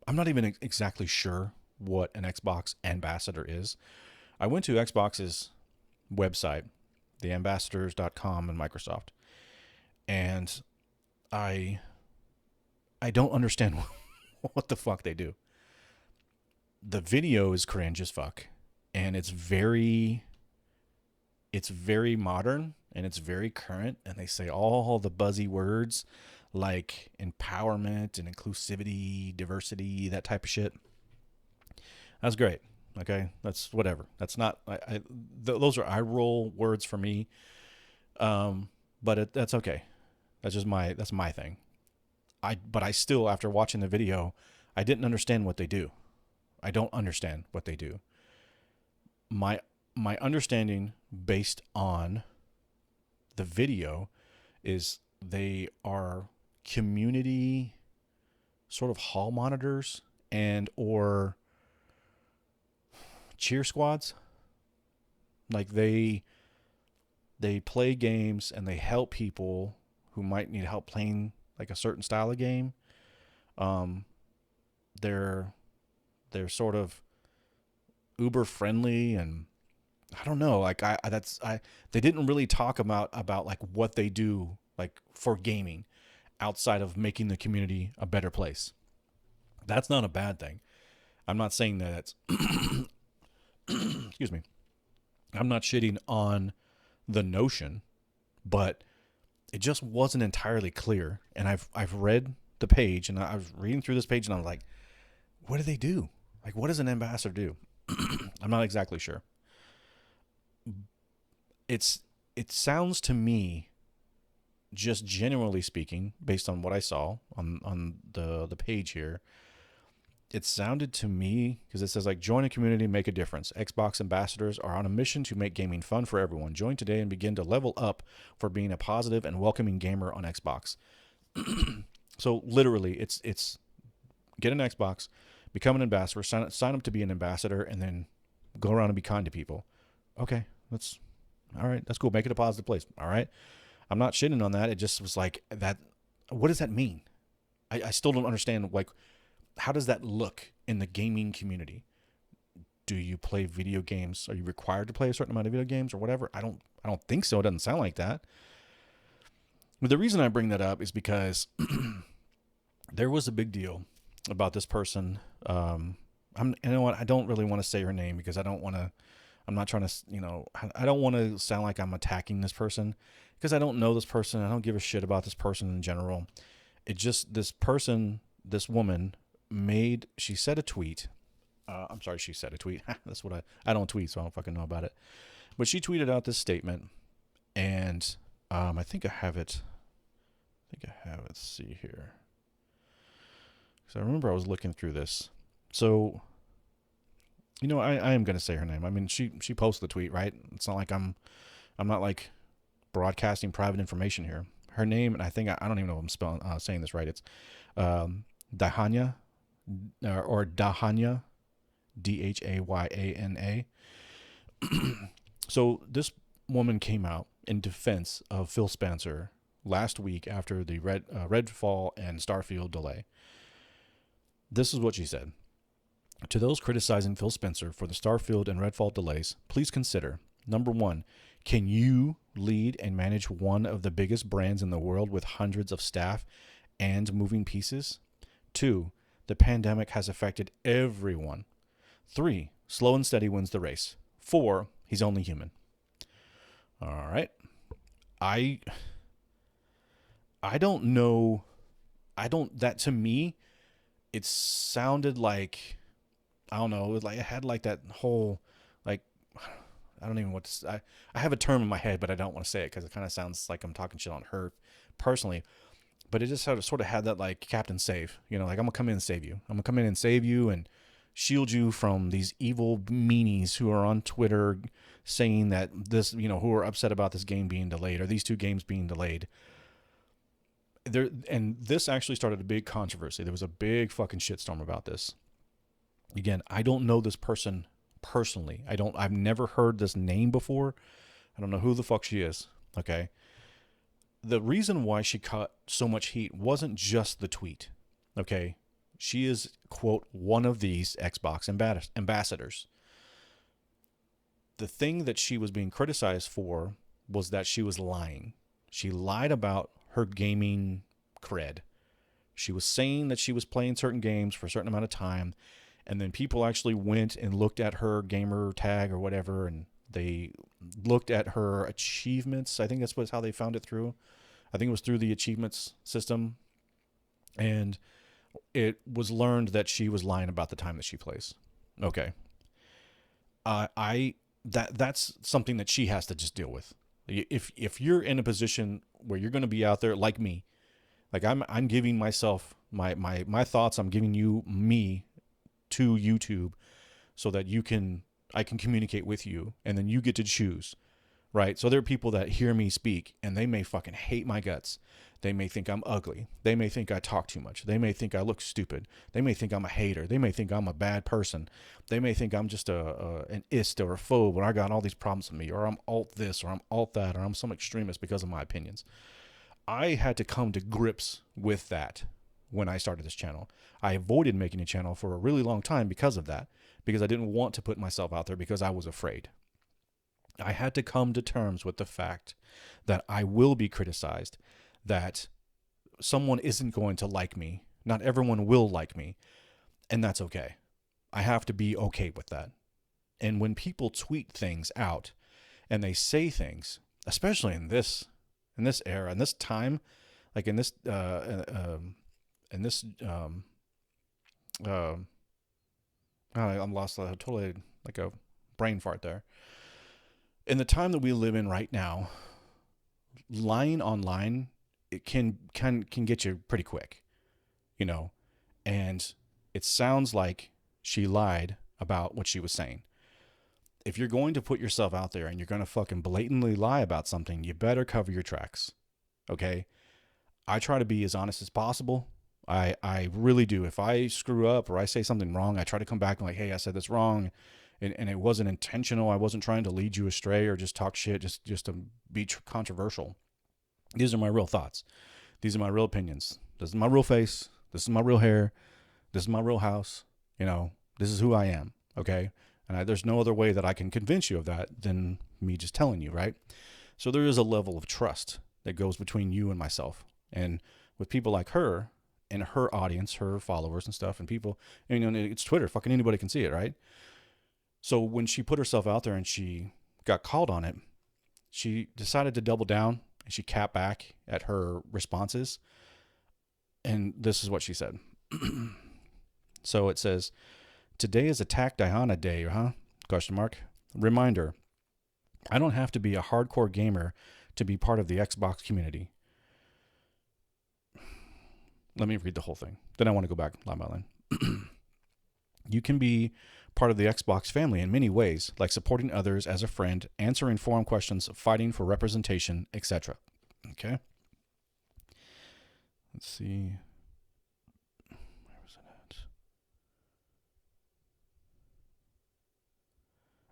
even exactly sure what an Xbox ambassador is. I went to Xbox's website, theambassadors.com and Microsoft, and I don't understand what the fuck they do. The video is cringe as fuck, and it's very modern, and it's very current, and they say all the buzzy words like empowerment and inclusivity, diversity, that type of shit. That's great. Okay, that's whatever. That's not. Those are eye roll words for me. But that's okay. That's my thing. But I still, after watching the video, I didn't understand what they do. I don't understand what they do. My understanding based on the video is they are community sort of hall monitors and or cheer squads. Like they play games and they help people who might need help playing like a certain style of game. They're sort of uber friendly, and I don't know, like they didn't really talk about like what they do like for gaming outside of making the community a better place. That's not a bad thing. I'm not saying that it's excuse me. I'm not shitting on the notion, but it just wasn't entirely clear. And I've read the page, and I was reading through this page, and I was like, what do they do? Like, what does an ambassador do? I'm not exactly sure. It sounds to me, just generally speaking, based on what I saw on the page here, it sounded to me, because it says like, join a community, make a difference. Xbox ambassadors are on a mission to make gaming fun for everyone. Join today and begin to level up for being a positive and welcoming gamer on Xbox. So literally, it's get an Xbox, become an ambassador, sign up to be an ambassador, and then go around and be kind to people. Okay, all right, that's cool. Make it a positive place. All right. I'm not shitting on that. It just was like that. What does that mean? I still don't understand. Like, how does that look in the gaming community? Do you play video games? Are you required to play a certain amount of video games or whatever? I don't think so. It doesn't sound like that. But the reason I bring that up is because there was a big deal about this person. You know what? I don't really want to say her name because I'm not trying to, I don't want to sound like I'm attacking this person because I don't know this person. I don't give a shit about this person in general. It just, this woman she said a tweet. She said a tweet. That's what I don't tweet, so I don't fucking know about it. But she tweeted out this statement, and I think I have it. Let's see here. Because I remember I was looking through this. So, I am going to say her name. I mean, she posted the tweet, right? It's not like I'm not like broadcasting private information here. Her name, and I think I don't even know if I'm saying this right. It's Dahanya, or Dahanya, Dhyana. So this woman came out in defense of Phil Spencer last week after the Redfall and Starfield delay. This is what she said. To those criticizing Phil Spencer for the Starfield and Redfall delays, please consider, number one, can you lead and manage one of the biggest brands in the world with hundreds of staff and moving pieces? 2, the pandemic has affected everyone. 3, slow and steady wins the race. 4, he's only human. All right. I don't know. That to me, it sounded like, I don't know, it had like that whole, like, I don't even know what to say. I have a term in my head, but I don't want to say it because it kind of sounds like I'm talking shit on her personally. But it just sort of had that, like, Captain Save, like, I'm going to come in and save you. I'm going to come in and save you and shield you from these evil meanies who are on Twitter saying that this, who are upset about this game being delayed or these 2 games being delayed. And this actually started a big controversy. There was a big fucking shitstorm about this. Again, I don't know this person personally. I've never heard this name before. I don't know who the fuck she is. Okay. The reason why she caught so much heat wasn't just the tweet. Okay. She is, quote, one of these Xbox ambassadors. The thing that she was being criticized for was that she was lying. She lied about her gaming cred. She was saying that she was playing certain games for a certain amount of time, and then people actually went and looked at her gamer tag or whatever, and they looked at her achievements. I think that's how they found it through. I think it was through the achievements system, and it was learned that she was lying about the time that she plays. Okay. That's something that she has to just deal with. If you're in a position where you're going to be out there like me, like I'm giving myself my thoughts, I'm giving you me to YouTube so that I can communicate with you, and then you get to choose, right? So there are people that hear me speak and they may fucking hate my guts. They may think I'm ugly. They may think I talk too much. They may think I look stupid. They may think I'm a hater. They may think I'm a bad person. They may think I'm just an ist or a phobe when I got all these problems with me, or I'm alt this or I'm alt that, or I'm some extremist because of my opinions. I had to come to grips with that when I started this channel. I avoided making a channel for a really long time because of that, because I didn't want to put myself out there because I was afraid. I had to come to terms with the fact that I will be criticized, that someone isn't going to like me. Not everyone will like me, and that's okay. I have to be okay with that. And when people tweet things out and they say things, especially in this era, in this time, like in this I'm lost, totally like a brain fart there. In the time that we live in right now, lying online, it can get you pretty quick, you know. And it sounds like she lied about what she was saying. If you're going to put yourself out there and you're going to fucking blatantly lie about something, you better cover your tracks. Okay? I try to be as honest as possible. I really do. If I screw up or I say something wrong, I try to come back and like, hey, I said this wrong, and it wasn't intentional. I wasn't trying to lead you astray or just talk shit just to be controversial. These are my real thoughts. These are my real opinions. This is my real face. This is my real hair. This is my real house. You know, this is who I am. Okay? And there's no other way that I can convince you of that than me just telling you, right? So there is a level of trust that goes between you and myself. And with people like her and her audience, her followers and stuff, and people, you know, it's Twitter. Fucking anybody can see it, right? So when she put herself out there and she got called on it, she decided to double down and she capped back at her responses. And this is what she said. So it says, "Today is Attack Diana Day, huh? Question mark. Reminder, I don't have to be a hardcore gamer to be part of the Xbox community." Let me read the whole thing. Then I want to go back line by line. "You can be part of the Xbox family in many ways, like supporting others as a friend, answering forum questions, fighting for representation, etc." Okay. Let's see. Where was it at?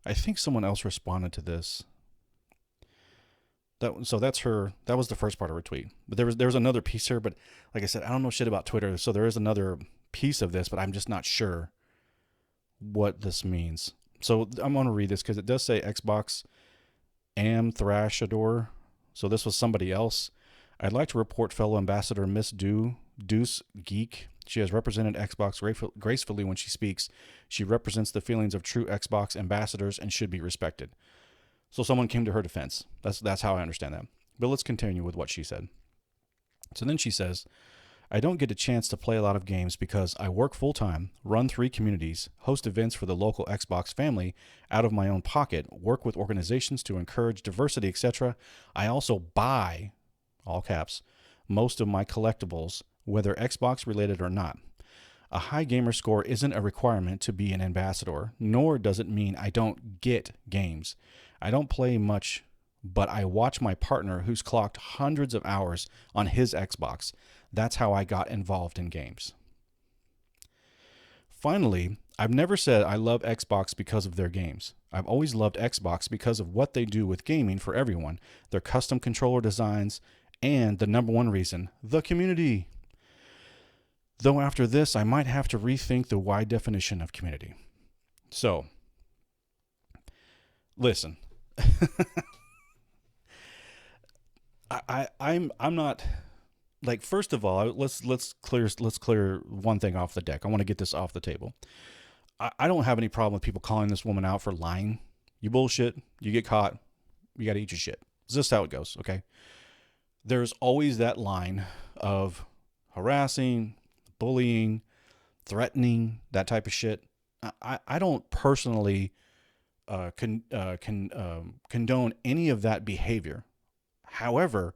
I think someone else responded to this. So that's her. That was the first part of her tweet. But there was another piece here. But like I said, I don't know shit about Twitter. So there is another piece of this, but I'm just not sure what this means. So I'm going to read this because it does say Xbox Am Thrashador. So this was somebody else. "I'd like to report fellow ambassador Miss Deuce Geek. She has represented Xbox gracefully when she speaks. She represents the feelings of true Xbox ambassadors and should be respected." So someone came to her defense. That's how I understand that. But let's continue with what she said. So then she says, "I don't get a chance to play a lot of games because I work full-time, run 3 communities, host events for the local Xbox family out of my own pocket, work with organizations to encourage diversity, etc. I also buy," all caps, "most of my collectibles, whether Xbox related or not. A high gamer score isn't a requirement to be an ambassador, nor does it mean I don't get games. I don't play much, but I watch my partner who's clocked hundreds of hours on his Xbox. That's how I got involved in games. Finally, I've never said I love Xbox because of their games. I've always loved Xbox because of what they do with gaming for everyone, their custom controller designs, and the number one reason, the community. Though after this, I might have to rethink the wide definition of community." So, listen. I'm not, like, first of all, let's clear one thing off the deck. I want to get this off the table. I don't have any problem with people calling this woman out for lying. You bullshit, you get caught, you got to eat your shit. It's just how it goes, okay? There's always that line of harassing, bullying, threatening, that type of shit. I don't personally condone any of that behavior. However,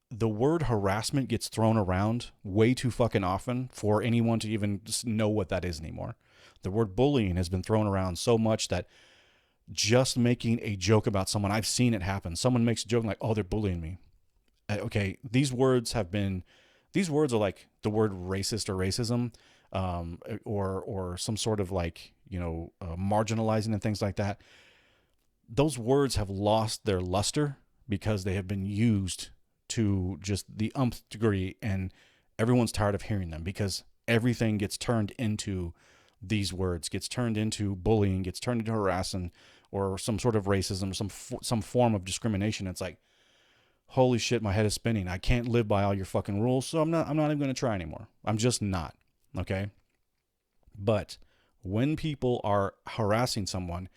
the word harassment gets thrown around way too fucking often for anyone to even just know what that is anymore. The word bullying has been thrown around so much that just making a joke about someone, I've seen it happen. Someone makes a joke like, "Oh, they're bullying me." Okay, these words are like the word racist or racism, or some sort of like, marginalizing and things like that. Those words have lost their luster because they have been used to just the umpth degree, and everyone's tired of hearing them because everything gets turned into these words, gets turned into bullying, gets turned into harassing or some sort of racism, some form of discrimination. It's like, holy shit, my head is spinning. I can't live by all your fucking rules, so I'm not even going to try anymore. I'm just not. Okay? But when people are harassing someone,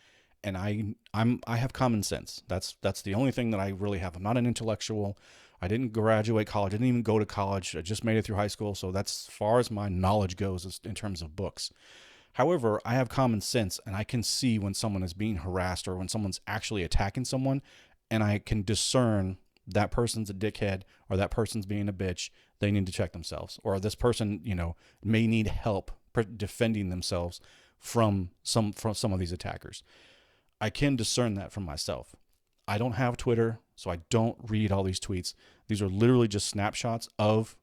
and I have common sense. That's the only thing that I really have. I'm not an intellectual. I didn't graduate college. I didn't even go to college. I just made it through high school, so that's as far as my knowledge goes in terms of books. However, I have common sense, and I can see when someone is being harassed or when someone's actually attacking someone, and I can discern that person's a dickhead or that person's being a bitch. They need to check themselves, or this person, may need help defending themselves from some of these attackers. I can discern that from myself. I don't have Twitter, so I don't read all these tweets. These are literally just snapshots of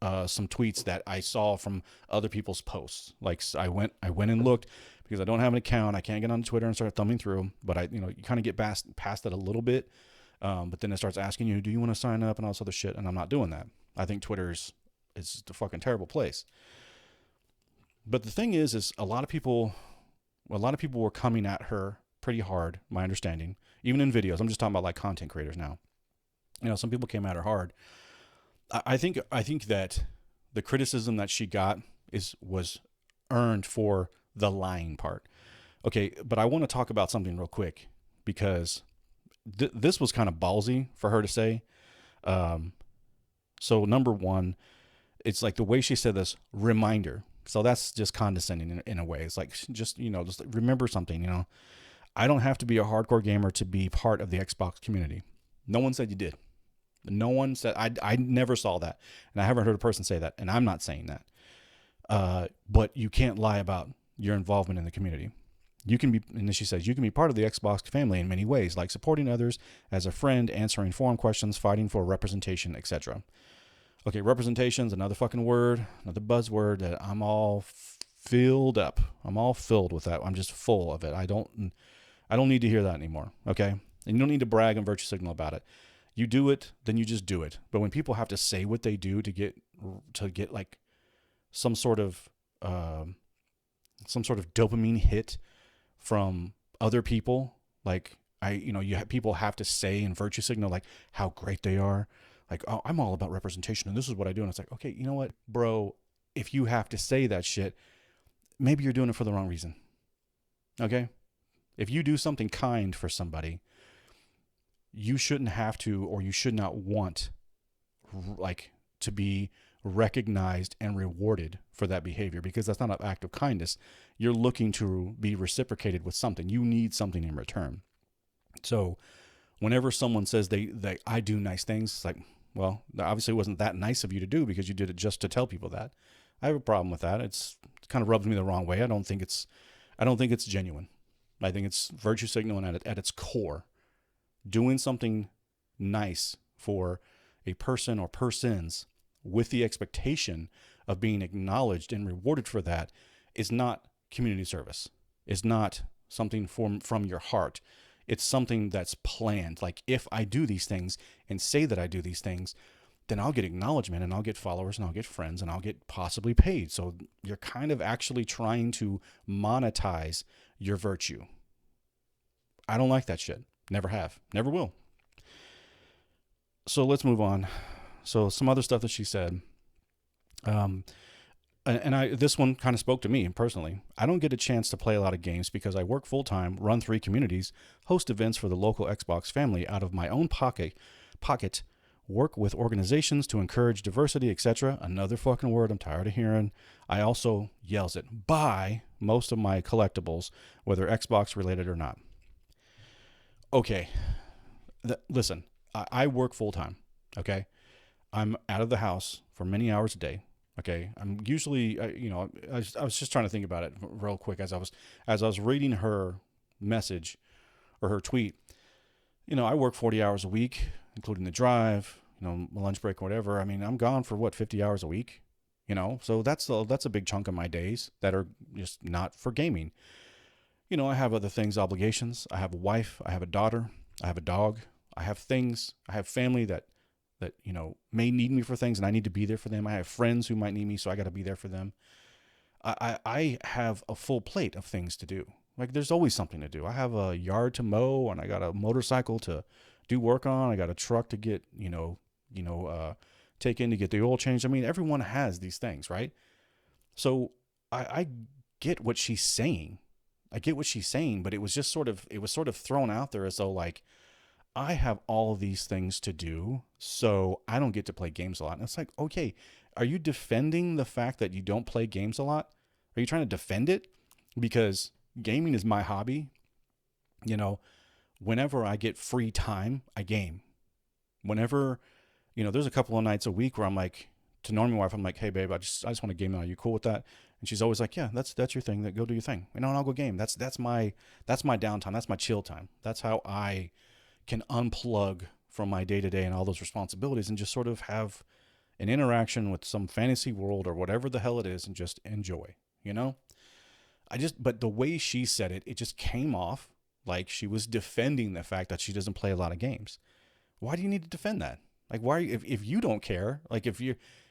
some tweets that I saw from other people's posts. Like I went and looked because I don't have an account. I can't get on Twitter and start thumbing through. But you kind of get past that a little bit. But then it starts asking you, do you want to sign up and all this other shit? And I'm not doing that. I think Twitter is a fucking terrible place. But the thing is a lot of people were coming at her pretty hard, my understanding, even in videos. I'm just talking about like content creators now. Some people came at her hard. I think that the criticism that she got was earned for the lying part. Okay, but I want to talk about something real quick because this was kind of ballsy for her to say. So number one, it's like the way she said this, reminder. So that's just condescending in a way. It's like, just remember something, I don't have to be a hardcore gamer to be part of the Xbox community. No one said you did. No one said, I never saw that. And I haven't heard a person say that. And I'm not saying that. But you can't lie about your involvement in the community. You can be, and then she says, you can be part of the Xbox family in many ways, like supporting others as a friend, answering forum questions, fighting for representation, etc. Okay, representation's another fucking word, another buzzword that I'm all filled up. I'm all filled with that. I'm just full of it. I don't need to hear that anymore. Okay, and you don't need to brag and virtue signal about it. You do it, then you just do it. But when people have to say what they do to get like some sort of dopamine hit from other people, like people have to say and virtue signal like how great they are. Like, oh, I'm all about representation and this is what I do. And it's like, okay, you know what, bro, if you have to say that shit, maybe you're doing it for the wrong reason. Okay? If you do something kind for somebody, you shouldn't have to, or you should not want like to be recognized and rewarded for that behavior, because that's not an act of kindness. You're looking to be reciprocated with something. You need something in return. So whenever someone says I do nice things, it's like, well, obviously it wasn't that nice of you to do because you did it just to tell people that. I have a problem with that. It kind of rubs me the wrong way. I don't think it's genuine. I think it's virtue signaling at its core. Doing something nice for a person or persons with the expectation of being acknowledged and rewarded for that is not community service. It's not something from your heart. It's something that's planned. Like, if I do these things and say that I do these things, then I'll get acknowledgement and I'll get followers and I'll get friends and I'll get possibly paid. So you're kind of actually trying to monetize your virtue. I don't like that shit. Never have. Never will. So let's move on. So some other stuff that she said. This one kind of spoke to me personally. I don't get a chance to play a lot of games because I work full-time, run 3 communities, host events for the local Xbox family out of my own pocket, work with organizations to encourage diversity, etc. Another fucking word I'm tired of hearing. I also, yells it, buy most of my collectibles, whether Xbox related or not. Okay, listen, I work full-time, okay? I'm out of the house for many hours a day. Okay, I'm usually, I was just trying to think about it real quick as I was reading her message or her tweet. I work 40 hours a week, including the drive, my lunch break or whatever. I mean, I'm gone for 50 hours a week, so that's a big chunk of my days that are just not for gaming. I have other things, obligations. I have a wife, I have a daughter, I have a dog, I have things, I have family that may need me for things and I need to be there for them. I have friends who might need me, so I got to be there for them. I have a full plate of things to do. Like, there's always something to do. I have a yard to mow and I got a motorcycle to do work on. I got a truck to get, take in to get the oil changed. I mean, everyone has these things, right? So I get what she's saying. I get what she's saying, but it was just it was sort of thrown out there as though like, I have all these things to do, so I don't get to play games a lot. And it's like, okay, are you defending the fact that you don't play games a lot? Are you trying to defend it? Because gaming is my hobby. You know, whenever I get free time, I game. Whenever, there's a couple of nights a week where I'm like, to Normie wife, I'm like, hey babe, I just want to game now. Are you cool with that? And she's always like, yeah, that's your thing. That go do your thing. And I'll go game. That's my downtime. That's my chill time. That's how I can unplug from my day-to-day and all those responsibilities and just sort of have an interaction with some fantasy world or whatever the hell it is and just enjoy, but the way she said it, it just came off like she was defending the fact that she doesn't play a lot of games. Why do you need to defend that? Like, why, if you don't care, like if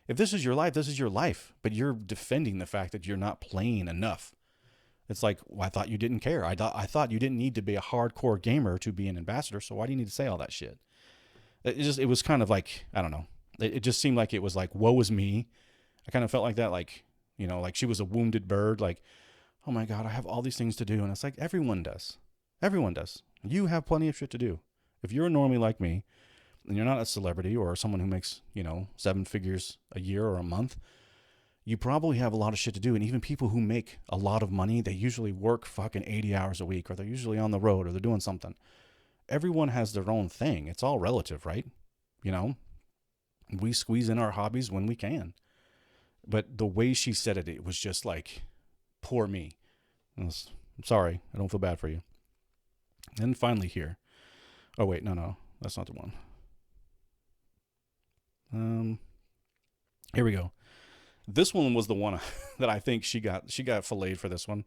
this is your life, this is your life, but you're defending the fact that you're not playing enough. It's like, well, I thought you didn't care. I thought you didn't need to be a hardcore gamer to be an ambassador. So why do you need to say all that shit? It was kind of like, I don't know. It just seemed like it was like, woe is me. I kind of felt like that, like, like she was a wounded bird. Like, oh my God, I have all these things to do. And it's like, everyone does. Everyone does. You have plenty of shit to do. If you're a normie like me and you're not a celebrity or someone who makes, 7 figures a year or a month, you probably have a lot of shit to do. And even people who make a lot of money, they usually work fucking 80 hours a week, or they're usually on the road, or they're doing something. Everyone has their own thing. It's all relative, right? We squeeze in our hobbies when we can. But the way she said it, it was just like, poor me. I'm sorry. I don't feel bad for you. And finally here. Oh, wait, no, that's not the one. Here we go. This one was the one that I think she got filleted for this one.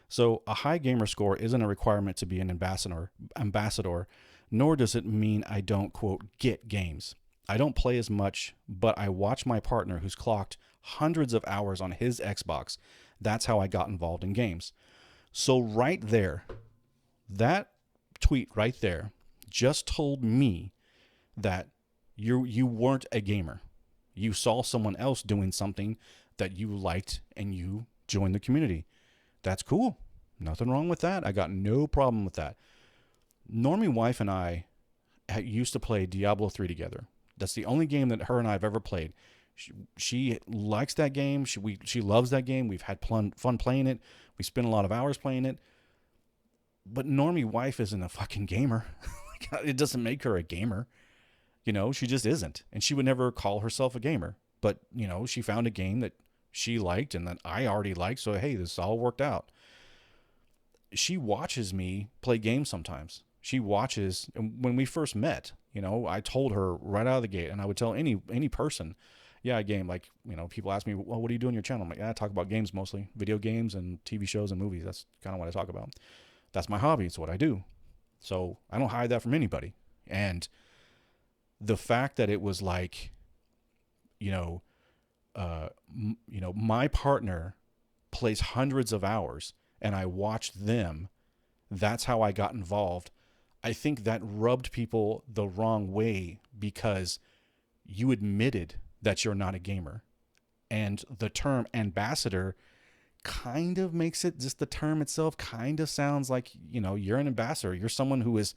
So a high gamer score isn't a requirement to be an ambassador, nor does it mean I don't, quote, get games. I don't play as much, but I watch my partner who's clocked hundreds of hours on his Xbox. That's how I got involved in games. So right there, that tweet right there just told me that you weren't a gamer. You saw someone else doing something that you liked and you joined the community. That's cool. Nothing wrong with that. I got no problem with that. Normie wife and I used to play Diablo 3 together. That's the only game that her and I have ever played. She likes that game. She loves that game. We've had fun playing it. We spent a lot of hours playing it. But Normie wife isn't a fucking gamer. It doesn't make her a gamer. She just isn't. And she would never call herself a gamer. But, she found a game that she liked and that I already liked. So, hey, this all worked out. She watches me play games sometimes. She watches, and when we first met, I told her right out of the gate, and I would tell any person, yeah, I game. Like, people ask me, well, what do you do on your channel? I'm like, I talk about games mostly, video games and TV shows and movies. That's kind of what I talk about. That's my hobby. It's what I do. So I don't hide that from anybody. And the fact that it was like, my partner plays hundreds of hours and I watched them. That's how I got involved. I think that rubbed people the wrong way because you admitted that you're not a gamer. And the term ambassador kind of makes it, just the term itself kind of sounds like, you're an ambassador. You're someone who is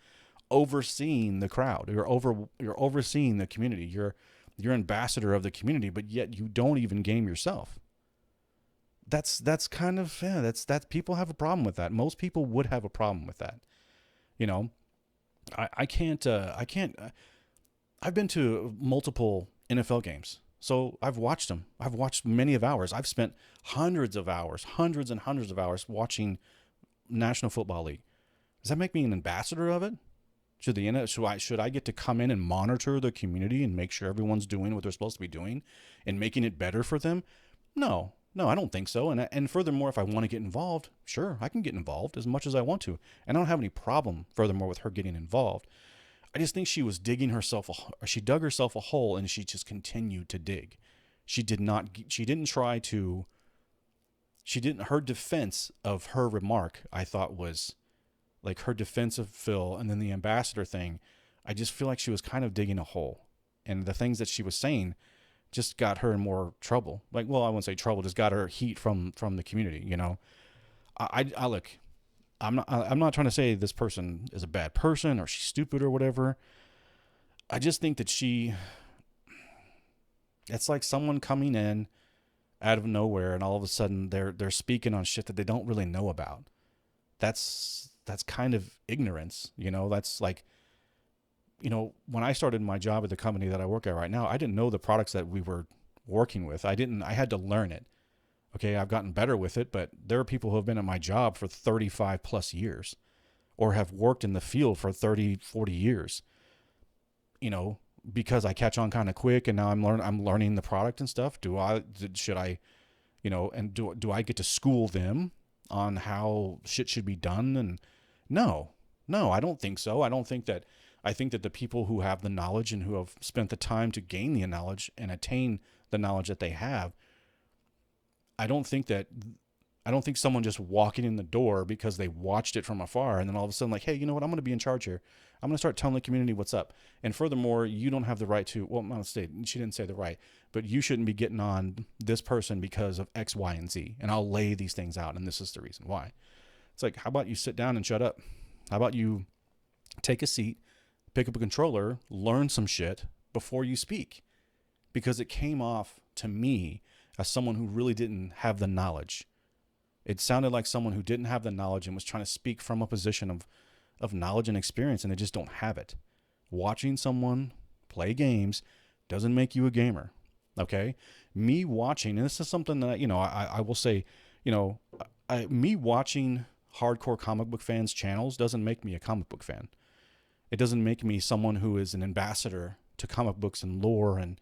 overseeing the crowd. You're overseeing the community. You're ambassador of the community, but yet you don't even game yourself. That's kind of, that's people have a problem with that. Most people would have a problem with that. I can't, I've been to multiple NFL games. So I've watched them. I've watched many of ours. I've spent hundreds and hundreds of hours watching National Football League. Does that make me an ambassador of it? Should I get to come in and monitor the community and make sure everyone's doing what they're supposed to be doing and making it better for them? No, I don't think so. And furthermore, if I want to get involved, sure, I can get involved as much as I want to. And I don't have any problem, furthermore, with her getting involved. I just think she dug herself a hole and she just continued to dig. Her defense of her remark, I thought was like her defense of Phil and then the ambassador thing. I just feel like she was kind of digging a hole, and the things that she was saying just got her in more trouble. Like, well, I wouldn't say trouble, just got her heat from the community. You know, I look. I'm not trying to say this person is a bad person or she's stupid or whatever. I just think that it's like someone coming in out of nowhere and all of a sudden they're speaking on shit that they don't really know about. That's kind of ignorance, you know. That's like, you know, when I started my job at the company that I work at right now, I didn't know the products that we were working with. I had to learn it. Okay, I've gotten better with it, but there are people who have been at my job for 35 plus years or have worked in the field for 30, 40 years. You know, because I catch on kind of quick and now I'm learning the product and stuff. Should I, you know, and do I get to school them on how shit should be done? And no, I don't think so. I think that the people who have the knowledge and who have spent the time to gain the knowledge and attain the knowledge that they have, I don't think someone just walking in the door because they watched it from afar and then all of a sudden like, hey, you know what? I'm going to be in charge here. I'm going to start telling the community what's up. And furthermore, you don't have the right to, well, not state, she didn't say the right, but you shouldn't be getting on this person because of X, Y, and Z. And I'll lay these things out. And this is the reason why. It's like, how about you sit down and shut up? How about you take a seat, pick up a controller, learn some shit before you speak? Because it came off to me as someone who really didn't have the knowledge. It sounded like someone who didn't have the knowledge and was trying to speak from a position of knowledge and experience, and they just don't have it. Watching someone play games doesn't make you a gamer. Okay? Me watching, and this is something that, you know, I will say, you know, me watching hardcore comic book fans' channels doesn't make me a comic book fan. It doesn't make me someone who is an ambassador to comic books and lore and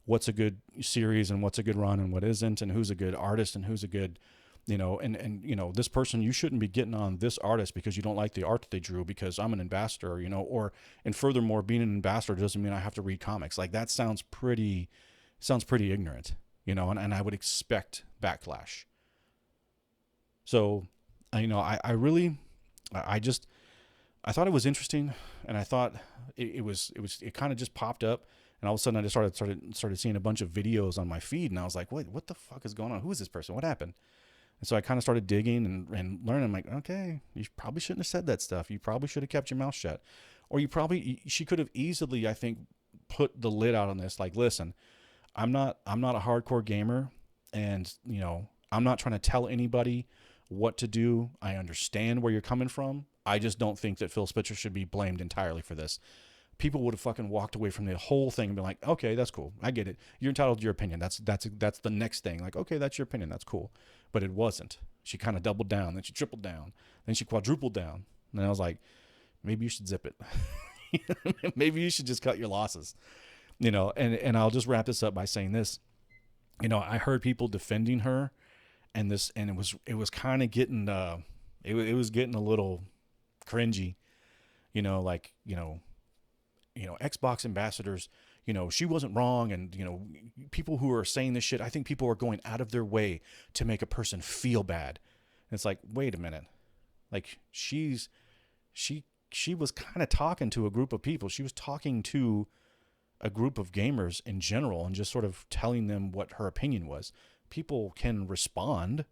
what's a good series and what's a good run and what isn't, and who's a good artist and who's a good, you know, and you know, this person, you shouldn't be getting on this artist because you don't like the art that they drew because I'm an ambassador, you know, and furthermore, being an ambassador doesn't mean I have to read comics. Like that sounds pretty ignorant, you know, and I would expect backlash. So, you know, I thought it was interesting, and I thought it kind of just popped up, and all of a sudden I just started seeing a bunch of videos on my feed, and I was like, wait, what the fuck is going on? Who is this person? What happened? And so I kind of started digging and learning. I'm like, okay, you probably shouldn't have said that stuff. You probably should have kept your mouth shut, or she could have easily, I think, put the lid out on this. Like, listen, I'm not a hardcore gamer, and you know, I'm not trying to tell anybody what to do. I understand where you're coming from. I just don't think that Phil Spitzer should be blamed entirely for this. People would have fucking walked away from the whole thing and been like, okay, that's cool. I get it. You're entitled to your opinion. That's the next thing. Like, okay, that's your opinion. That's cool. But it wasn't. She kind of doubled down. Then she tripled down. Then she quadrupled down. And I was like, maybe you should zip it. Maybe you should just cut your losses. You know, and I'll just wrap this up by saying this. You know, I heard people defending her, and it was kind of getting it was getting a little cringy. You know, like, you know, Xbox ambassadors, you know, she wasn't wrong. And, you know, people who are saying this shit, I think people are going out of their way to make a person feel bad. And it's like, wait a minute. Like she was kind of talking to a group of people. She was talking to a group of gamers in general and just sort of telling them what her opinion was. People can respond.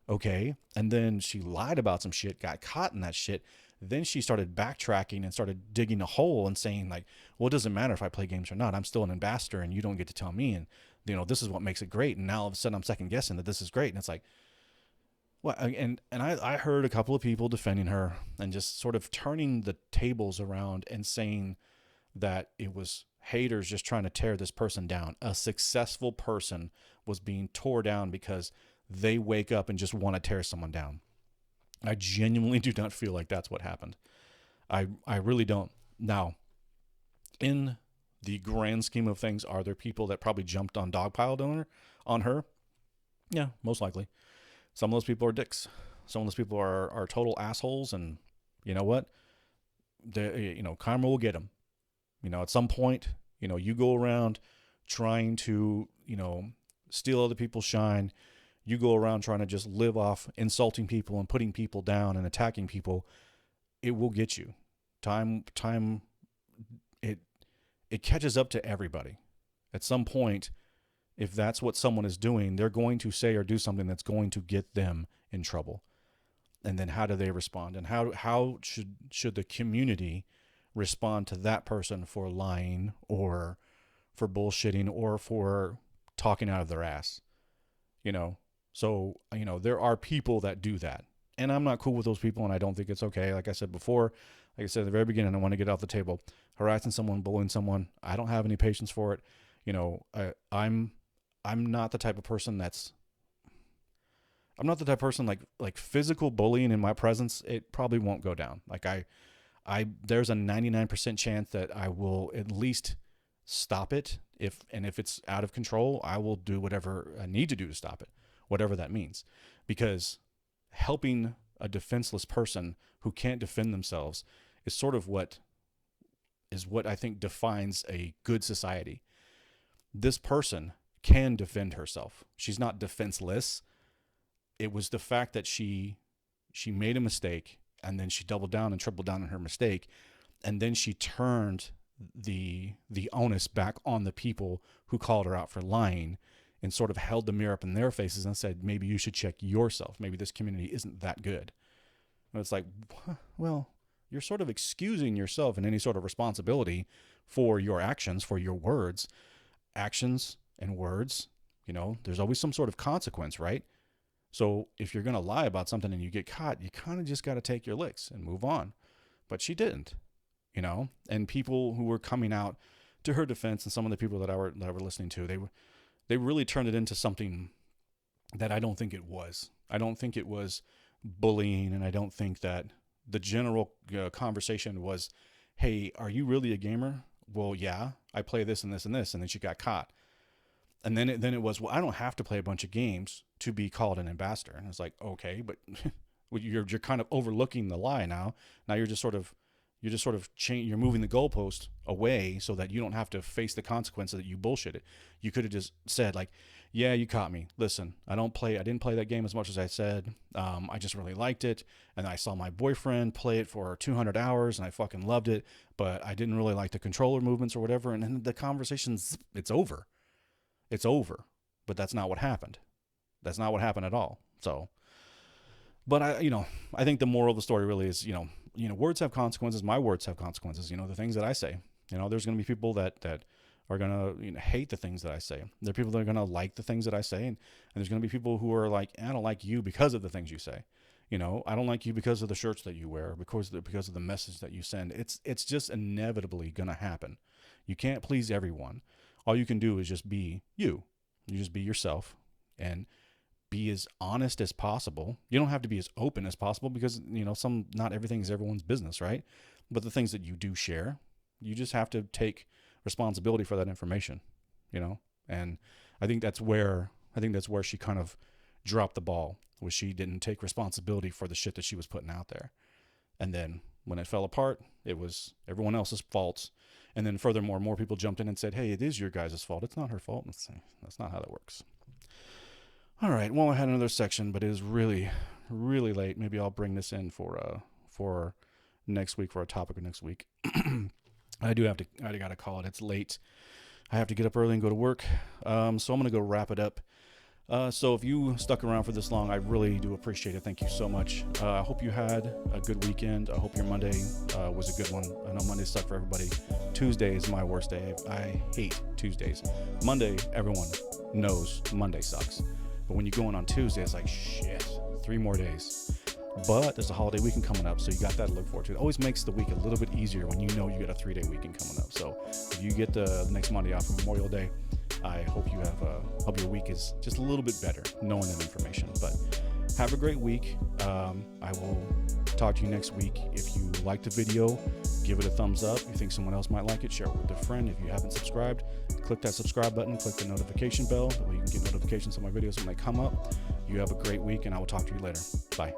Okay. And then she lied about some shit, got caught in that shit. Then she started backtracking and started digging a hole and saying like, well, it doesn't matter if I play games or not. I'm still an ambassador and you don't get to tell me. And, you know, this is what makes it great. And now all of a sudden I'm second guessing that this is great. And it's like, well, and I heard a couple of people defending her and just sort of turning the tables around and saying that it was haters just trying to tear this person down. A successful person was being tore down because they wake up and just want to tear someone down. I genuinely do not feel like that's what happened. I really don't. Now, in the grand scheme of things, are there people that probably jumped on dogpiled on her? Yeah, most likely. Some of those people are dicks. Some of those people are total assholes, and you know what? Karma will get them. You know, at some point, you know, you go around trying to, you know, steal other people's shine. You go around trying to just live off insulting people and putting people down and attacking people. It will get you. Time it catches up to everybody. At some point, if that's what someone is doing, they're going to say or do something that's going to get them in trouble. And then how do they respond? And how should the community respond to that person for lying or for bullshitting or for talking out of their ass? So, there are people that do that. And I'm not cool with those people, and I don't think it's okay. Like I said before, like I said at the very beginning, I want to get off the table. Harassing someone, bullying someone, I don't have any patience for it. I'm not the type of person like physical bullying in my presence. It probably won't go down. Like there's a 99% chance that I will at least stop it. If it's out of control, I will do whatever I need to do to stop it, whatever that means, because helping a defenseless person who can't defend themselves is sort of what I think defines a good society. This person can defend herself. She's not defenseless. It was the fact that she made a mistake, and then she doubled down and tripled down on her mistake, and then she turned the onus back on the people who called her out for lying, and sort of held the mirror up in their faces and said, maybe you should check yourself. Maybe this community isn't that good. And it's like, well, you're sort of excusing yourself and any sort of responsibility for your actions, for your words. Actions and words, there's always some sort of consequence, right? So if you're going to lie about something and you get caught, you kind of just got to take your licks and move on. But she didn't, and people who were coming out to her defense, and some of the people that I were listening to, they really turned it into something that I don't think it was. I don't think it was bullying, and I don't think that the general conversation was, hey, are you really a gamer? Well, yeah, I play this and this and this, and then she got caught. And then it was, well, I don't have to play a bunch of games to be called an ambassador. And it's like, okay, but you're kind of overlooking the lie now. Now you're moving the goalpost away so that you don't have to face the consequences that you bullshitted. You could have just said, like, yeah, you caught me. Listen, I didn't play that game as much as I said. I just really liked it. And I saw my boyfriend play it for 200 hours and I fucking loved it, but I didn't really like the controller movements or whatever. And then the conversation's, it's over. It's over. But that's not what happened. That's not what happened at all. So, but I think the moral of the story really is, words have consequences. My words have consequences. The things that I say, there's going to be people that are going to hate the things that I say. There are people that are going to like the things that I say. And there's going to be people who are like, I don't like you because of the things you say. I don't like you because of the shirts that you wear, because of the message that you send. It's just inevitably going to happen. You can't please everyone. All you can do is just be you. You just be yourself and be as honest as possible. You don't have to be as open as possible because, not everything is everyone's business, right? But the things that you do share, you just have to take responsibility for that information, and I think that's where she kind of dropped the ball, was she didn't take responsibility for the shit that she was putting out there. And then when it fell apart, it was everyone else's fault. And then furthermore, more people jumped in and said, hey, it is your guys' fault. It's not her fault. That's not how that works. All right. Well, I had another section, but it is really, really late. Maybe I'll bring this in for next week, for a topic of next week. I got to call it. It's late. I have to get up early and go to work. So I'm going to go wrap it up. So if you stuck around for this long, I really do appreciate it. Thank you so much. I hope you had a good weekend. I hope your Monday was a good one. I know Mondays suck for everybody. Tuesday is my worst day. I hate Tuesdays. Monday, everyone knows Monday sucks. But when you go in on Tuesday, it's like, shit, 3 more days. But there's a holiday weekend coming up, so you got that to look forward to. It always makes the week a little bit easier when you know you got a 3-day weekend coming up. So if you get the next Monday off for Memorial Day, I hope hope your week is just a little bit better knowing that information. But have a great week. I will talk to you next week. If you liked the video, give it a thumbs up. If you think someone else might like it, share it with a friend. If you haven't subscribed, click that subscribe button, click the notification bell. That way you can get notifications of my videos when they come up. You have a great week, and I will talk to you later. Bye.